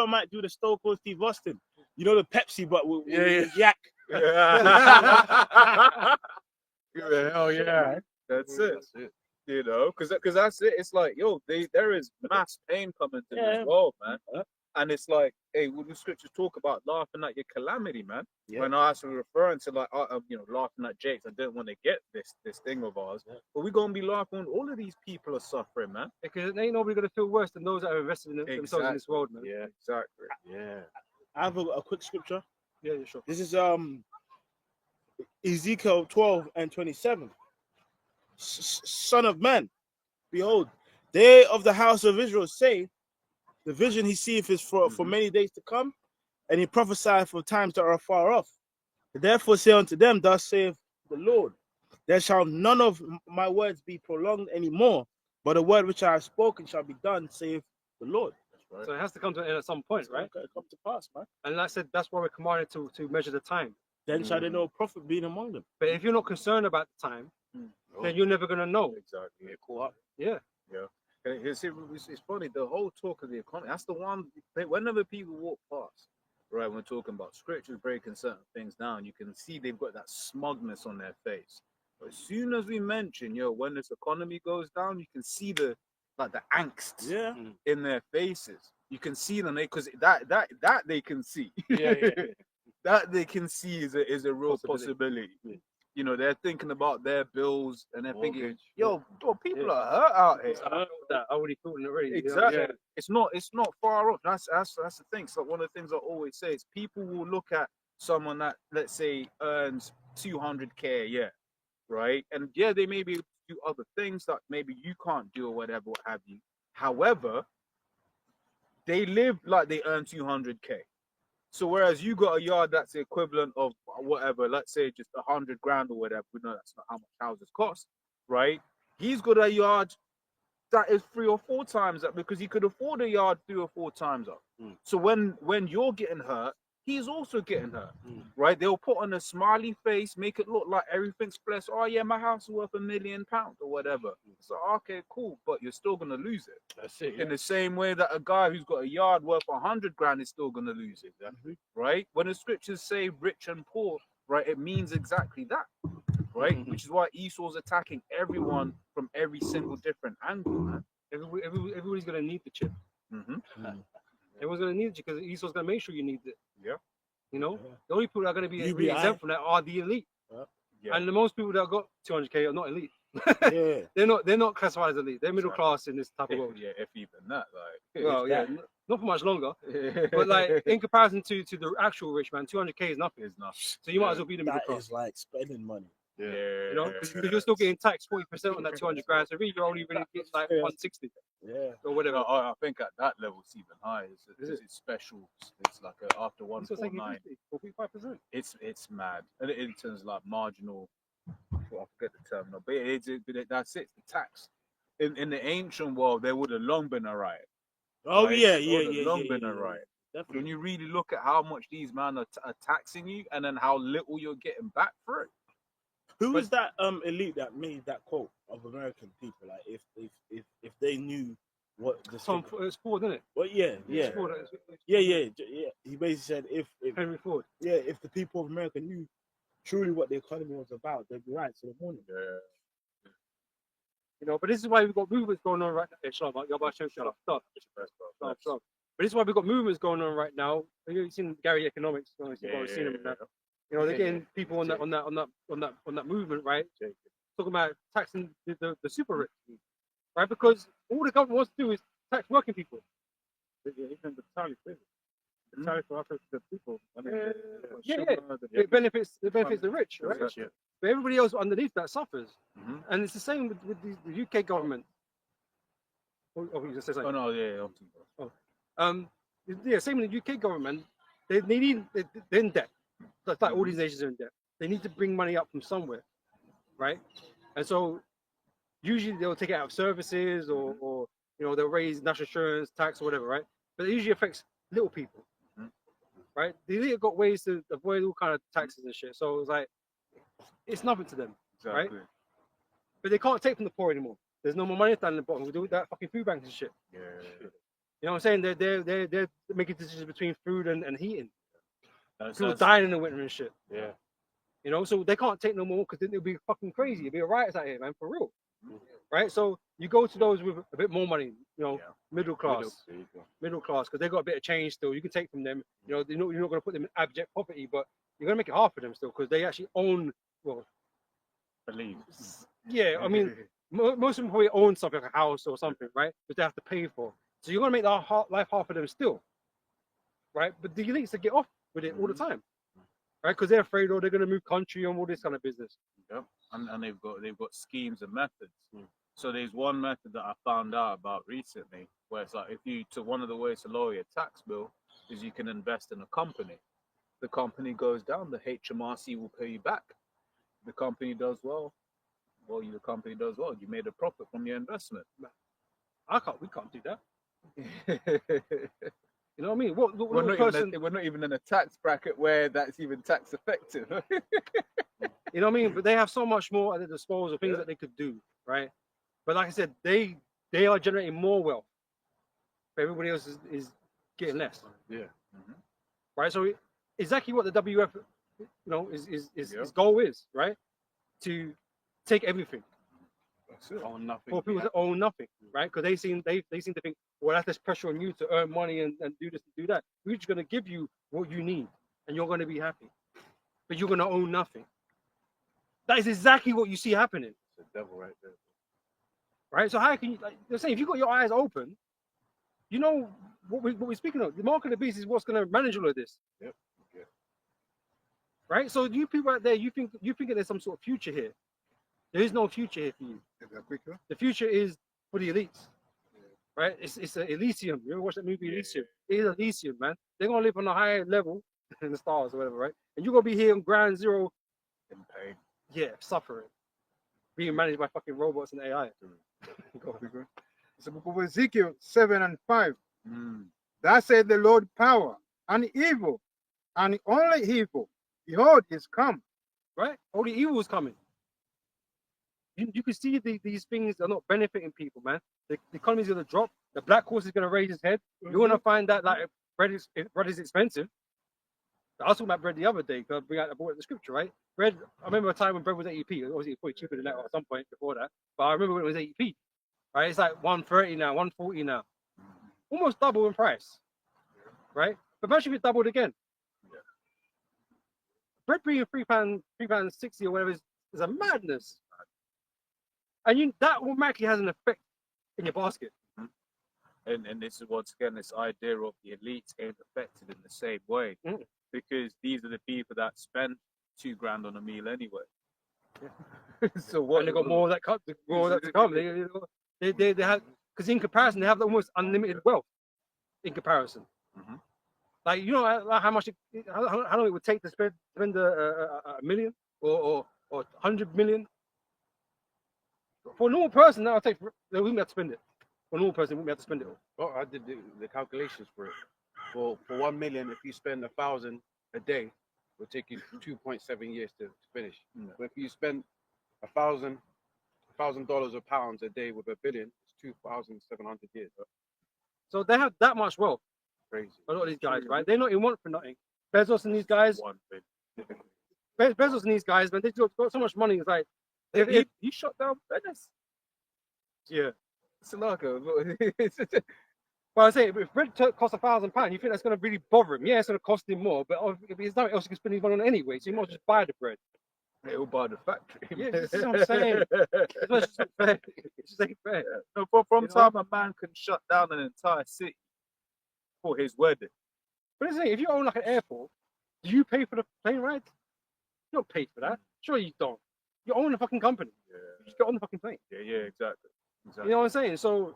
might do the Stone Cold Steve Austin. You know the Pepsi, but with yak. Hell yeah. That's it. You know, because that's it. It's like, yo, there is mass pain coming to this world, man. And it's like, hey, what the scriptures talk about laughing at your calamity, man. Yeah. When I was referring to like, laughing at Jakes, I didn't want to get this thing of ours, but we're gonna be laughing when all of these people are suffering, man. Because ain't nobody gonna feel worse than those that are invested in themselves in this world, man. Yeah, exactly. Yeah. I have a quick scripture. Yeah, sure. This is Ezekiel 12:27. Son of man, behold, they of the house of Israel say, the vision he seeth is for many days to come, and he prophesieth for times that are far off. Therefore say unto them, thus saith the Lord, there shall none of my words be prolonged any more, but the word which I have spoken shall be done, saith the Lord. So it has to come to an end at some point, right? It's come to pass, man. And like I said, that's why we're commanded to measure the time. Then shall they know prophet being among them. But if you're not concerned about the time, then you're never gonna know. Exactly. Get caught up. Yeah. It's funny, the whole talk of the economy, that's the one, whenever people walk past, right, when we're talking about scriptures breaking certain things down, you can see they've got that smugness on their face. But as soon as we mention, when this economy goes down, you can see the angst in their faces. You can see them, because that they can see. That they can see is a real possibility. Yeah. They're thinking about their bills and they're thinking, Mortgage. people are hurt out here. I know that. I already thought it already. Exactly. Yeah. It's not far off. That's the thing. So one of the things I always say is people will look at someone that, let's say, earns 200K a year, right? And yeah, they may be able to do other things that maybe you can't do or whatever, what have you. However, they live like they earn 200K. So whereas you got a yard that's the equivalent of whatever, let's say just 100 grand or whatever, we know that's not how much houses cost, right? He's got a yard that is 3 or 4 times that, because he could afford a yard 3 or 4 times up. So when you're getting hurt, he's also getting hurt, right? They'll put on a smiley face, make it look like everything's blessed. Oh yeah, my house is worth £1 million or whatever. So okay, cool, but you're still gonna lose it. That's it. In the same way that a guy who's got a yard worth 100 grand is still gonna lose it, right? When the scriptures say rich and poor, right, it means exactly that, right? Which is why Esau's attacking everyone from every single different angle, man. Everybody's gonna need the chip. Everyone's gonna need it because Esau's gonna make sure you need it. Yeah. The only people that are gonna be UBI. exempt from that are the elite. Yeah. And the most people that got 200K are not elite. Yeah. They're not classified as elite. They're middle class in this type of world. Yeah, if even that, like. Well, yeah, not for much longer. But like in comparison to the actual rich man, 200K is nothing. It's not. So you might as well be the middle That class. is like spending money. Because you're still getting taxed 40% on that 200 grand. So really, you're only really getting like 160 Yeah. or whatever. I think at that level it's even higher. It's special. It's like after 149. 45%. It's mad. And in terms of like marginal, I forget the term now, but that's it. The tax. In the ancient world, there would have long been a riot. Oh right? yeah. Long been a riot. Definitely. When you really look at how much these men are taxing you, and then how little you're getting back for it. Who was that elite that made that quote of American people? Like if they knew What the Tom, it's Ford, isn't it? Well, yeah. It's Ford, Yeah. He basically said if Henry Ford. if the people of America knew truly what the economy was about, they'd be right to the morning. You know, but this is why we've got movements going on right now. Hey, shut up, you're about to shut up. Stop. But this is why we've got movements going on right now. You've seen Gary Economics, you've seen him in that. You know, they're getting people on that movement, right? Talking about taxing the super rich, right? Because all the government wants to do is tax working people. Even the tariff, the tariff for the people. I mean, It benefits the rich, right? But everybody else underneath that suffers. And it's the same with the UK government. Oh, you just said something. Oh no, yeah. Yeah, same with the UK government. They're in debt. That's like all these nations are in debt. They need to bring money up from somewhere, right? And so usually they'll take it out of services or you know, they'll raise national insurance, tax, or whatever, right? But it usually affects little people, right? The elite have got ways to avoid all kind of taxes and shit. So it's like it's nothing to them, right? But they can't take from the poor anymore. There's no more money down the bottom. We do that fucking food banks and shit. You know what I'm saying? They're making decisions between food and heating. People dying in the winter and shit. Yeah. You know, so they can't take no more because then it'll be fucking crazy. It'll be riots out here, man, for real. Right? So you go to those with a bit more money, you know, middle class, because they got a bit of change still. You can take from them. You know, you're not going to put them in abject poverty, but you're going to make it hard for them still because they actually own, well, Believe. Yeah, I mean, most of them probably own something like a house or something, right? But they have to pay for. So you're going to make that life hard for them still, right? But the elites, they get off with it all the time, right? Because they're afraid, or they're going to move country and all this kind of business. Yep. And they've got schemes and methods. So there's one method that I found out about recently, where it's like one of the ways to lower your tax bill is you can invest in a company. The company goes down, the HMRC will pay you back. The company does well. The company does well. You made a profit from your investment. We can't do that. You know what I mean? We're not even in a tax bracket where that's even tax effective. You know what I mean? But they have so much more at their disposal, things that they could do, right? But like I said, they are generating more wealth. But everybody else is getting less. Yeah. Right? So exactly what the WF, you know, his goal is, right? To take everything. Own nothing. For people to own nothing, right? Because they seem to think, well, that's pressure on you to earn money and do this and do that. We're just going to give you what you need, and you're going to be happy. But you're going to own nothing. That is exactly what you see happening. It's the devil right there. Right? So how can you, like they're saying, if you've got your eyes open, you know what we're speaking of. The mark of the beast is what's going to manage all of this. Yep. Right? So you people out there, you think there's some sort of future here. There is no future here for you. The future is for the elites. Right? It's an Elysium. You ever watch that movie Elysium? It is Elysium, man. They're gonna live on a higher level in the stars or whatever, right? And you're gonna be here on ground zero In pain. Yeah, suffering. Being managed by fucking robots and AI. It's the book of Ezekiel 7:5. That said the Lord power and evil, and only evil. Behold, is come. Right? Only evil is coming. You can see these things are not benefiting people, man. The economy is going to drop. The black horse is going to raise his head. You're going to find that like bread is expensive. I was talking about bread the other day because I brought the scripture, right? Bread. I remember a time when bread was 80p. Obviously, probably cheaper than that at some point before that. But I remember when it was 80p. Right? It's like 130 now, 140 now. Almost double in price. Right? But imagine if it doubled again. Bread being £3.60 or whatever is a madness. And that automatically has an effect in your basket. And this is once again this idea of the elites ain't affected in the same way. Because these are the people that spend $2,000 on a meal anyway. So what? And they got more of that to come. They have, because in comparison they have almost unlimited wealth. In comparison, like you know how much how long it would take to spend a million or 100 million. For a normal person, that'll take. They wouldn't have to spend it. For a normal person, they wouldn't have to spend it all. Well, I did the calculations for it. For 1 million, if you spend 1,000 a day, it will take you 2.7 years to finish. But if you spend $1,000 or pounds a day with $1 billion, 2,700 years. So they have that much wealth. Crazy. A lot of these guys, right? They're not in want for nothing. Bezos and these guys, One thing. Bezos and these guys, man, they've got so much money. It's like, He shut down Venice. yeah. It's like a But I say, if rent costs £1,000, you think that's going to really bother him? Yeah, it's going to cost him more, but if there's nothing else he can spend his money on anyway, so you might as well just buy the bread. He'll buy the factory. Yeah, this is what I'm saying. It's just not fair. It's just ain't fair. No, from You know? time a man can shut down an entire city for his wedding. But the thing, if you own like an airport, do you pay for the plane rides? You don't pay for that. Sure you don't. You own a fucking company. Yeah, You just get on the fucking plane. yeah, exactly. You know what I'm saying? So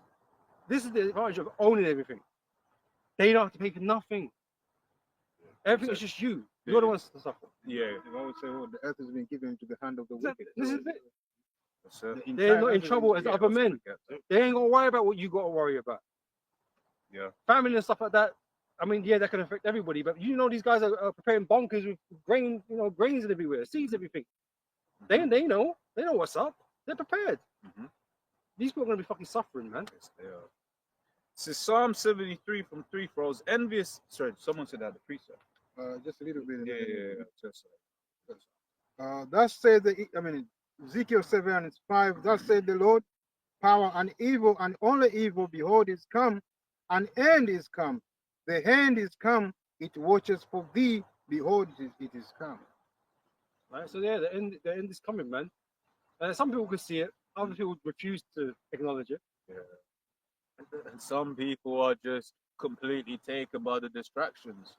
this is the advantage of owning everything. They don't have to pay for nothing. Everything is just you. You're the ones to suffer. Yeah. I would say, the earth has been given into the hand of the wicked. This is it. So, They're not in trouble as other men. They ain't gonna worry about what you gotta worry about. Yeah. Family and stuff like that. I mean, yeah, that can affect everybody, but you know these guys are preparing bunkers with grain, grains everywhere, seeds, everything. They know what's up. They're prepared. Mhm. These people are gonna be fucking suffering, man. Yes, they are. This is Psalm 73 from 3. For I was envious. Sorry, someone said that the precept. Just a little bit. Yeah. Just, Thus said Ezekiel 7:5. Thus said the Lord, power and evil and only evil. Behold, is come, an end is come. The hand is come. It watches for thee. Behold, it is come. Right. So yeah, the end is coming, man. Some people can see it. Other people refuse to acknowledge it. and some people are just completely taken by the distractions.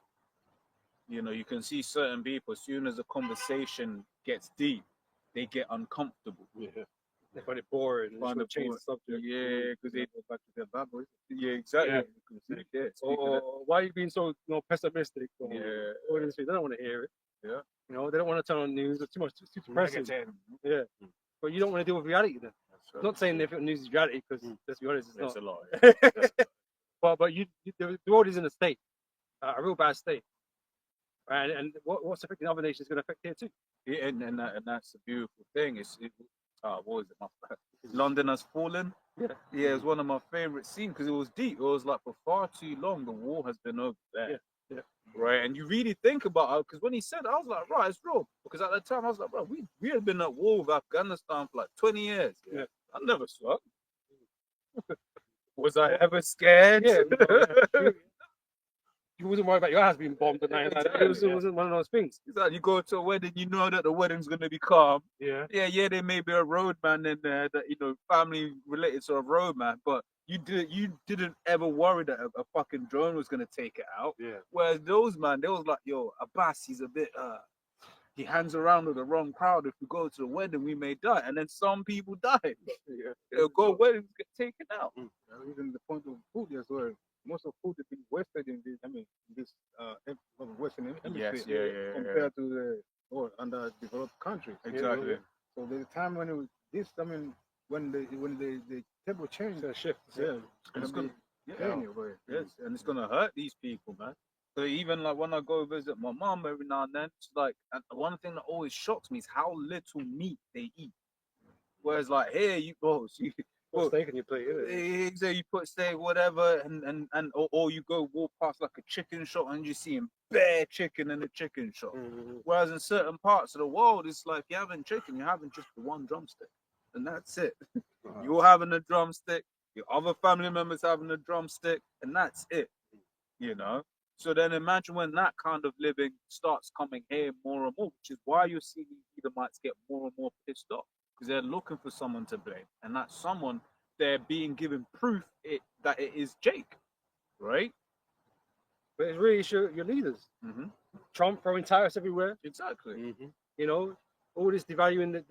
You can see certain people, as soon as a conversation gets deep, they get uncomfortable. Yeah. They find it boring. They Find just it wanna change the subject. Yeah, because they go back to their bad boys. Yeah, exactly. Yeah. Yeah, Or why are you being so pessimistic? Or, Yeah. or they don't want to hear it. Yeah. They don't want to turn on news. It's too depressing. Yeah. But you don't want to deal with reality then. I'm not saying if news is reality, because let's be honest, it's a not. lot. But the world is in a state, a real bad state. And what's affecting other nations is going to affect here too. Yeah, and that's the beautiful thing. What was it? London Has Fallen. Yeah, it's one of my favorite scenes because it was deep. It was like for far too long the war has been over there. Yeah. Right, and you really think about it because when he said it, I was like, right, it's real. Because at that time I was like, bro, we had been at war with Afghanistan for like 20 years. Yeah. I never saw it. Was I ever scared? Yeah. You wasn't worried about your house being bombed and anything like that. It wasn't one of those things. It's like you go to a wedding, you know that the wedding's gonna be calm. Yeah. Yeah, there may be a roadman in there that family related to a roadman, but you didn't ever worry that a fucking drone was gonna take it out. Yeah. Whereas those man, they was like, yo, Abbas, he's a bit he hangs around with the wrong crowd. If we go to the wedding, we may die. And then some people die. Go weddings get taken out. Even the point of food as well. Most of food is being wasted in this Western Hemisphere compared to the underdeveloped countries. Exactly. So there's a time when when the table changed, It's a shift. yeah, And it's gonna, yes, and it's gonna hurt these people, man. So even like when I go visit my mom every now and then, it's like, and one thing that always shocks me is how little meat they eat. Whereas like here, you Put steak on your plate, isn't it? you put steak, whatever, or you go walk past like a chicken shop and you're seeing bare chicken in the chicken shop. Mm-hmm. Whereas in certain parts of the world, it's like you're having chicken, you're having just the one drumstick, and that's it. You're having a drumstick, your other family members having a drumstick, and that's it. So then imagine when that kind of living starts coming here more and more, which is why you're seeing these Edomites get more and more pissed off. Because they're looking for someone to blame, and that someone they're being given proof that it is Jake, right? But it's really your leaders. Mm-hmm. Trump throwing tariffs everywhere. Exactly. All this devaluing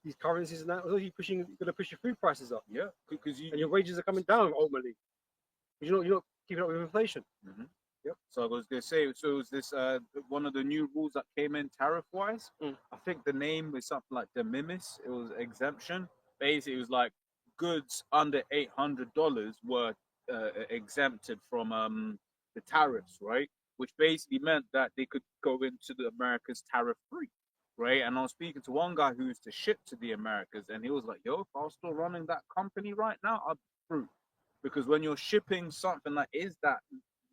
these currencies and that. Also, you're going to push your food prices up. Yeah, because your wages are coming down ultimately. You're not keeping up with inflation. Mm-hmm. Yep. So I was going to say, so it was this one of the new rules that came in tariff-wise. I think the name was something like de minimis. It was exemption. Basically, it was like goods under $800 were exempted from the tariffs, right? Which basically meant that they could go into the Americas tariff-free, right? And I was speaking to one guy who used to ship to the Americas, and he was like, yo, if I was still running that company right now, I'd fruit. Because when you're shipping something that is that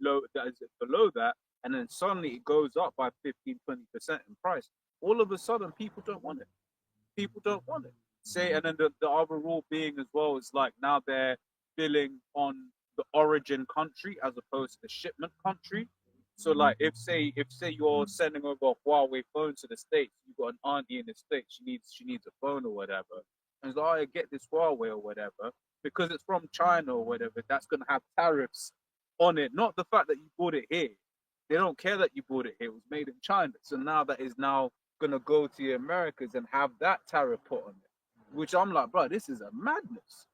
low, that is below that, and then suddenly it goes up by 15, 20% in price, all of a sudden people don't want it. People don't want it. Say, and then the other rule being as well is like now they're billing on the origin country as opposed to the shipment country. So like if say you're sending over a Huawei phone to the States, you've got an auntie in the States, she needs a phone or whatever. And it's like, oh, get this Huawei or whatever, because it's from China or whatever, that's gonna have tariffs on it. Not the fact that you bought it here. They don't care that you bought it here. It was made in China. So now that is now gonna go to the Americans and have that tariff put on it. Which I'm like, bro, this is a madness.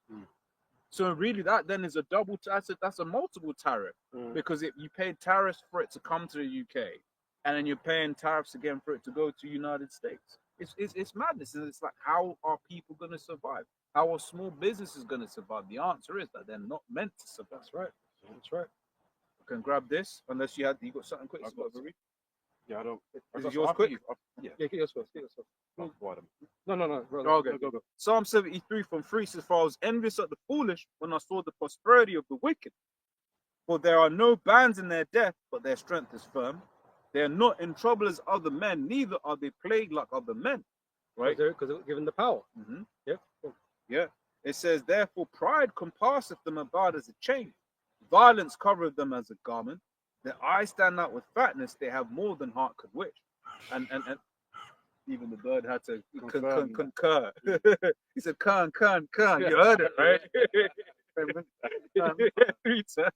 So really, that then is a double. That's a multiple tariff because if you paid tariffs for it to come to the UK, and then you're paying tariffs again for it to go to the United States. It's madness, and it's like, how are people going to survive? How are small businesses going to survive? The answer is that they're not meant to survive. That's right. That's right. You can grab this unless you got something quick. I've got Yeah, I don't. Is it yours quick? Yeah. Yeah, get yours first. Get yours first. No. Okay. Go. Psalm 73 from 3 says, for I was envious at the foolish when I saw the prosperity of the wicked. For there are no bands in their death, but their strength is firm. They are not in trouble as other men, neither are they plagued like other men. Right? Because they're given the power. Mm-hmm. Yeah. Cool. Yeah. It says, therefore pride compasseth them about as a chain. Violence covereth them as a garment. Their eyes stand out with fatness. They have more than heart could wish. And even the bird had to concur. He said, "Con." You heard it, right? 3 times.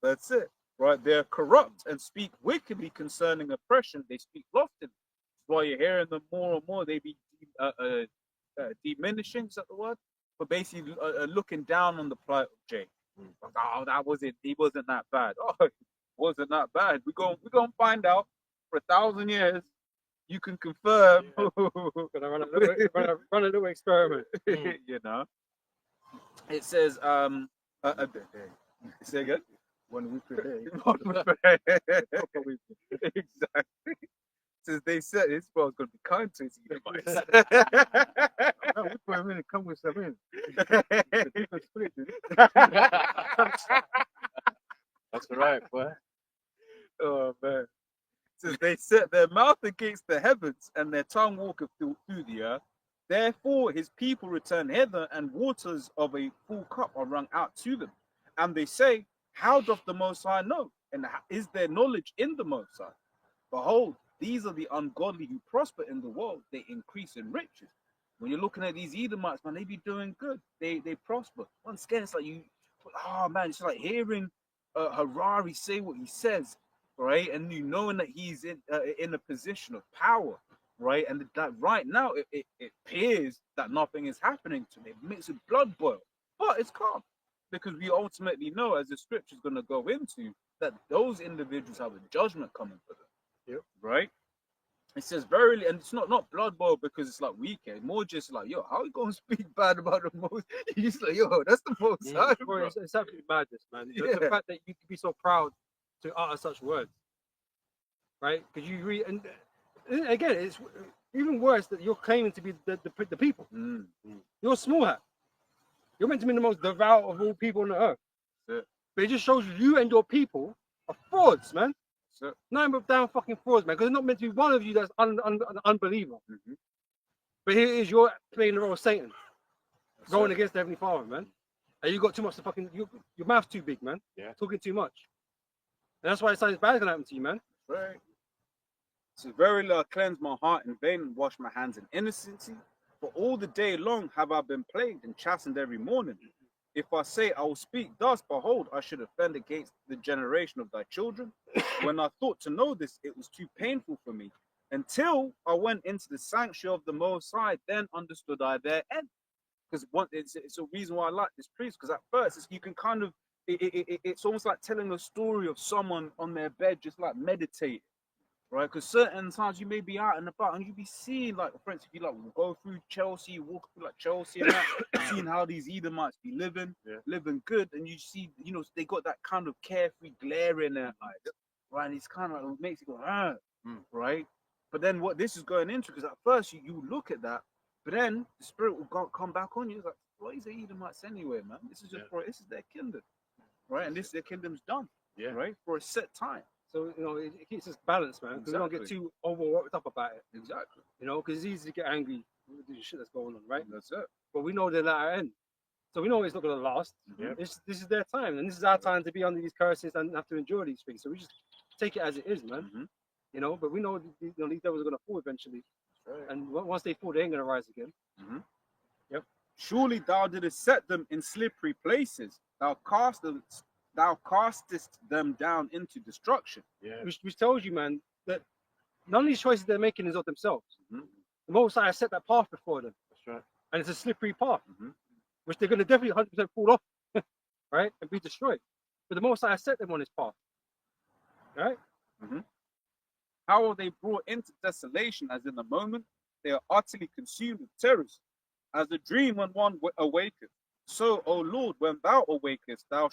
That's it, right? They're corrupt and speak wickedly concerning oppression. They speak loftily. While you're hearing them more and more, they be diminishing. Is that the word? But basically, looking down on the plight of Jake. Like, oh, that was it. He wasn't that bad. Oh, it wasn't that bad. We're gonna find out for 1,000 years. You can confirm. Yeah. Gonna run a little experiment. You know. It says say again. 1 week per day. Exactly. Since they said this bro's gonna be kind to his Edomites. No, wait for a minute. Come with some in. That's right, boy. Oh man. Since they set their mouth against the heavens and their tongue walketh through the earth, therefore his people return hither, and waters of a full cup are wrung out to them. And they say, how doth the Most High know? And is there knowledge in the Most High? Behold, these are the ungodly who prosper in the world. They increase in riches. When you're looking at these Edomites, man, they be doing good. They prosper. Once again, it's like it's like hearing Harari say what he says, right? And you knowing that he's in a position of power, right? And that right now it appears that nothing is happening to him. It makes a blood boil, but it's calm because we ultimately know, as the scripture is going to go into, that those individuals have a judgment coming for them. Yep. Right? It says verily, and it's not blood boil because it's like weekend, more just like, yo, how you gonna speak bad about the most? You're just like, yo, that's the most high, bro. It's absolutely madness, man. Yeah. The fact that you can be so proud to utter such words, right? Because you read, and again, it's even worse that you're claiming to be the people. You're small hat. You're meant to be the most devout of all people on the earth. But it just shows you and your people are frauds, man. Nothing but damn fucking frauds, man. Because it's not meant to be one of you that's an unbeliever. But here is you're playing the role of Satan, going against the Heavenly Father, man. And you got too much to fucking. Your mouth's too big, man. Yeah. Talking too much. And that's why something bad's gonna happen to you, man. Right. So verily I cleanse my heart in vain and wash my hands in innocency. For all the day long have I been plagued and chastened every morning. If I say I will speak thus, behold, I should offend against the generation of thy children. When I thought to know this, it was too painful for me. Until I went into the sanctuary of the Most High, then understood I their end. Because it's a reason why I like this priest. Because at first, you can kind of, it's almost like telling a story of someone on their bed, just like meditating. Right, because certain times you may be out and about and you be seeing, like, for instance, if you like go through Chelsea, walk through like Chelsea and that, seeing how these Edomites be living good, and you see, they got that kind of carefree glare in their eyes, right? And it's kind of like, it makes you go, right? But then what this is going into, because at first you look at that, but then the spirit will come back on you. It's like, Well, these are Edomites anyway, man. This is just for this is their kingdom, right? And this their kingdom's done, right, for a set time. So it keeps us balanced, man. Because we don't get too overworked up about it. Exactly. Because it's easy to get angry with the shit that's going on, right? That's it. But we know they're at our end. So we know it's not going to last. This is their time, and this is our time to be under these curses and have to endure these things. So we just take it as it is, man. But we know these devils are going to fall eventually, and once they fall, they ain't going to rise again. Yep. Surely thou didst set them in slippery places. Thou castest them down into destruction. Which tells you, man, that none of these choices they're making is of themselves. The Most High has set that path before them. That's right. And it's a slippery path, which they're going to definitely 100% fall off, right, and be destroyed. But the Most High has set them on this path, right? How are they brought into desolation as in a moment? They are utterly consumed with terrors. As a dream when one awaketh. So, O Lord, when thou awakest, thou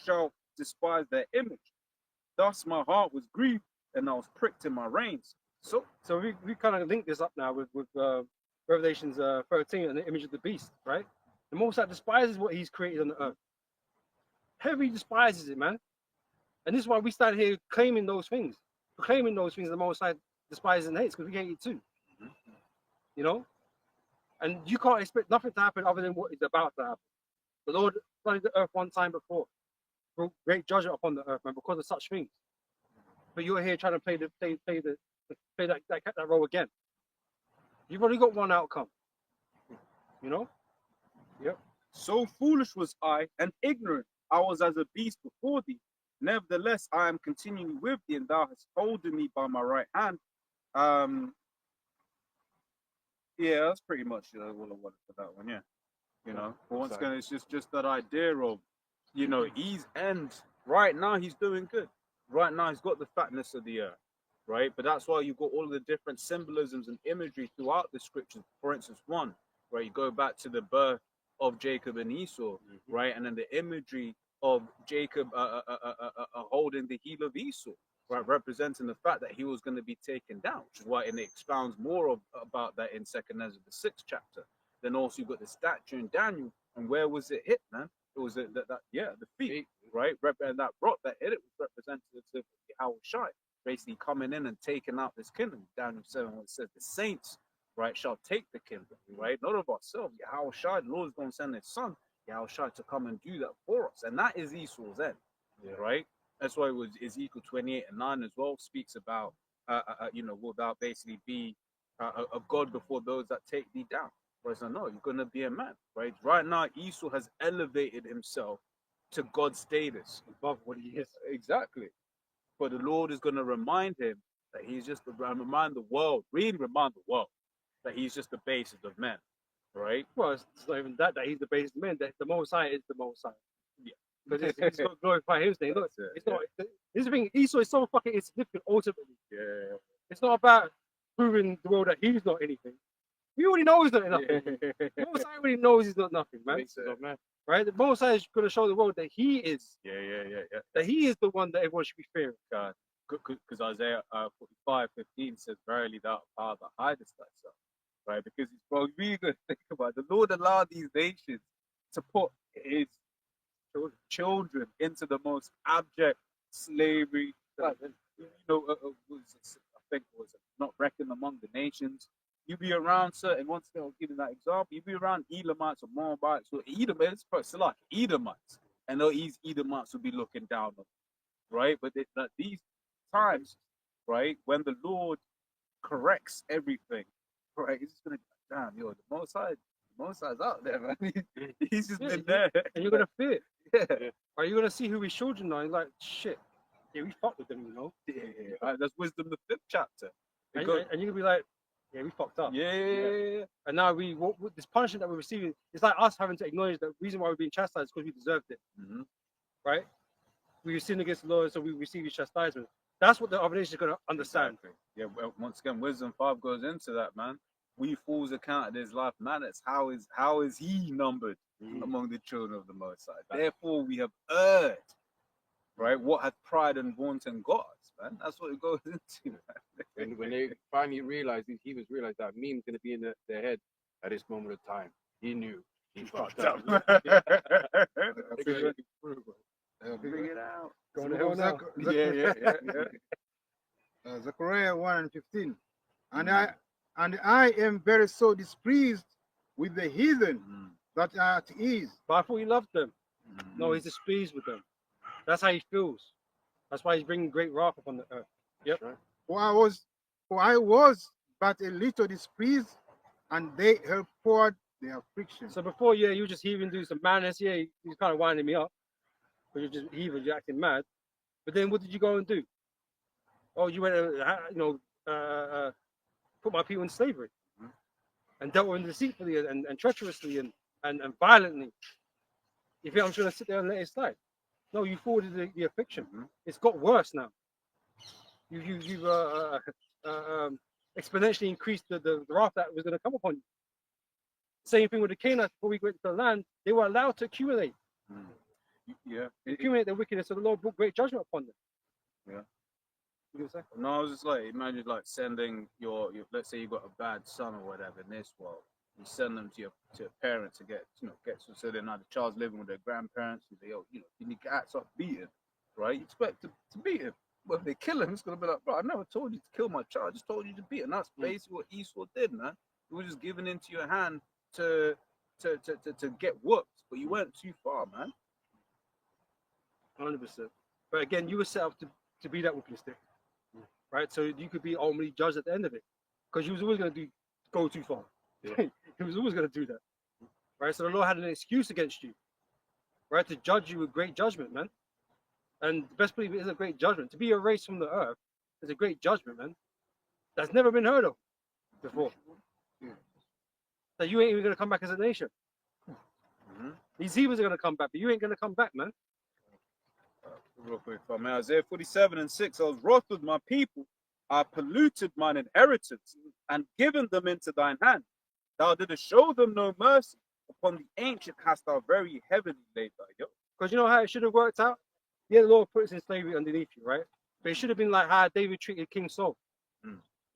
shalt despise their image. Thus my heart was grieved, and I was pricked in my reins. So we kind of link this up now with Revelations 13 and the image of the beast, right? The Most High despises what he's created on the earth. Heavily despises it, man. And this is why we stand here claiming those things. Proclaiming those things the Most High despises and hates, because we hate it too. And you can't expect nothing to happen other than what is about to happen. The Lord flooded the earth one time before, brought great judgment upon the earth, man, because of such things. But you're here trying to play that role again. You've only got one outcome. Yep. So foolish was I, and ignorant. I was as a beast before thee. Nevertheless, I am continually with thee, and thou hast holden me by my right hand. Yeah, that's pretty much all I wanted for that one. Yeah, but once again, it's just that idea of, he's right now. He's doing good. Right now, he's got the fatness of the earth, right? But that's why you've got all of the different symbolisms and imagery throughout the scriptures. For instance, one, right, you go back to the birth of Jacob and Esau, right, and then the imagery of Jacob holding the heel of Esau, right, representing the fact that he was going to be taken down, which is why, and it expounds more about that in 2nd Ezra, the 6th chapter. Then also you've got the statue in Daniel, and where was it hit, man? It was the feet, right? And that rock that hit it was representative of Yahushua, basically coming in and taking out this kingdom. Daniel 7, when it says the saints, right, shall take the kingdom, right? Not of ourselves. Yahushua, the Lord is going to send his son, Yahushua, to come and do that for us. And that is Esau's end, right? That's why it was Ezekiel 28 and 9 as well, speaks about, will thou basically be a God before those that take thee down. Whereas no, you're going to be a man, right? Right now, Esau has elevated himself to God's status above what he is. Exactly. But the Lord is going to remind him that he's just, remind the world that he's just the basis of men, right? Well, it's not even that he's the basis of men. That the Most High is the Most High. Yeah. Because it's going to glorify his name. Look, it's not. This is the thing. Esau is so fucking insignificant. Ultimately, it's not about proving the world that he's not anything. We already know he's not nothing. The Most High already knows he's not nothing, man. Right? The Most High is going to show the world that he is. That he is the one that everyone should be fearing. God, because Isaiah 45:15 says, "Verily thou art the hidest thyself." Right? Because it's probably really good to think about it. The Lord allowed these nations to put his children into the most abject slavery. I think it was not reckoned among the nations. You be around certain, once again, I'll give you that example, you be around Elamites or Moabites or Edomites, like Edomites, and these Edomites will be looking down on them, right? But these times, right, when the Lord corrects everything, right, he's just going to be like, damn, the Most High's out there, man. He's just been there. And you're going to fear. Yeah. Are you going to see who his children are? You're like, shit. Yeah, we fucked with them, Right, that's Wisdom, the 5th chapter. And you're going to be like, yeah, we fucked up. Yeah. And now this punishment that we're receiving, it's like us having to acknowledge the reason why we're being chastised is because we deserved it. Right? We sinned against the Lord, so we receive his chastisement. That's what the other nation is going to understand. Exactly. Yeah, well, once again, Wisdom 5 goes into that, man. We fools accounted his life, man. It's how is he numbered among the children of the Most High? Therefore, we have erred. Right? What had pride and wanton got us, man? That's what it goes into. When they finally realized, he was realized that meme's going to be in their head at this moment of time. He knew. He fucked up. Figure it out. Going to hell now. Zechariah 1:15. And I am very so displeased with the heathen that are at ease. But I thought he loved them. No, he's displeased with them. That's how he feels. That's why he's bringing great wrath upon the earth. Yep. For I was but a little displeased, and they have poured their affliction. So before, yeah, you were just heaving, doing some madness. Yeah, you was kind of winding me up. But you're just heaving, you're acting mad. But then what did you go and do? Oh, you went and, put my people in slavery and dealt with them deceitfully and treacherously and violently. You think I'm just going to sit there and let it slide? No, you forwarded the affliction. It's got worse now. You've exponentially increased the wrath that was going to come upon you. Same thing with the Canaanites before we went to the land. They were allowed to accumulate. Yeah. Accumulate the wickedness, so the Lord brought great judgment upon them. Yeah. You know what I'm saying? No, I was just like, imagine like sending your let's say you got a bad son or whatever in this world. You send them to your parents to get so then now the child's living with their grandparents. You say, you need to act up, beat him, right? You expect to beat him. But if they kill him, it's gonna be like, bro, I never told you to kill my child. I just told you to beat him. That's basically what Esau did, man. He was just giving into your hand to get whooped, but you went too far, man. 100%. But again, you were set up to be that whooping stick, right? So you could be ultimately judged at the end of it, because you was always going to go too far. Yeah. He was always going to do that, right? So the Lord had an excuse against you, right, to judge you with great judgment, man. And the best believe it is a great judgment. To be erased from the earth is a great judgment, man. That's never been heard of before. That you ain't even going to come back as a nation. These heathens are going to come back, but you ain't going to come back, man. Real quick from Isaiah 47:6, I was wroth with my people, I polluted mine inheritance, and given them into thine hand. Thou didst show them no mercy. Upon the ancient hast thou very heavily laid thy yoke. Because you know how it should have worked out? Yeah, the Lord put us in slavery underneath you, right? But it should have been like how David treated King Saul.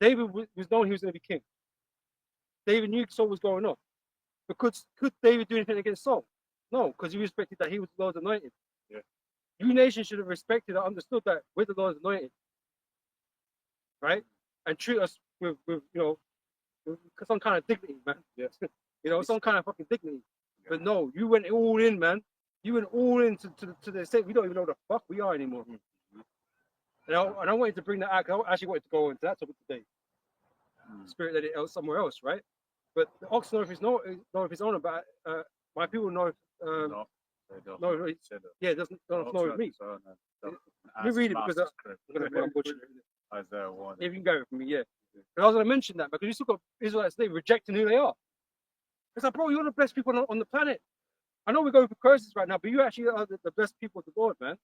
David was known he was going to be king. David knew Saul was going off. But could David do anything against Saul? No, because he respected that he was the Lord's anointed. Yeah. You nations should have respected and understood that we're the Lord's anointed, right? And treat us with some kind of dignity, man. Yes. Some kind of fucking dignity. Yeah. But no, you went all in, man. You went all into the state. We don't even know the fuck we are anymore. And I wanted to bring that out. I actually wanted to go into that topic today. Spirit led it out somewhere else, right? But the ox know if it's on about my people know if No, they don't. no, yeah, doesn't know with me. Let me read it because I'm going to butcher it. Isaiah 1. If you can go with me, yeah. But I was going to mention that because you still got Israelites today rejecting who they are. It's like, bro, you're the best people on the planet. I know we're going for curses right now, but you actually are the best people of the Lord, man.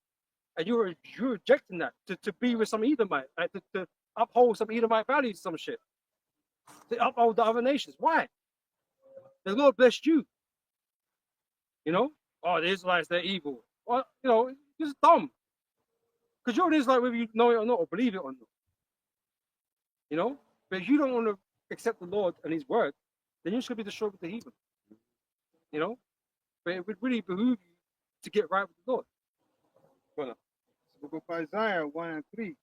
And you're rejecting that to be with some Edomite, like to uphold some Edomite values, some shit. To uphold the other nations. Why? The Lord blessed you. Oh, the Israelites, they're evil. Well, it's dumb. Because you're an Israelite whether you know it or not, or believe it or not. But if you don't want to accept the Lord and his word, then you're just going to be destroyed with the heathen. But it would really behoove you to get right with the Lord. The book of Isaiah 1:3.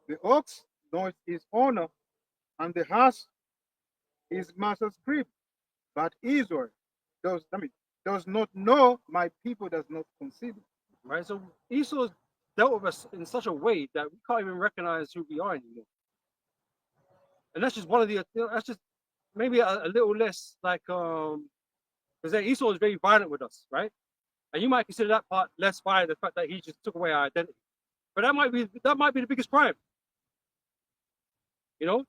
The ox knows his owner, and the ass his master's crib. But Israel does not know, my people does not consider. Right? So Esau dealt with us in such a way that we can't even recognize who we are anymore. And that's just one of the, that's just maybe a little less like, because Esau is very violent with us, right? And you might consider that part less violent, the fact that he just took away our identity. But that might be the biggest crime.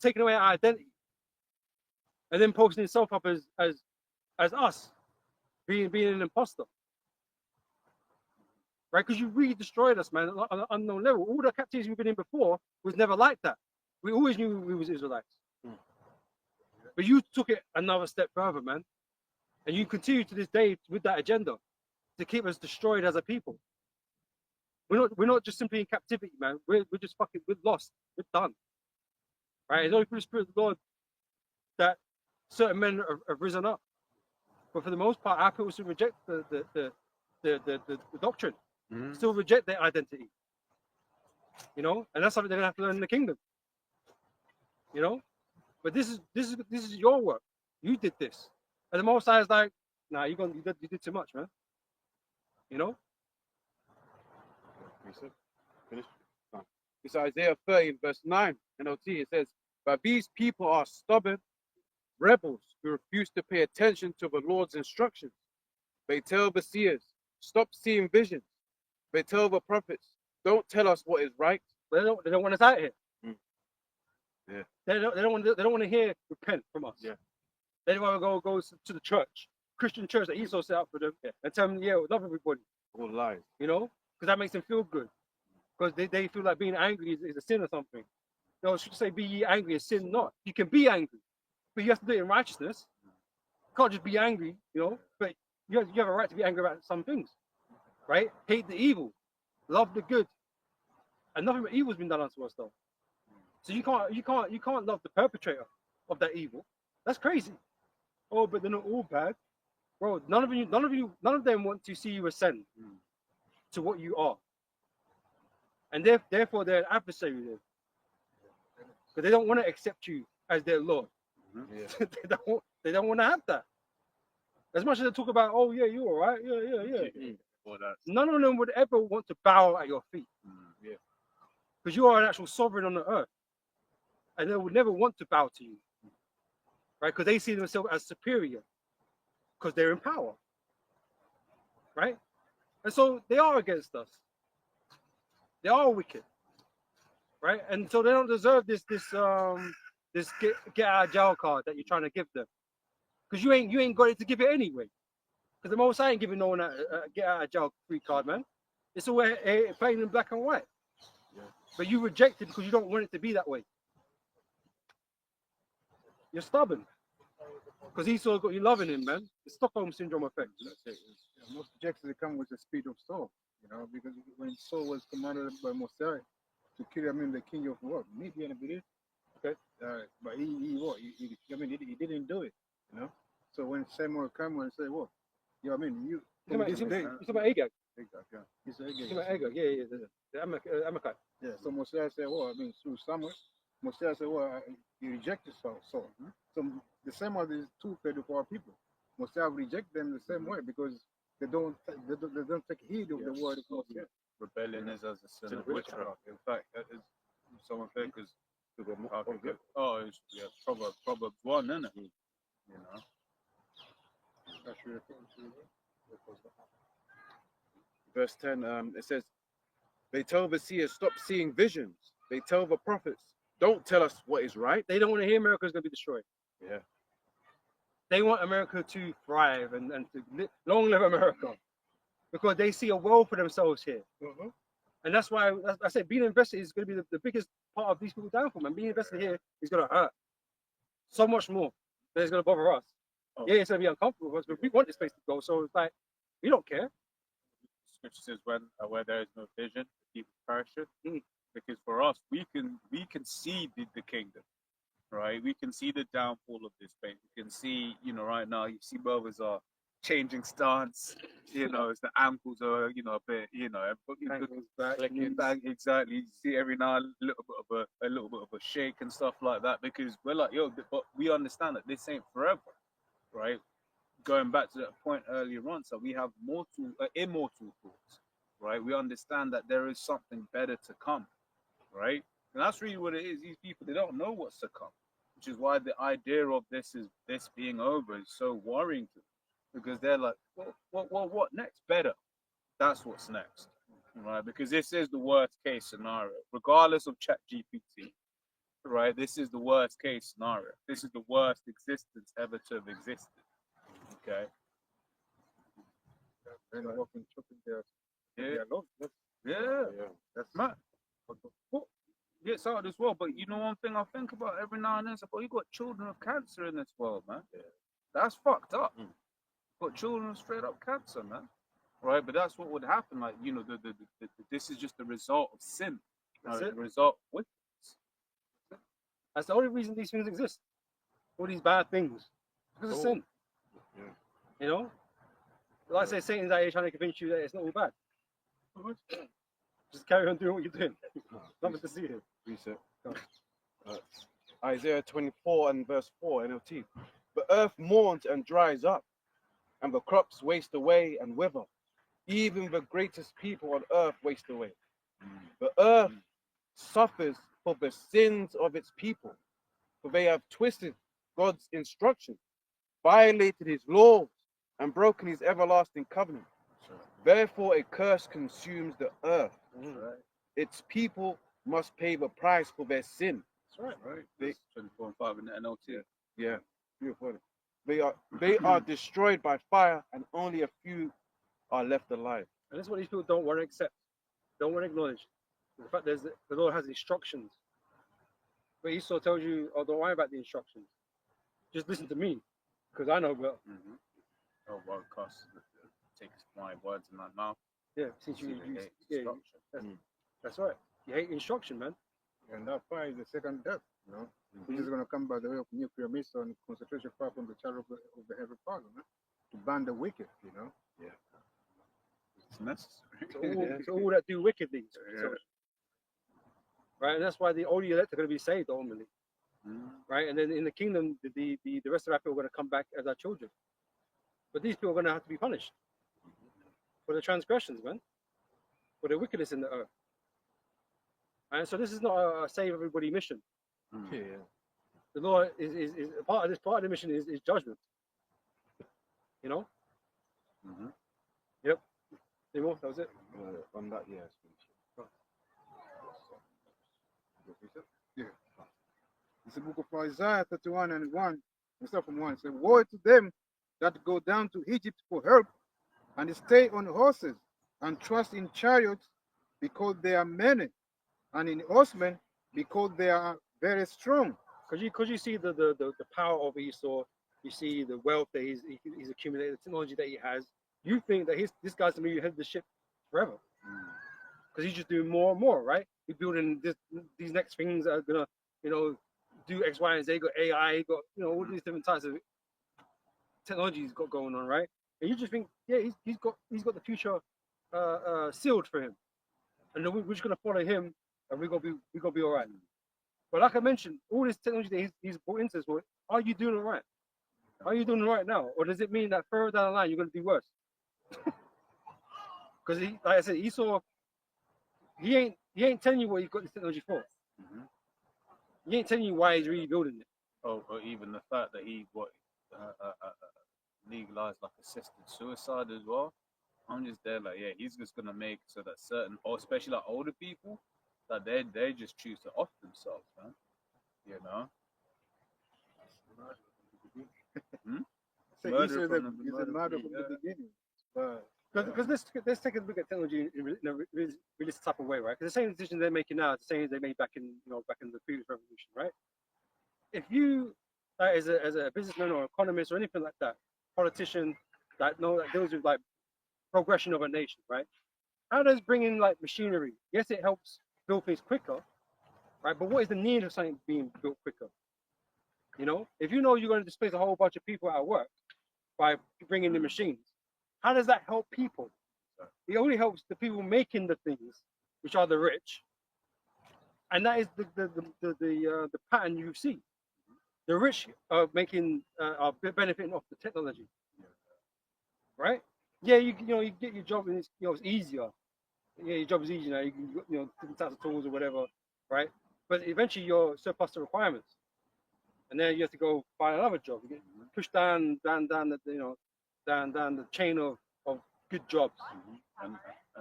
Taking away our identity. And then posting himself up as us, being an imposter. Right? Because you really destroyed us, man, on an unknown level. All the captivity we've been in before was never like that. We always knew we was Israelites. But you took it another step further, man. And you continue to this day with that agenda to keep us destroyed as a people. We're not just simply in captivity, man. We're just fucking, we're lost. We're done. Right? It's only through the Spirit of the Lord that certain men have risen up. But for the most part, our people still reject the doctrine, Mhm. still reject their identity. You know, and that's something they're gonna have to learn in the kingdom. You know, but this is your work. You did this, and the Most High is like, nah, you did too much, man. You know, Finish. It's Isaiah 30, verse 9, NLT. It says, but these people are stubborn rebels who refuse to pay attention to the Lord's instructions. They tell the seers, stop seeing visions. They tell the prophets, don't tell us what is right. but they don't want us out here. Yeah. They don't want to hear repent from us. Yeah. They want to go to the church, Christian church that Esau set up for them, and tell them, yeah, we love everybody. All lies. You know, because that makes them feel good. Because they feel like being angry is a sin or something. No, it should say be ye angry, is sin not. You can be angry, but you have to do it in righteousness. You can't just be angry, you know, but you have a right to be angry about some things, right? Hate the evil, love the good. And nothing but evil has been done unto us though. So you can't love the perpetrator of that evil. That's crazy. Oh, but they're not all bad. Bro, none of them want to see you ascend to what you are. And therefore they're an adversary there. Because they don't want to accept you as their Lord. Yeah. they don't want to have that. As much as they talk about, oh yeah, you're all right, yeah. Well, that's None of them would ever want to bow at your feet. Yeah. Because you are an actual sovereign on the earth. And they would never want to bow to you. Right? Because they see themselves as superior. Because they're in power. Right? And so they are against us. They are wicked. Right? And so they don't deserve this get out of jail card that you're trying to give them. Because you ain't got it to give it anyway. Because the Most High ain't giving no one a get out of jail free card, man. It's all plain in black and white. Yeah. But you reject it because you don't want it to be that way. You're stubborn. Because Esau got you loving him, man. The Stockholm syndrome effect. That's it. Most rejections they come with the speed of Saul, you know, because when Saul was commanded by Mosiah to kill, the king of what? Midian, I believe. Okay. But he didn't do it, you know. So when Samuel came and said, "What? You You talking about Agag? Exactly. He's Agag. You talking about Agag? Yeah. The Amalekite. Yeah. So Mosiah said, "Well, through Samuel, Mosiah said, well, he rejected Saul. So the same way these two for people. Mosiah reject them the same way because they don't take heed of the word of Mosiah. rebellion is as a sin To of the witchcraft. In fact, that is someone there because Okay. Proverbs 1, isn't it? You know. Actually, Verse 10, it says, they tell the seers, stop seeing visions. They tell the prophets, don't tell us what is right. They don't want to hear America's going to be destroyed. Yeah. They want America to thrive and to long live America. Because they see a world for themselves here. And that's why I said being invested is going to be the biggest part of these people's downfall, man. Being invested here is going to hurt so much more than it's going to bother us. Oh. Yeah, it's going to be uncomfortable for us, but we want this place to go. So it's like, we don't care. Scripture says where there is no vision, the people perisheth. Because for us, we can see the kingdom, right? We can see the downfall of this place. We can see, right now you see brothers are changing stance, as the ankles are, a bit, back, exactly. You see every now and a little bit of a shake and stuff like that because we're like, but we understand that this ain't forever, right? Going back to that point earlier on, so we have immortal thoughts, right? We understand that there is something better to come, right? And that's really what it is. These people, they don't know what's to come, which is why the idea of this being over is so worrying to them, because they're like, what next? Better. That's what's next, right? Because this is the worst case scenario, regardless of ChatGPT, right? This is the worst case scenario. This is the worst existence ever to have existed. Okay. and walking chopping their love. That's mad. Get started as well, but one thing I think about every now and then, so, you got children with cancer in this world, man. Yeah. That's fucked up. Got children with straight up cancer, man. Right, but that's what would happen. Like, this is just the result of sin. That's The it. result of wickedness. That's the only reason these things exist. All these bad things. Because of sin. Yeah. You know, like I say, Satan's out here trying to convince you that it's not all bad. Just carry on doing what you're doing. Nothing to see here. Reset. Isaiah 24 and verse 4 NLT. The earth mourns and dries up, and the crops waste away and wither. Even the greatest people on earth waste away. The earth suffers for the sins of its people, for they have twisted God's instruction, violated his laws, and broken his everlasting covenant. Therefore, a curse consumes the earth. Its people must pay the price for their sin. That's right. Right. 24 and 5 in the NLT. Yeah, beautiful. They are destroyed by fire, and only a few are left alive. And that's what these people don't want to accept, don't want to acknowledge. The fact that the Lord has instructions. But Esau tells you, oh, don't worry about the instructions. Just listen to me, because I know better. Oh, well, because take my words in my mouth. Yeah, since you hate yeah, instruction. that's right. You hate instruction, man. And that fire is the second death, you know, which is going to come by the way of nuclear missile and concentration fire from the child of the heavenly Father, man, to ban the wicked, you know. It's necessary. So all that do wickedly. So, right, and that's why the only elect are going to be saved ultimately. Right, and then in the kingdom, the rest of our people are going to come back as our children. But these people are going to have to be punished for the transgressions, man, for the wickedness in the earth. And so this is not a save everybody mission. The Lord is a part of this. Part of the mission is judgment. You know. Yep. Any more? That was it. On that, yes. Yeah. It's the book of Isaiah 31 and 1. We start from 1. It says, woe to them that go down to Egypt for help, and stay on horses, and trust in chariots, because they are many, and in horsemen, because they are very strong. Because you see the power of Esau, you see the wealth that he's accumulated, the technology that he has. You think that this guy's gonna be head of the ship forever, because he's just doing more and more, right? He's building these next things that are gonna, do X, Y, and Z. Got AI, got all these different types of technology he's got going on, right? And you just think, yeah, he's got the future sealed for him, and then we're just gonna follow him, and we're gonna be all right. But like I mentioned, all this technology that he's brought into this world, are you doing it right? Are you doing it right now, or does it mean that further down the line you're gonna do worse? Because like I said, Esau, he ain't telling you what he's got this technology for. He ain't telling you why he's rebuilding it. Or even the fact that he legalized like assisted suicide as well. I'm just there like, yeah, he's just gonna make so that certain, or especially like older people, that they just choose to off themselves, man. You know. So Murder Esau from the is a murder from the beginning. Because let's take a look at technology in a really type of way, right? Because the same decision they're making now is the same as they made back in the previous revolution, right? If you, as a businessman or economist or anything like that, politician that deals with like progression of a nation, right? How does bringing like machinery? Yes, it helps build things quicker, right? But what is the need of something being built quicker? If you know you're going to displace a whole bunch of people at work by bringing the machines, how does that help people? It only helps the people making the things, which are the rich, and that is the pattern you see. The rich are are benefiting off the technology, right? Yeah, you get your job and it's easier. Yeah, your job is easier now. You can different types of tools or whatever, right? But eventually you're surplus the requirements, and then you have to go find another job. You get pushed down the chain of good jobs. And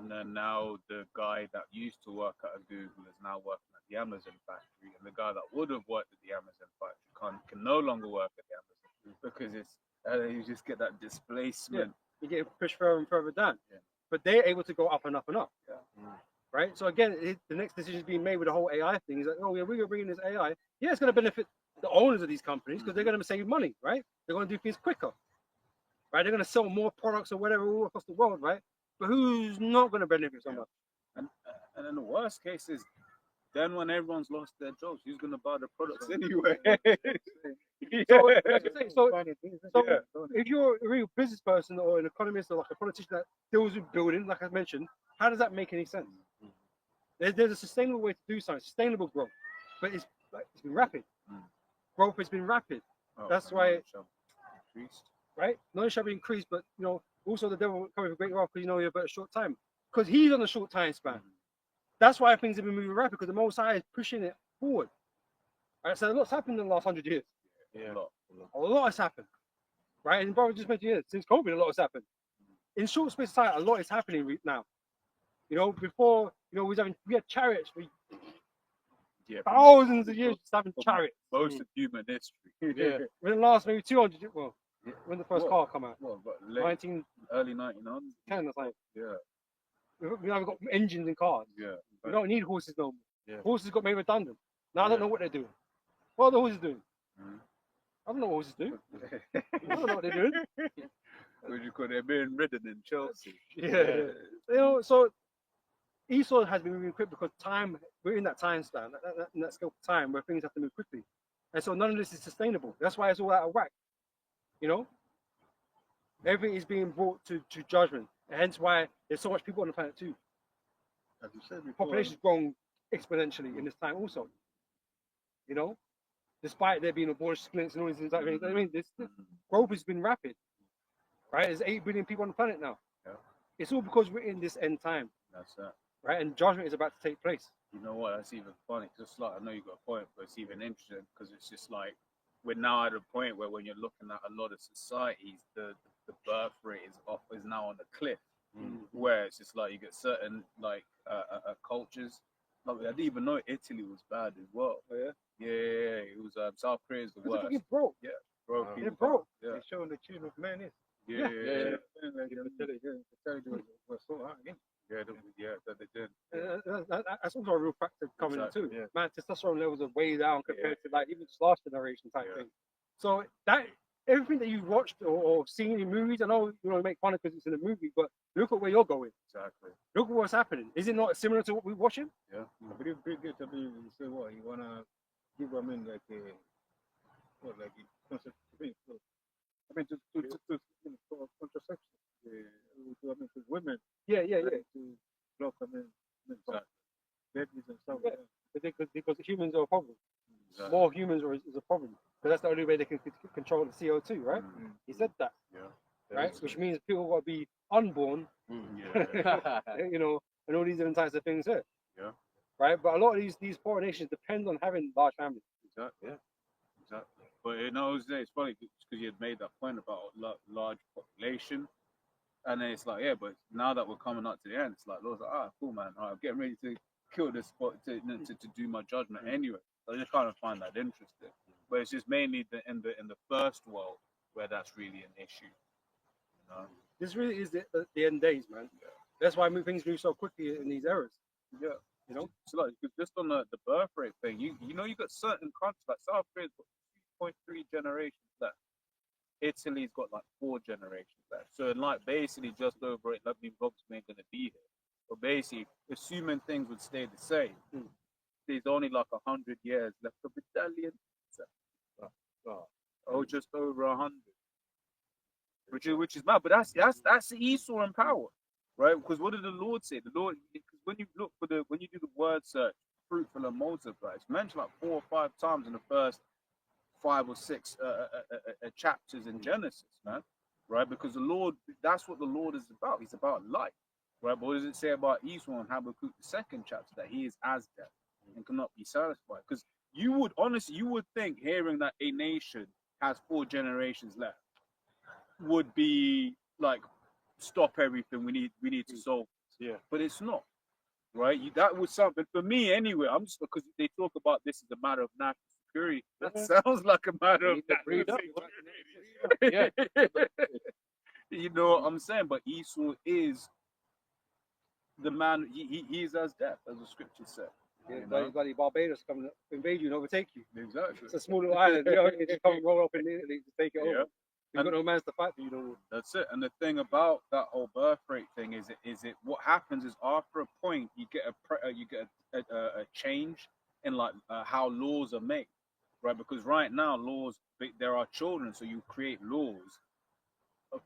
then now the guy that used to work at a Google is now working at the Amazon factory, and the guy that would have worked at the Amazon factory can no longer work at the Amazon because you just get that displacement. Yeah, you get pushed further and further down. Yeah. But they're able to go up and up and up. Yeah. Right. So again, the next decision is being made with the whole AI thing. Is like, oh yeah, we're gonna bring in this AI. Yeah, it's gonna benefit the owners of these companies because they're gonna save money, right? They're gonna do things quicker. Right, they're going to sell more products or whatever all across the world, right? But who's not going to benefit so much? And then the worst case is Then when everyone's lost their jobs, who's gonna buy the products anyway? So, like I say, so Yeah. if you're a real business person or an economist or like a politician that deals with building, like I mentioned, how does that make any sense? There's a sustainable way to do something, sustainable growth, but it's been rapid. Growth has been rapid, Oh, That's my why- knowledge shall be increased. right? Knowledge shall be increased, but also the devil will come with great wealth because you have a short time, because he's on a short time span. That's why things have been moving rapid, because the Most High is pushing it forward. Right, so a lot's happened in the last 100 years. Yeah. A lot has happened, right? And brother just mentioned since COVID, a lot has happened. In short space of time, a lot is happening now. Before we had chariots for Yeah. thousands of years, just having chariots. Most of human history. Yeah. Within the last maybe 200 years, well, when the first What? car come out, What? But late, 1910 early 1900s. or something. Yeah. We've got engines in cars. Yeah. We don't need horses no more. Yeah. Horses got made redundant. Now I don't Yeah. know what they're doing. What are the horses doing? Mhm. I don't know what horses do. I don't know what they're doing. What do you call it? They're being ridden in Chelsea. Yeah. So Esau has been moving quick because we're in that time span, in that scope of time where things have to move quickly. And so none of this is sustainable. That's why it's all out of whack. Everything is being brought to judgment. And hence why there's so much people on the planet too. As you said before, Population's grown exponentially in this time also. Despite there being abortion clinics and all these things like that. I mean, this growth has been rapid. Right? There's 8 billion people on the planet now. Yeah. It's all because we're in this end time. That's that. Right? And judgment is about to take place. You know what? That's even funny. Just like, I know you got a point, but it's even interesting because it's just like we're now at a point where when you're looking at a lot of societies, the birth rate is now on the cliff. Where it's just like you get certain cultures. Like, I didn't even know Italy was bad as well. Oh, yeah? Yeah, it was South Korea is the Because worst. they're fucking broke. Bro, They're people- broke. Yeah, they're showing the children of man is. yeah. Like the was so hard. That they did. That's also a real factor coming in Exactly, too. yeah. Man, testosterone levels are way down compared to like even just last generation type Yeah. thing. So that everything that you've watched or seen in movies, I know you make fun of because it's in a movie, but look at where you're going. Exactly. Look at what's happening. Is it not similar to what we're watching? Yeah. But if big it, you say what you wanna give them in like a concept to me. So, for contraception. To women Yeah. to block them in Exactly. babies and stuff Yeah. like that. Because humans are a problem. Exactly. More humans is a problem. But that's the only way they can control the CO2, right? Mm, He said that, yeah. right? Which means people got to be unborn, Yeah. and all these different types of things here. Yeah. Right? But a lot of these poor nations depend on having large families. Exactly. Yeah. Exactly. But it's funny because you had made that point about large population, and then it's like, yeah, but now that we're coming up to the end, it's like, Lord's like, cool, man. All right, I'm getting ready to kill this spot to do my judgment anyway. So I just kind of find that interesting. But it's just mainly in the first world where that's really an issue. This really is the end days, man. Yeah. That's why things move so quickly in these eras. Yeah. You know? So like, just on the birth rate thing, you got certain countries like South Korea's got 2.3 generations left. Italy's got like 4 generations left. So like basically just over it, that means Rob's ain't gonna be here. But basically, assuming things would stay the same, there's only like 100 years left of Italian. Just over 100. Which is mad, but that's Esau in power, right? Because what did the Lord say? The Lord, because when you look when you do the word search, fruitful and multiply, it's mentioned like 4 or 5 times in the first 5 or 6 chapters in Genesis, man, right? Because the Lord, that's what the Lord is about. He's about life, right? But what does it say about Esau in Habakkuk, the 2nd chapter, that he is as death and cannot be satisfied? Because you would think hearing that a nation has 4 generations left would be like, stop everything, we need to solve this. Yeah. But it's not, right? That was something for me anyway. I'm just, because they talk about this as a matter of national security, that sounds like a matter of national security. Yeah. You know what I'm saying? But Esau is the man. He is as death, as the scriptures say. You got the Barbados coming to invade you and overtake you. Exactly. It's a small little island. They just come roll up and immediately to take it over. You've got no man to fight for you. Don't. That's it. And the thing about that whole birth rate thing is it what happens is after a point you get a change in like how laws are made, right? Because right now laws there are children, so you create laws,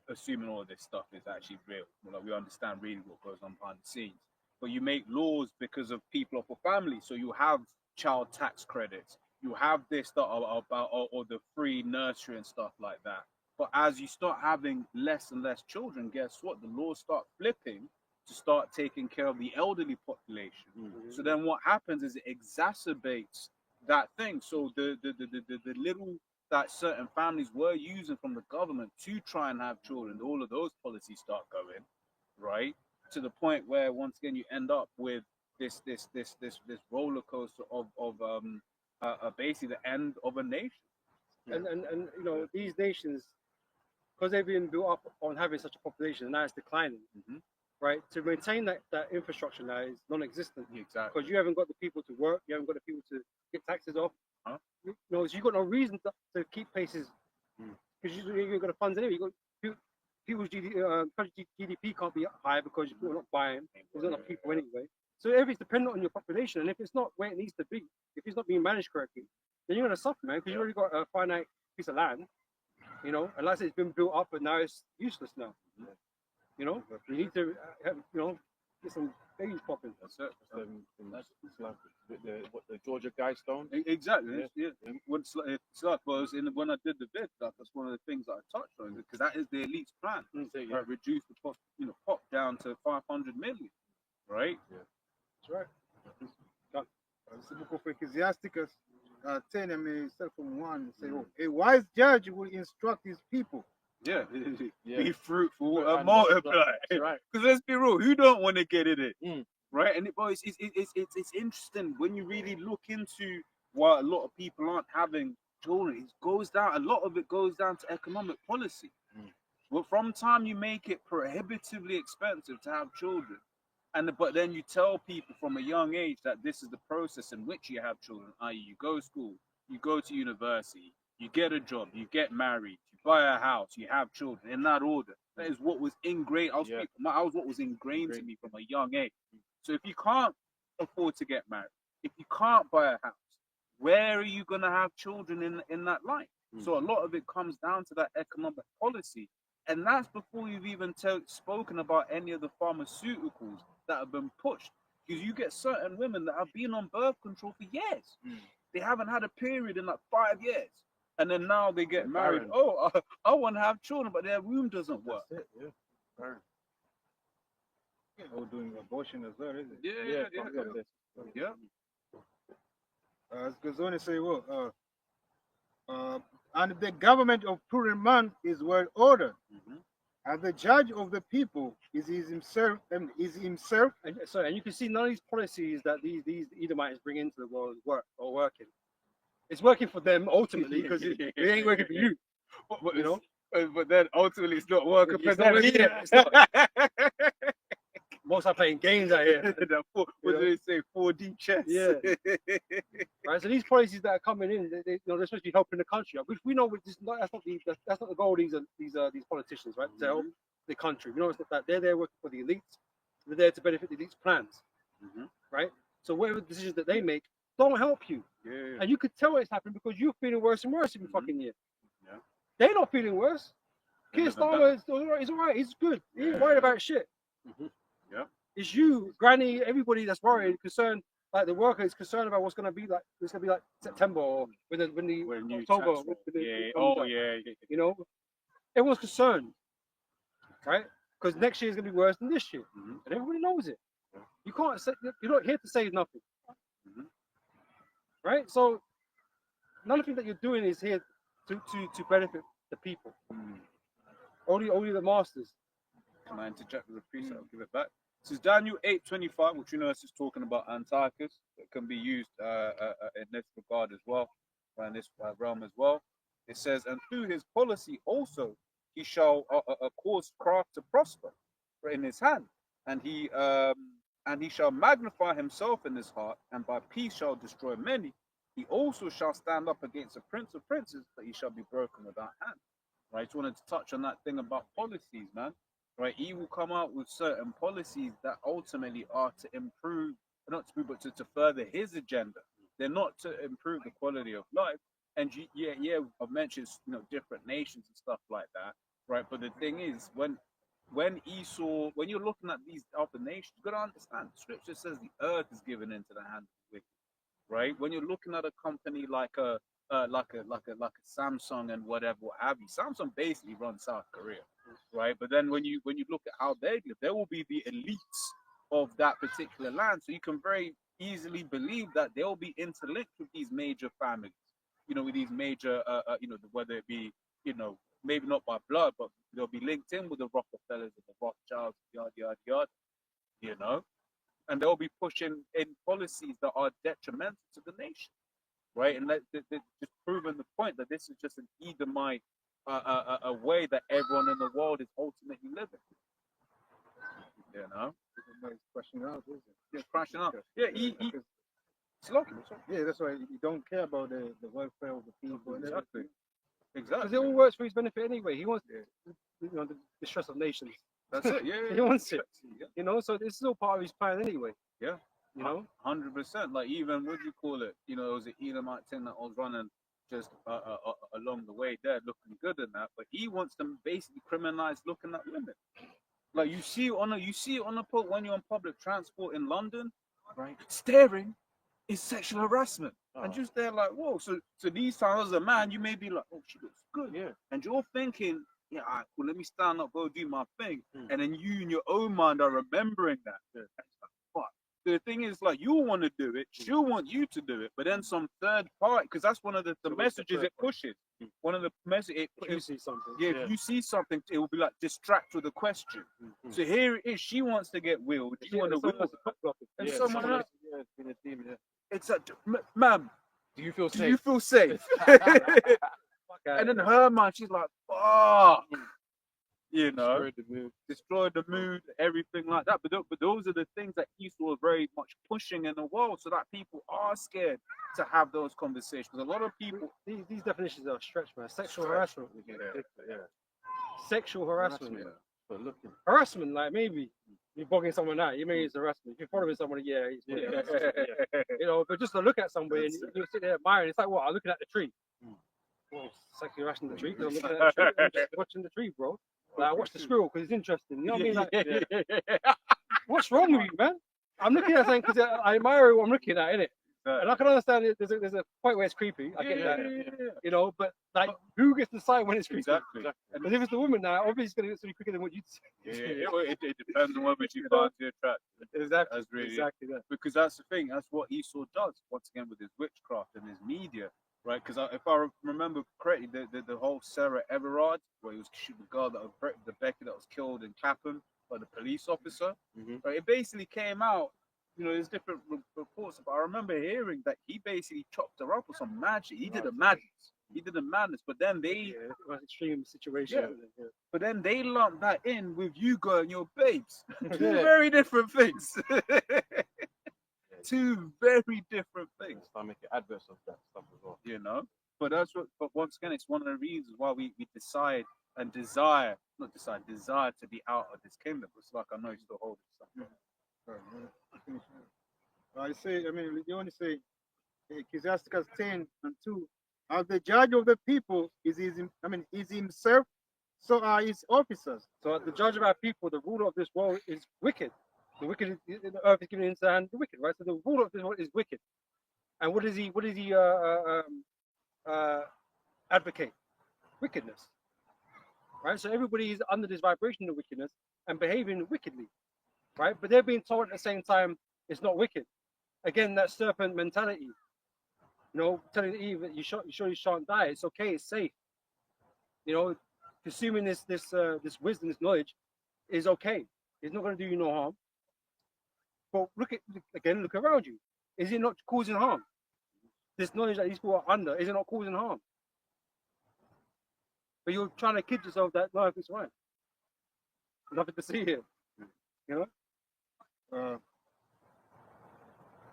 assuming all of this stuff is actually real. Like we understand really what goes on behind the scenes, but you make laws because of people or for families. So you have child tax credits, you have this stuff about or the free nursery and stuff like that. But as you start having less and less children, guess what? The laws start flipping to start taking care of the elderly population. Mm-hmm. So then what happens is it exacerbates that thing. So the little that certain families were using from the government to try and have children, all of those policies start going, right? To the point where once again you end up with this roller coaster of basically the end of a nation. And you know, these nations, because they've been built up on having such a population and now it's declining, right? To maintain that infrastructure now is non-existent. Exactly. Because you haven't got the people to work, you haven't got the people to get taxes off. You know, so you've got no reason to keep paces because you've got the funds anyway. You got people's GDP can't be high because people are not buying. There's not enough people anyway. So everything's dependent on your population, and if it's not where it needs to be, if it's not being managed correctly, then you're gonna suffer, man. Because you already got a finite piece of land, you know, and like I said, it's been built up, but now it's useless now. You know, you need to, get some babies popping. That's it. It's like the Georgia Guidestone. Exactly. Yeah. When I did the vid, that's one of the things that I touched on because that is the elite's plan. Right? Reduce the pop down to 500 million. Right. Yeah. That's right. The book of Ecclesiasticus 10, from 1 say, a wise judge will instruct his people. Yeah. Be fruitful and multiply. That's right. Because let's be real, who don't want to get in it? Right? And it's interesting when you really look into why a lot of people aren't having children. A lot of it goes down to economic policy. Well, from time you make it prohibitively expensive to have children, but then you tell people from a young age that this is the process in which you have children, i.e. you go to school, you go to university, you get a job, you get married, you buy a house, you have children, in that order. That is what was ingrained. I was what was ingrained to me from a young age. So if you can't afford to get married, if you can't buy a house, where are you going to have children in that life? So a lot of it comes down to that economic policy. And that's before you've even spoken about any of the pharmaceuticals that have been pushed. Because you get certain women that have been on birth control for years. They haven't had a period in like 5 years. And then now they get married. Oh, I want to have children, but their womb doesn't work. That's it, yeah. Or doing abortion as well, isn't it? Yeah. As goes on to say, and the government of prudent man is well ordered, and the judge of the people is himself. And you can see none of these policies that these Edomites bring into the world working. It's working for them ultimately because it ain't working for you. But you know. But then ultimately it's not working for It's them not working. either. Most are playing games out here. What do they say? 4D chess. Yeah. Right. So these policies that are coming in, they're supposed to be helping the country, which we know that's not the goal of these politicians, right? To help the country. We know it's not that. They're there working for the elites. They're there to benefit the elites' plans, right? So whatever decisions that they make don't help you. And you could tell it's happening because you're feeling worse and worse every fucking year. They're not feeling worse. Keir Starmer is all right. He's all right. He's good. He ain't worried about shit. It's you, Granny, everybody that's worried, concerned. Like the worker is concerned about what's going to be like. It's going to be like September or when October. You know, everyone's concerned, right? Because next year is going to be worse than this year, and everybody knows it. You can't say you're not here to save nothing, right? So none of the things that you're doing is here to benefit the people. Only the masters. Can I interject with a precept? I'll give it back. This is Daniel 8:25, which you know is just talking about Antiochus. It can be used in this regard as well, in this realm as well. It says, and through his policy also he shall cause craft to prosper in his hand, and he shall magnify himself in his heart, and by peace shall destroy many. He also shall stand up against a prince of princes, but he shall be broken without hand. right? Just wanted to touch on that thing about policies, man. Right? He will come out with certain policies that ultimately are to improve, not to improve, but to further his agenda. They're not to improve the quality of life. And I've mentioned different nations and stuff like that, right? But the thing is, when you're looking at these other nations, you gotta understand. Scripture says the earth is given into the hand of the wicked, right? When you're looking at a company like a Samsung and whatever, what have you, Samsung basically runs South Korea, right? But then when you look at how they live, there will be the elites of that particular land, so you can very easily believe that they'll be interlinked with these major families, with these major, whether it be, maybe not by blood, but they'll be linked in with the Rockefellers and the Rothschilds, yada yada yada, and they'll be pushing in policies that are detrimental to the nation, right? And just proving the point that this is just an Edomite a way that everyone in the world is ultimately living. Everybody's crashing out, isn't it? Yeah, crashing out. Yeah, it's lucky. Yeah, that's why you don't care about the welfare of the people. And Exactly. Because it all works for his benefit anyway. He wants, the stress of nations. That's it. Yeah. He wants it. Yeah. So this is all part of his plan anyway. Yeah. 100%. Like, even, what do you call it? It was an Edomite thing that was running just along the way there, looking good and that. But he wants to basically criminalize looking at women. Like, you see it on a when you're on public transport in London, right? Staring is sexual harassment. And just there like, whoa. So these times as a man, you may be like, oh, she looks good. Yeah. And you're thinking, yeah, all right, cool, let me stand up, go do my thing. And then you in your own mind are remembering that. Yeah. Fuck. The thing is, like, you want to do it, she'll want you to do it, but then some third party, because that's one of the messages it pushes. One of the messages If you see something. if you see something, it will be like distract with a question. So here it is, she wants to get wheeled, you want to wheel, and someone else. It's like, ma'am, Do you feel do safe? you feel safe? And in her mind, she's like, fuck. Destroy the mood, everything like that. But those are the things that Esau is very much pushing in the world, so that people are scared to have those conversations. A lot of people, These definitions are stretched, man. Sexual harassment. Yeah. Sexual harassment. But looking. Harassment, like maybe you're bugging someone out, you may it's harassment. If you're following someone, it's but just to look at somebody and you sit there admiring, it's like, what, I'm looking at the tree. Well, it's like you're harassing the tree because I'm looking at the tree. I'm just watching the tree, bro. Like, I watch the squirrel because it's interesting. You know what I mean? Like, what's wrong with you, man? I'm looking at something because I admire what I'm looking at, innit? And I can understand it. There's a point where it's creepy. I get that. But like, who gets to decide when it's creepy? Exactly. Because if it's the woman now, obviously it's going to be quicker than what you say. It depends on whether she finds you attractive. Exactly. That's really exactly that. Because that's the thing. That's what Esau does once again with his witchcraft and his media, right? Because if I remember correctly, the whole Sarah Everard, where he was the girl the Becky that was killed in Clapham by the police officer, right? It basically came out. There's different reports, but I remember hearing that he basically chopped her up with some magic. He did a madness, but then they it was an extreme situation. Yeah. But then they lumped that in with you going your babes. Two very different things. Two very different things. Start making adverse of that stuff as well. But but once again, it's one of the reasons why we desire to be out of this kingdom. It's like, I know you still hold it. You only say Ecclesiasticus 10:2. As the judge of the people is himself, so are his officers. So the judge of our people, the ruler of this world, is wicked. The wicked, the earth is given into the hand of the wicked, right? So the ruler of this world is wicked. And what does he advocate? Wickedness, right? So everybody is under this vibration of wickedness and behaving wickedly, right? But they're being told at the same time it's not wicked. Again, that serpent mentality. Telling Eve that you surely shan't die. It's okay. It's safe. Consuming this wisdom, this knowledge, is okay. It's not going to do you no harm. But look around you. Is it not causing harm? This knowledge that these people are under, is it not causing harm? But you're trying to kid yourself that life is right. Nothing to see here.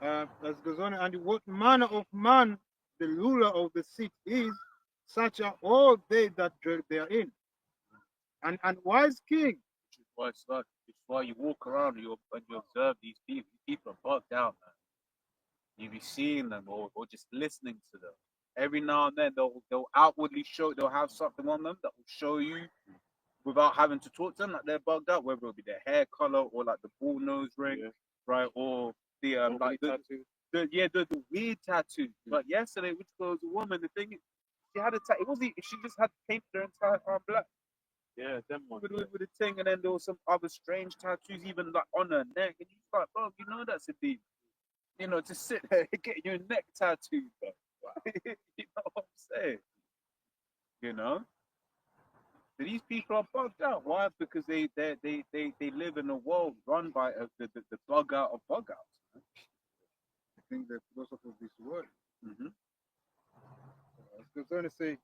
As goes on, and what manner of man the ruler of the city is, such are all they that dwell therein. An unwise king, Which is why it's like, it's why you walk around and you observe these people. These people are bugged out, man. You be seeing them or just listening to them. Every now and then they'll outwardly show, they'll have something on them that will show you without having to talk to them that they're bugged out, whether it be their hair color or like the bull nose ring, right, or the like the weird tattoo. But yesterday, which was a woman, the thing is, she had a tattoo. It wasn't. She just had painted her entire arm black. Yeah, them ones. With a thing, and then there was some other strange tattoos, even like on her neck. And you like, bro, you know that's a demon. You know, to sit there and get your neck tattooed, bro. You know what I'm saying? You know? But these people are bugged out. Why? Because they live in a world run by the bug out of bug outs. Man. I think the philosophy of this word. Mm-hmm. It's going to say,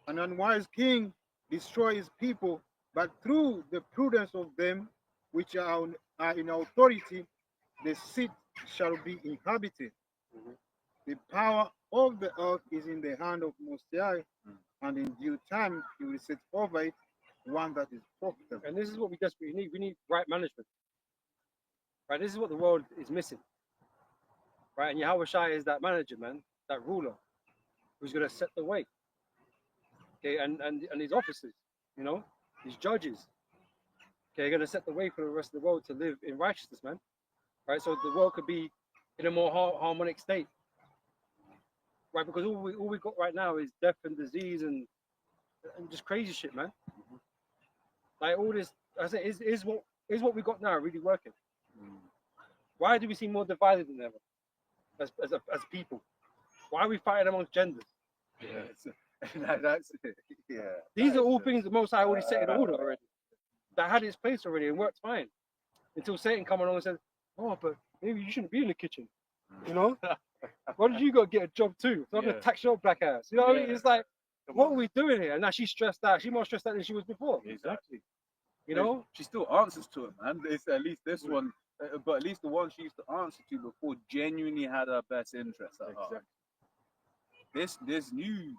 an unwise king destroys his people, but through the prudence of them which are in authority, the seat shall be inhabited. The power of the earth is in the hand of Most High, and in due time he will set over it one that is profitable. And this is what we desperately need. We need right management. Right, this is what the world is missing. Right, and Yahweh Shai is that manager, man, that ruler, who's going to set the way. Okay, and his officers, you know, his judges. Okay, are going to set the way for the rest of the world to live in righteousness, man. Right, so the world could be in a more harmonic state. Right, because all we got right now is death and disease and just crazy shit, man. Like all this, I say, is what we got now really working? Why do we seem more divided than ever as people? Why are we fighting amongst genders? That's it. Yeah. These are all things the Most High already set in order already. That had its place already and worked fine. Until Satan come along and said, "Oh, but maybe you shouldn't be in the kitchen." You know? Why did you got to get a job too? So I'm gonna tax your black ass. You know what I mean? It's like, what are we doing here? And now she's stressed out. She's more stressed out than she was before. Exactly. You know? She still answers to it, man. It's at least this one, but at least the one she used to answer to before genuinely had her best interests at heart. This new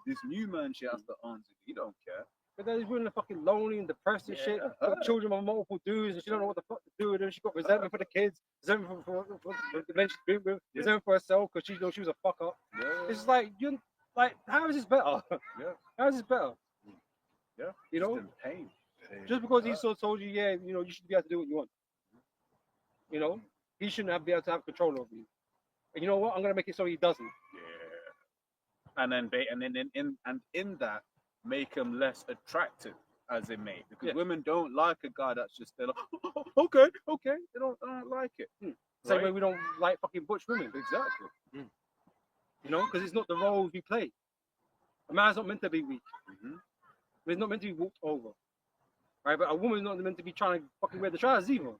man she has to answer to. He don't care. But then he's really fucking lonely and depressed and shit. Got children with multiple dudes and she don't know what the fuck to do with them. She got resentment for the kids, resentment for the men she's been with, resentment for herself because she knows she was a fuck up. Yeah. It's like how is this better? Yeah. How is this better? Yeah. You know? Just in pain. Just because he so told you, yeah, you know, you should be able to do what you want. You know? He shouldn't be able to have control over you. And you know what? I'm gonna make it so he doesn't. Yeah. And then in that make him less attractive as a mate because women don't like a guy that's just they're like, oh, okay, they don't like it. Same way we don't like fucking butch women. Exactly. You know, because it's not the roles we play. A man's not meant to be weak. He's not meant to be walked over. Right, but a woman's not meant to be trying to fucking wear the trousers either.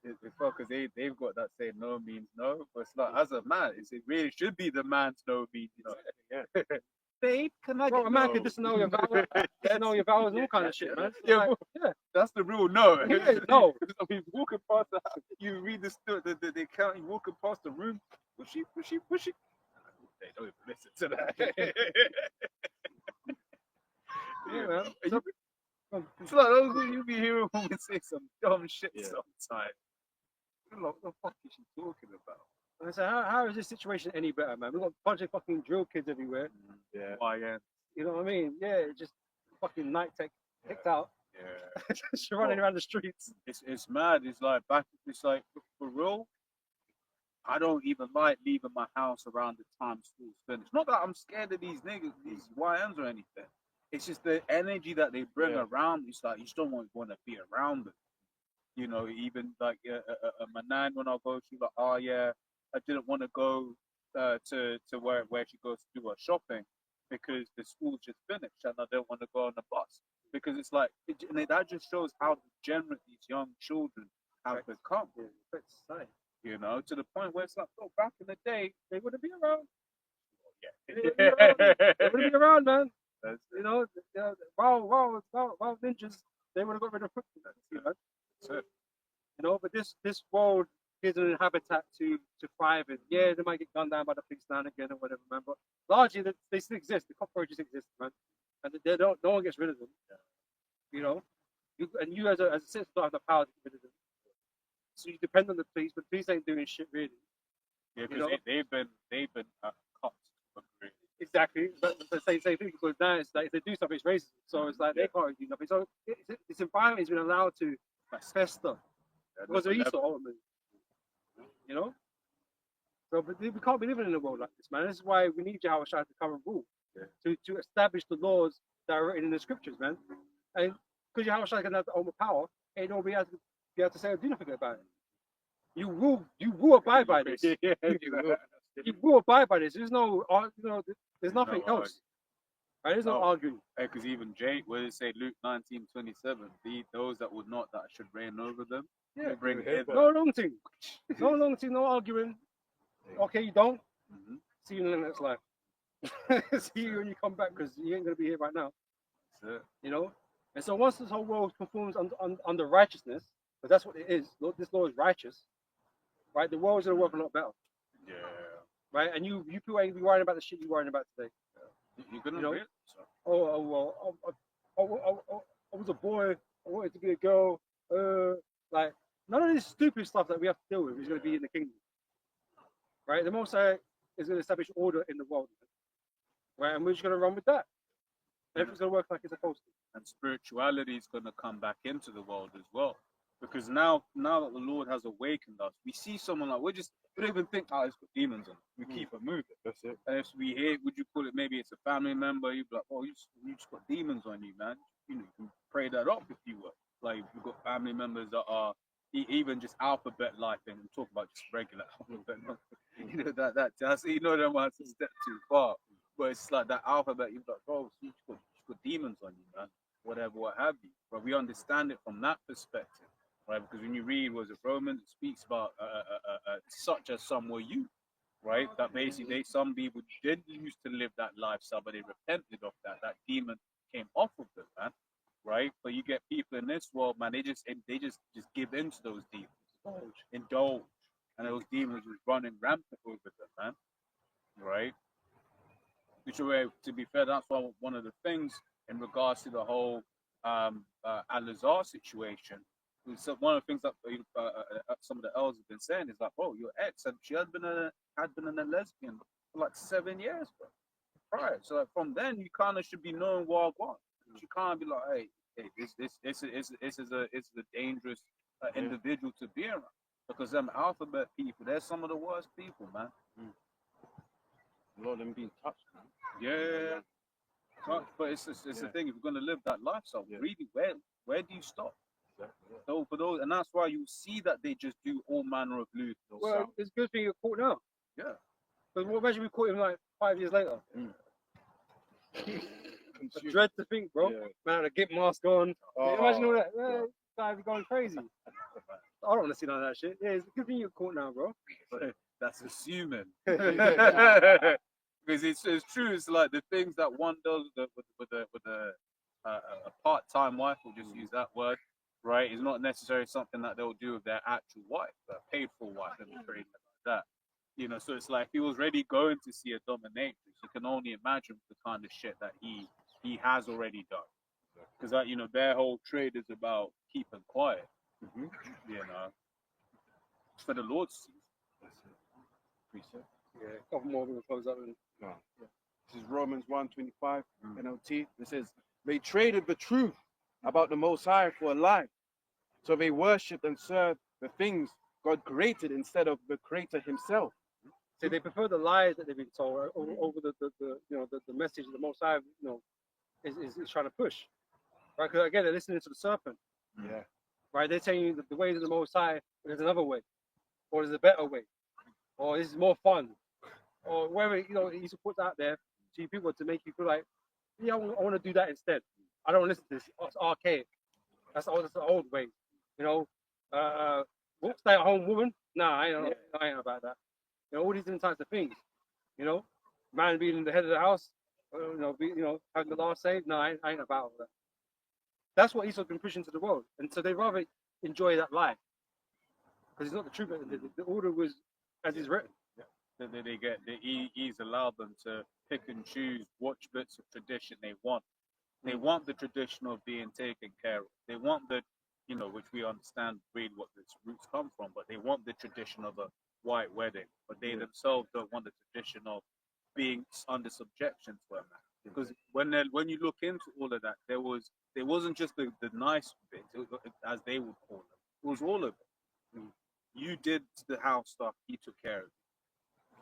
It's because they've got that saying no means no, but it's like as a man, it really should be the man's no means no. Yeah. Babe, can I get a man could disannul your vows, disannul your vows and all kind of shit, man. Yeah, that's the real no. Yeah, no. I mean, walking past the house, you read the account, you walking past the room, push she. They don't even listen to that. Yeah, man. It's like you be hearing women say some dumb shit sometimes. What the fuck is she talking about? And I say, how is this situation any better, man? We've got a bunch of fucking drill kids everywhere. Yeah. YN. You know what I mean? Yeah, just fucking night tech picked out. Yeah. Just running around the streets. It's mad. It's like for real. I don't even like leaving my house around the time school's finished. Not that I'm scared of these niggas, these YNs or anything. It's just the energy that they bring around. It's like you still want to be around them. You know, even like my nan when I go, she's like, oh yeah, I didn't want to go to where she goes to do her shopping because the school's just finished and I don't want to go on the bus because it's like that just shows how degenerate these young children have become. You know, to the point where it's like, oh, back in the day, they wouldn't be around. They wouldn't be around, man. You know, wild ninjas, they would have got rid of Krypton, you know. You know, but this world isn't a habitat to thrive in. Yeah, they might get gunned down by the police now and again or whatever, man. But largely, they still exist. The cockroaches exist, man. and they don't. No one gets rid of them. You know, you as a citizen don't have the power to get rid of them. So you depend on the police, but the police ain't doing shit really. Yeah, You know? because they've been cut. Exactly, but the same thing because now it's like if they do something, it's racist. So it's like they can't do nothing. So this environment has been allowed to fester because of Esau ultimately. You know. So, but we can't be living in a world like this, man. This is why we need Yahweh Shai to come and rule, to establish the laws that are written in the scriptures, man. And because Yahweh Shai can have the ultimate power, ain't nobody has to be able to say or do nothing about it. You will abide by this. You will abide by this. There's no, there's nothing else. Right? There's no arguing. Because even Jake, where they say Luke 19:27, those that would not, that should reign over them. Yeah, bring it no long thing. No long thing, no arguing. Okay, you don't. See you in the next life. See you when you come back because you ain't going to be here right now. That's it. You know? And so once this whole world conforms under righteousness, because that's what it is, this law is righteous, right? The world is going to work a lot better. Yeah. Right? And you people ain't be worrying about the shit you're worrying about today. You're going to know? I was a boy, I wanted to be a girl. Like, none of this stupid stuff that we have to deal with is going to be in the kingdom. Right? The Most High is going to establish order in the world. Right? And we're just going to run with that. Everything's going to work like it's supposed to. And spirituality is going to come back into the world as well. Because now that the Lord has awakened us, we see someone like, we don't even think, oh, it's got demons on it. We keep it moving. That's it. And if we hear, would you call it, maybe it's a family member, you'd be like, oh, you just got demons on you, man. You know, you can pray that up if you will. Like, we've got family members that are even just alphabet life, and talk about just regular alphabet. You know, that's, you know, that one's a step too far. But it's like that alphabet, you're like, oh, you've got demons on you, man. Whatever, what have you. But we understand it from that perspective. Right, because when you read, was it Romans, it speaks about such as some were you, right? That basically some people did used to live that lifestyle, but they repented of that. That demon came off of them, man. Right? But you get people in this world, man. They just give in to those demons, indulge, and those demons just running rampant over them, man. Right? Which, to be fair, that's one of the things in regards to the whole Al-Azhar situation. So one of the things that some of the elders have been saying is like, oh, your ex, and she had been a lesbian for like 7 years, bro, prior. So like, from then, you kind of should be knowing what I want. You can't be like, hey, this is a dangerous individual to be around, because them alphabet people, they're some of the worst people, man. A lot of them being touched, man. Yeah. But it's the thing. If you're gonna live that lifestyle, really, where do you stop? So for those, and that's why you see that they just do all manner of lewd. Well, it's a good thing you're caught now. Yeah. But imagine we caught him like 5 years later. I dread to think, bro. Yeah. Man, a gimp mask on. Imagine all that. Man, guy be going crazy. I don't want to see none of that shit. Yeah, it's a good thing you're caught now, bro. That's assuming. Because it's true. It's like the things that one does with a part-time wife, we'll just use that word, right? Is not necessarily something that they'll do with their actual wife, a paid-for wife, and like that. You know, so it's like he was already going to see a dominatrix. You can only imagine the kind of shit that he has already done. Because you know, their whole trade is about keeping quiet. You know, for the Lord's sake. Yeah, a couple more we'll close up. This is Romans 1:25 NLT. It says, they traded the truth about the Most High for a lie. So they worshipped and served the things God created instead of the Creator Himself. So they prefer the lies that they've been told over the message that the Most High, is trying to push. Right? Because again, they're listening to the serpent. Yeah. Right? They're telling you that the ways of the Most High, there's another way, or there's a better way, or this is more fun, or whatever he puts out there to people to make you feel like, yeah, I want to do that instead. I don't listen to this. It's archaic. That's the old way. Stay at home woman. Nah, I ain't about that. All these different types of things. Man being the head of the house. Having the last say. No, I ain't about all that. That's what Esau's been pushing to the world, and so they rather enjoy that lie because it's not the truth. The order was as is written. He's allowed them to pick and choose which bits of tradition they want, They want the tradition of being taken care of. They want the, which we understand really what its roots come from, but they want the tradition of a white wedding. But they themselves don't want the tradition of being under subjection to a man. Because when you look into all of that, there wasn't just the nice bits, as they would call them. It was all of it. You did the house stuff. He took care of it.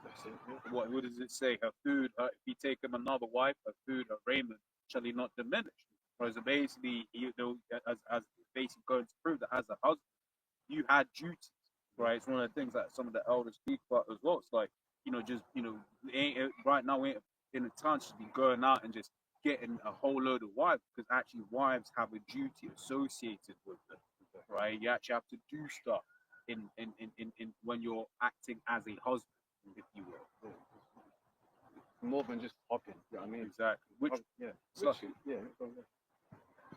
That's it. Yeah. What does it say? Her food, if you take him another wife, her food, her raiment shall he not diminish. Whereas basically, as basically going to prove that as a husband, you had duties, right? It's one of the things that some of the elders speak about as well. It's like, right now we ain't in a time to be going out and just getting a whole load of wives, because actually wives have a duty associated with them, right? You actually have to do stuff in when you're acting as a husband, if you will. More than just hopping. You know what I mean? Exactly. Which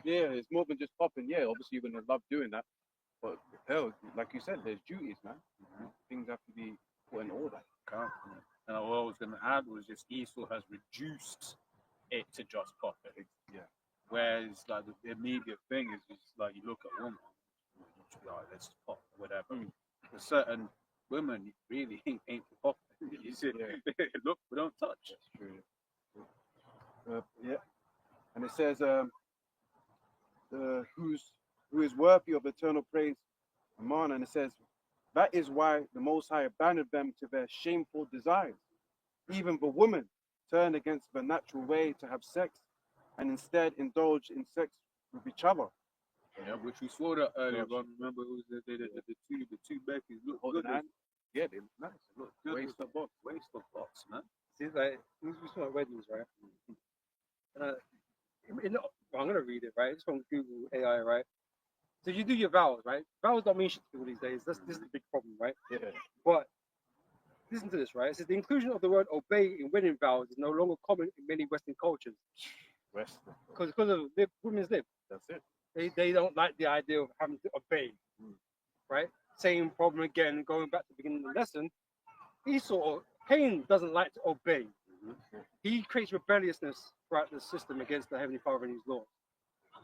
it's more than just hopping. Yeah, obviously you're gonna love doing that, but hell, like you said, there's duties, man. Things have to be put in order. And what I was going to add was just Esau has reduced it to just popping. Yeah. Whereas like the immediate thing is just like you look at a woman, you just be like, let's just pop, whatever. For certain women, it really ain't for popping. You see, look, we don't touch. That's true. And it says, who is worthy of eternal praise, Aman, and it says, that is why the Most High abandoned them to their shameful desires. Even the women turn against the natural way to have sex, and instead indulge in sex with each other. Yeah, which we saw that earlier on. Remember, it was the two Becky's look good. Yeah, they look nice. Look good. Waist of box, man. See, like we saw at weddings, right? I'm gonna read it, right? It's from Google AI, right? So you do your vows, right? Vows don't mean shit to people these days. This is the big problem, right? Yeah. But listen to this, right? It says the inclusion of the word obey in wedding vows is no longer common in many Western cultures. Because of women's lib. That's it. They don't like the idea of having to obey, right? Same problem again, going back to the beginning of the lesson. Cain doesn't like to obey. He creates rebelliousness throughout the system against the Heavenly Father and His laws.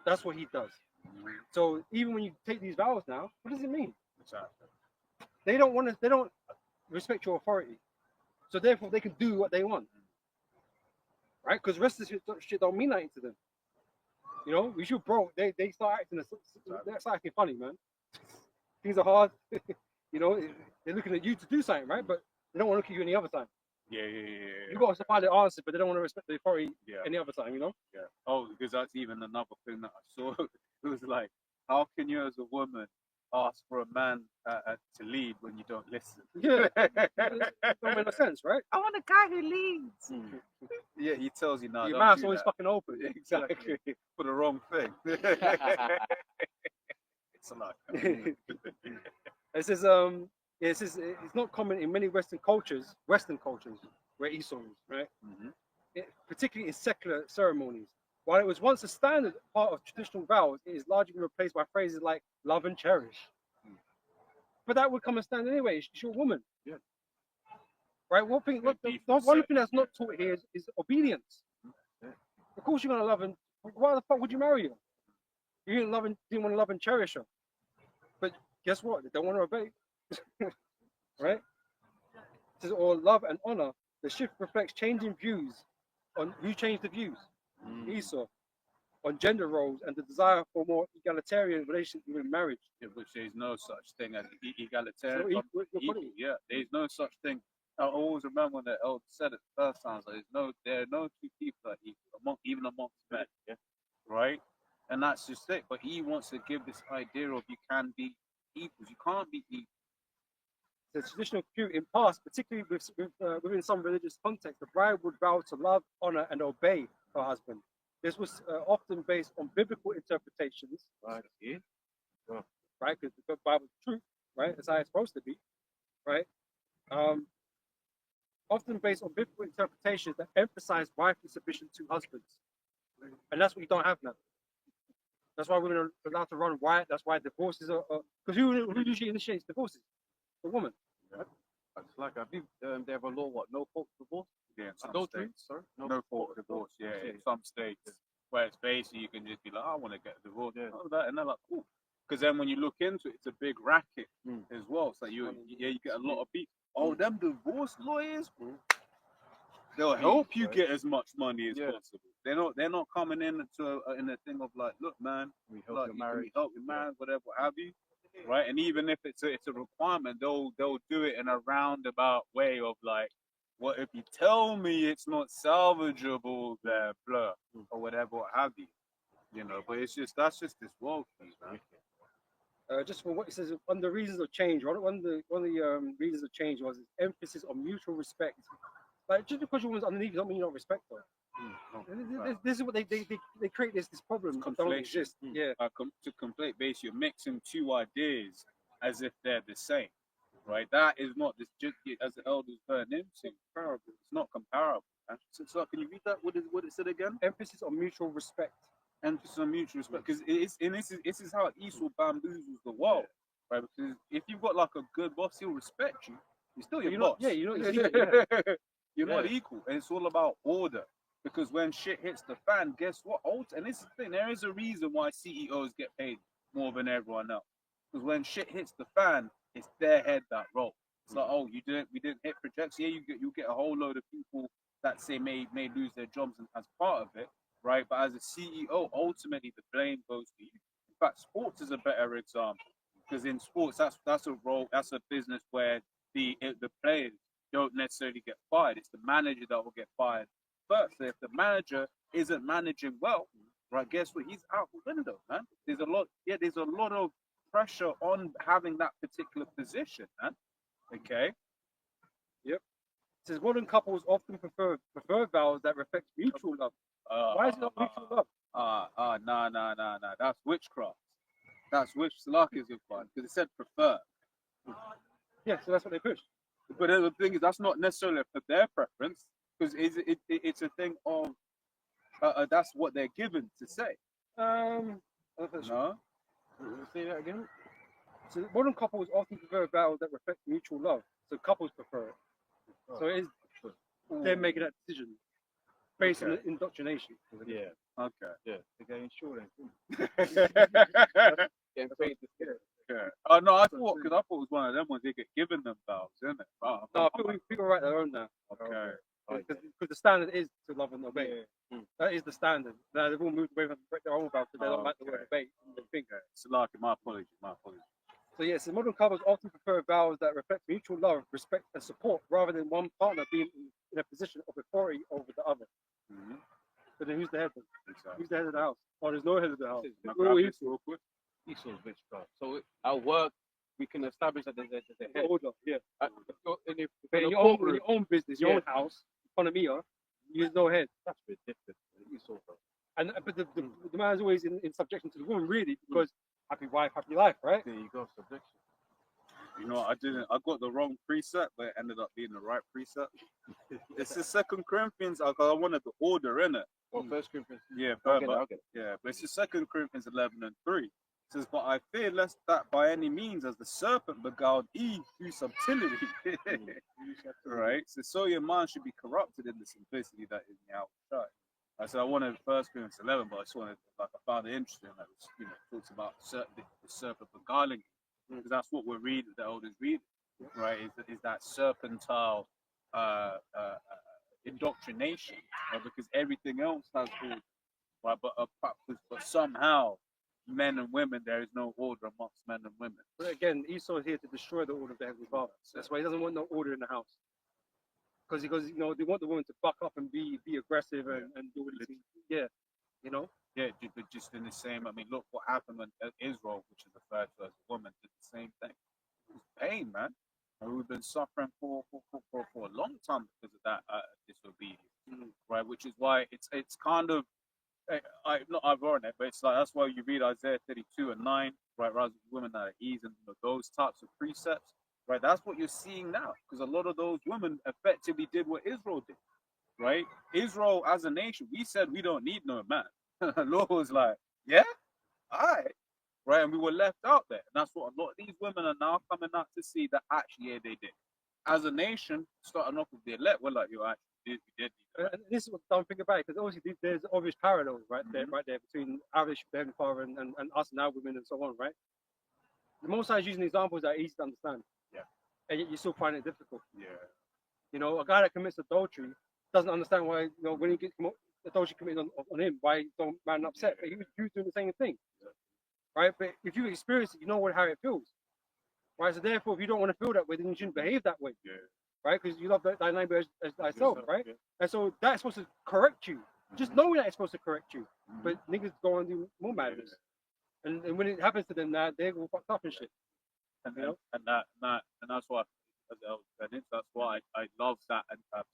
That's what he does. So even when you take these vows now, what does it mean? Exactly. They don't respect your authority. So therefore they can do what they want. Right? Because the rest of this shit don't mean nothing to them. You know, we should they start acting funny, man. Things are hard. You know, they're looking at you to do something, right? But they don't want to look at you any other time. Yeah. You got to supply the answer, but they don't want to respect the authority any other time, you know? Yeah. Oh, because that's even another thing that I saw. It was like, how can you as a woman ask for a man to lead when you don't listen? Yeah. Don't make no sense, right? I want a guy who leads. Yeah, he tells you now. Your mouth's always fucking open. Exactly. For the wrong thing. It's a lot. It says it's not common in many Western cultures where Esau is, right? Particularly in secular ceremonies. While it was once a standard part of traditional vows, it is largely been replaced by phrases like love and cherish. But that would come and stand anyway. She's your woman. Yeah. Right? One thing that's not taught here is obedience. Of course you're gonna love and why the fuck would you marry her? You didn't want to love and cherish her. But guess what? They don't want to obey. Right? It says, or love and honor. The shift reflects changing views on who changed the views. Esau, on gender roles and the desire for more egalitarian relations within marriage. Yeah, which there's no such thing as egalitarian. Yeah, there's no such thing. I always remember when the elder said it the first time. So there are no two people that equal, even amongst men. Yeah, right. And that's just it. But he wants to give this idea of you can be equals. You can't be equal. The traditional view in past, particularly within some religious contexts, the bride would vow to love, honor, and obey her husband. This was often based on biblical interpretations, right? Right, because the Bible is truth, right? That's how it's supposed to be, right? Often based on biblical interpretations that emphasize wifely submission to husbands, and that's what you don't have now. That's why women are allowed to run riot. That's why divorces are because who usually initiates divorces? The woman. Yeah. It's like I think they have a law, no fault divorce? Yeah, in some adultery, states. Sorry? No fault divorce, yeah, in some states. where it's basically you can just be like, I want to get a divorce, and they're like, cool. Because then when you look into it, it's a big racket as well. So you get a lot of people. Oh, them divorce lawyers, they'll help you get as much money as possible. They're not coming in in a thing of like, look, man, we help your marriage, whatever, what have you, right? And even if it's a requirement, they'll do it in a roundabout way of like, well, if you tell me it's not salvageable, then blah, or whatever, what have you, you know. But that's just this world thing, man. Just for what it says on the reasons of change, one of the reasons of change was emphasis on mutual respect. Like just because you're underneath doesn't mean you don't respect them. This is what they create this problem. Conflation. Yeah. To conflate, basically, you're mixing two ideas as if they're the same, right? That is not this. Just as the elders burn into. Comparable. It's not comparable. So can you read that? What it said again? Emphasis on mutual respect. Emphasis on mutual respect, because this is how Esau bamboozles the world, right? Because if you've got like a good boss, he'll respect you. He's still your boss. You're not equal, and it's all about order. Because when shit hits the fan, guess what? And this is the thing. There is a reason why CEOs get paid more than everyone else. Because when shit hits the fan, it's their head that rolls. It's like, oh, we didn't hit projects. Yeah, you get a whole load of people that say may lose their jobs as part of it. Right, but as a CEO, ultimately the blame goes to you. In fact, sports is a better example because in sports, that's a role, that's a business where the players don't necessarily get fired. It's the manager that will get fired first. So if the manager isn't managing well, right, guess what? He's out the window, man. There's a lot of pressure on having that particular position, man. Okay. Yep. It says modern couples often prefer vows that reflect mutual love. Why is it not mutual love? Nah. That's witchcraft. That's Salaki is good one because it said prefer. Yeah, so that's what they push. But the thing is, that's not necessarily for their preference because it's a thing of that's what they're given to say. No. Say that again. So modern couples often prefer vows that reflect mutual love. So couples prefer it. So it is they're making that decision. Based on indoctrination. Yeah. Okay. Yeah. They're getting insurance. Getting paid to scare. Yeah. Oh no, I thought it was one of them ones they get given them vows, isn't it? No, people write their own now. Okay. Because the standard is to love and obey. Yeah. That is the standard. Now they've all moved away from their own vows because they don't like the word obey. They think. It's like my apologies. So yes, the modern couples often prefer vows that reflect mutual love, respect, and support, rather than one partner being in a position of authority over the other. Mm-hmm. So then who's the head? Exactly. Who's the head of the house? Oh, there's no head of the house. Esau's witchcraft. So at work, we can establish that there's a head. Order, yeah. In your own business, your own house, economia, there's no head. That's a bit different. Esau, bro. But the man is always in subjection to the woman, really, because happy wife, happy life, right? There you go, subjection. You know, I got the wrong precept, but it ended up being the right precept. It's the 2 Corinthians, I wanted the order in it. Or 1 Corinthians. Yeah, I'll get it. Yeah, but it's the 2 Corinthians 11:3. It says, but I fear lest that by any means, as the serpent beguiled Eve through subtlety, right? So your mind should be corrupted in the simplicity that is in the outside. I said I wanted 1 Corinthians 11, but I just wanted, I found it interesting that it talks about the serpent beguiling, because that's what we're reading, the elders read, right? Is that serpentile indoctrination, right? Because everything else has order, right? But somehow, men and women, there is no order amongst men and women. But again, Esau is here to destroy the order of the Heavenly Father. That's why he doesn't want no order in the house. Because they want the woman to buck up and be aggressive and do what he thinks. Yeah, Yeah, but just in the same. I mean, look what happened when Israel, which is referred to as a woman, did the same thing. It was pain, man. And we've been suffering for a long time because of that disobedience, right? Which is why it's kind of not ironic, but it's like that's why you read Isaiah 32:9, right? Rise of women that are ease and those types of precepts, right? That's what you're seeing now, because a lot of those women effectively did what Israel did, right? Israel as a nation, we said we don't need no man. The Lord was like, yeah, all right, right, and we were left out there. And that's what a lot of these women are now coming out to see that actually, yeah, they did. As a nation, starting off with the elect, we're like, yo, actually did. And this is what the dumb thing about it, because obviously there's obvious parallels right there between Irish Heavenly Father and us and our women and so on, right? The Most High is using examples that are easy to understand. Yeah. And yet you still find it difficult. Yeah. You know, a guy that commits adultery doesn't understand why, you know, when he gets adultery committed on him, why don't man upset? But he was doing the same thing. Right? But if you experience it, you know how it feels. Right? So therefore, if you don't want to feel that way, then you shouldn't behave that way. Yeah. Right? Because you love thy neighbor as thyself, right? Yeah. And so that's supposed to correct you. Just knowing that it's supposed to correct you. But niggas go and do more madness. And when it happens to them now, they're all fucked up and shit. And You know? that's why that's why I love that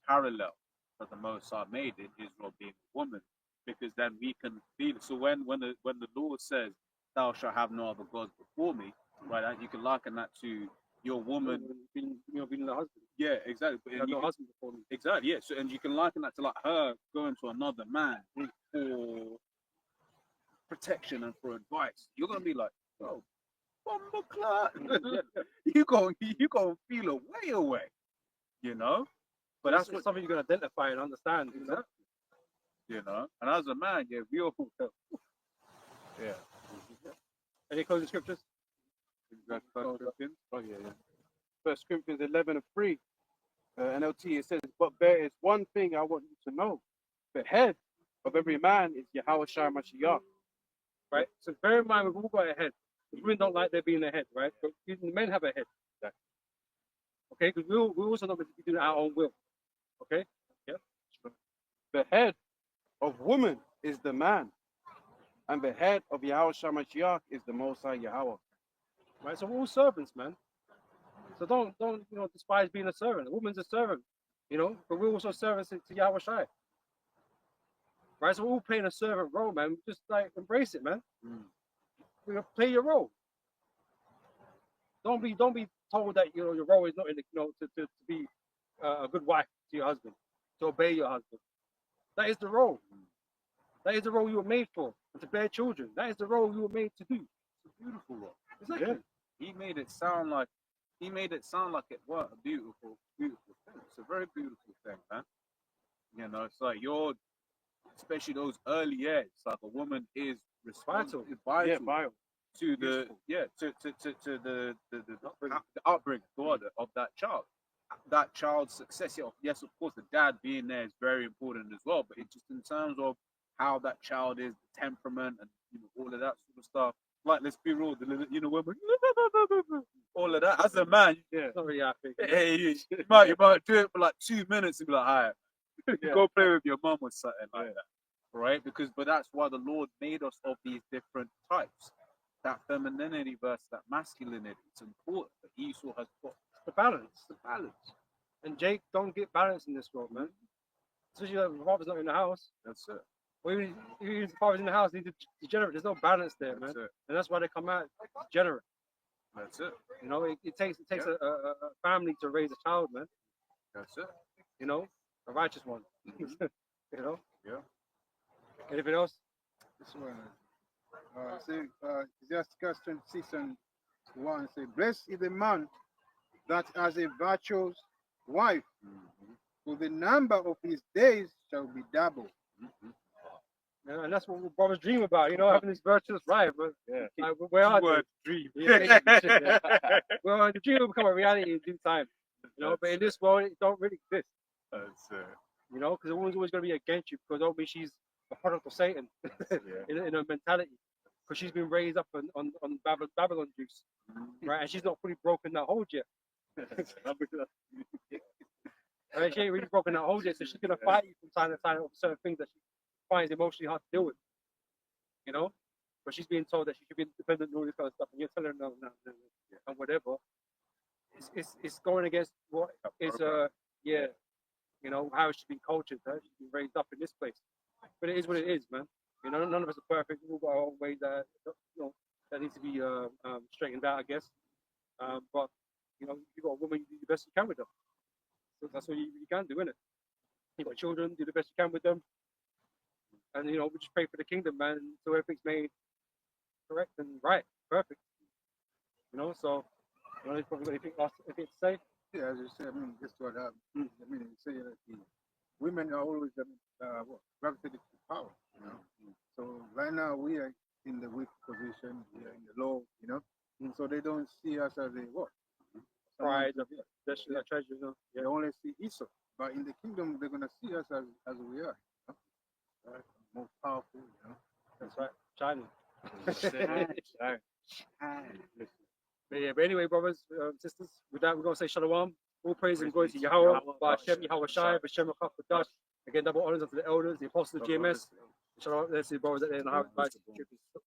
parallel that the Most High made in Israel being a woman, because then we can feel it. So when the Lord says, "Thou shalt have no other gods before me," right? You can liken that to your woman being the husband. Yeah, exactly. You have no husband before me. Exactly, yeah. So, and you can liken that to like her going to another man for protection and for advice. You're gonna be like, oh, bumbleclot. you gonna feel away, you know. But that's what something you can identify and understand. Exactly. You know, and as a man, yeah, we all yeah. Any closing scriptures? Oh yeah. First Corinthians 11:3. NLT, it says, but there is one thing I want you to know. The head of every man is Yahweh Shai Mashiach. Right? So bear in mind, we've all got a head. The women don't like there being a head, right? But even the men have a head. Okay? Because we also not meant to be doing our own will. Okay? Yeah. The head of woman is the man. And the head of Yahweh Shai Mashiach is the Most High Yahweh. Right? So we're all servants, man. So don't despise being a servant. A woman's a servant, but we're also servants to Yahweh Shai. Right? So we're all playing a servant role, man. Just like embrace it, man. Play your role. Don't be told that your role is not in to be a good wife to your husband, to obey your husband. That is the role. That is the role you were made for, and to bear children. That is the role you were made to do. It's a beautiful role. Exactly. Yeah. He made it sound like it was a beautiful thing. It's a very beautiful thing, man. You know, it's like especially those early years, like a woman is vital to the upbringing of that child. That child's success. Yes, of course, the dad being there is very important as well. But it just in terms of how that child is, the temperament, and all of that sort of stuff. Like, let's be real, women, all of that. As a man, not really happy. Hey, you might do it for like 2 minutes and be like, all right, go play with your mum or something like that, right? But that's why the Lord made us of these different types. That femininity versus that masculinity. It's important that Esau has got the balance. The balance. And Jake, don't get balance in this world, man. Especially if the father's not in the house. That's it. Or even if the father's in the house, he's degenerate. There's no balance there, man. And that's why they come out degenerate. That's it. It takes a family to raise a child, man. That's it. A righteous one. Yeah. Anything else? This one. Ecclesiastes 26:1 say, blessed is the man that has a virtuous wife, for the number of his days shall be double. And that's what brothers dream about, having this virtuous wife. But where are they? Dream. Well, the dream will become a reality in due time. But in this world, it don't really exist. That's it. Because the woman's always going to be against you, because don't mean she's a product of Satan in her mentality. Because she's been raised up on Babylon juice, right? And she's not fully broken that hold yet. Right? She ain't really broken that hold yet, so she's gonna fight you from time to time over certain things that she finds emotionally hard to deal with. But she's being told that she should be independent and all this kind of stuff, and you're telling her no, and whatever. It's going against what is how she's been cultured, right? She's been raised up in this place. But it is what it is, man. None of us are perfect. We've all got our own ways that that need to be straightened out, I guess. But you've got a woman, you do the best you can with them. So that's what you can do, isn't it? You've got children, do the best you can with them. And we just pray for the kingdom, man, so everything's made correct and right, perfect. So you've probably got anything to say? Yeah, as you said, just what happened. Say that women are always gravitated to power, you know. So right now we are in the weak position, we are in the low, you know. So they don't see us as a what? Pride, Someone to- yeah. the treasure, you know. They only see Esau, but in the kingdom they're gonna see us as we are, you know? Right? More powerful, you know. That's right. Shining. Shine. But anyway, brothers, sisters, with that, we're going to say shalom. All praise and glory to Yahweh, Ba'ashem, Yahweh Shai, B'Shem HaKadosh. Again, double honors unto the elders, the apostles of GMS. Shalom, let's see, brothers, that they're in the house.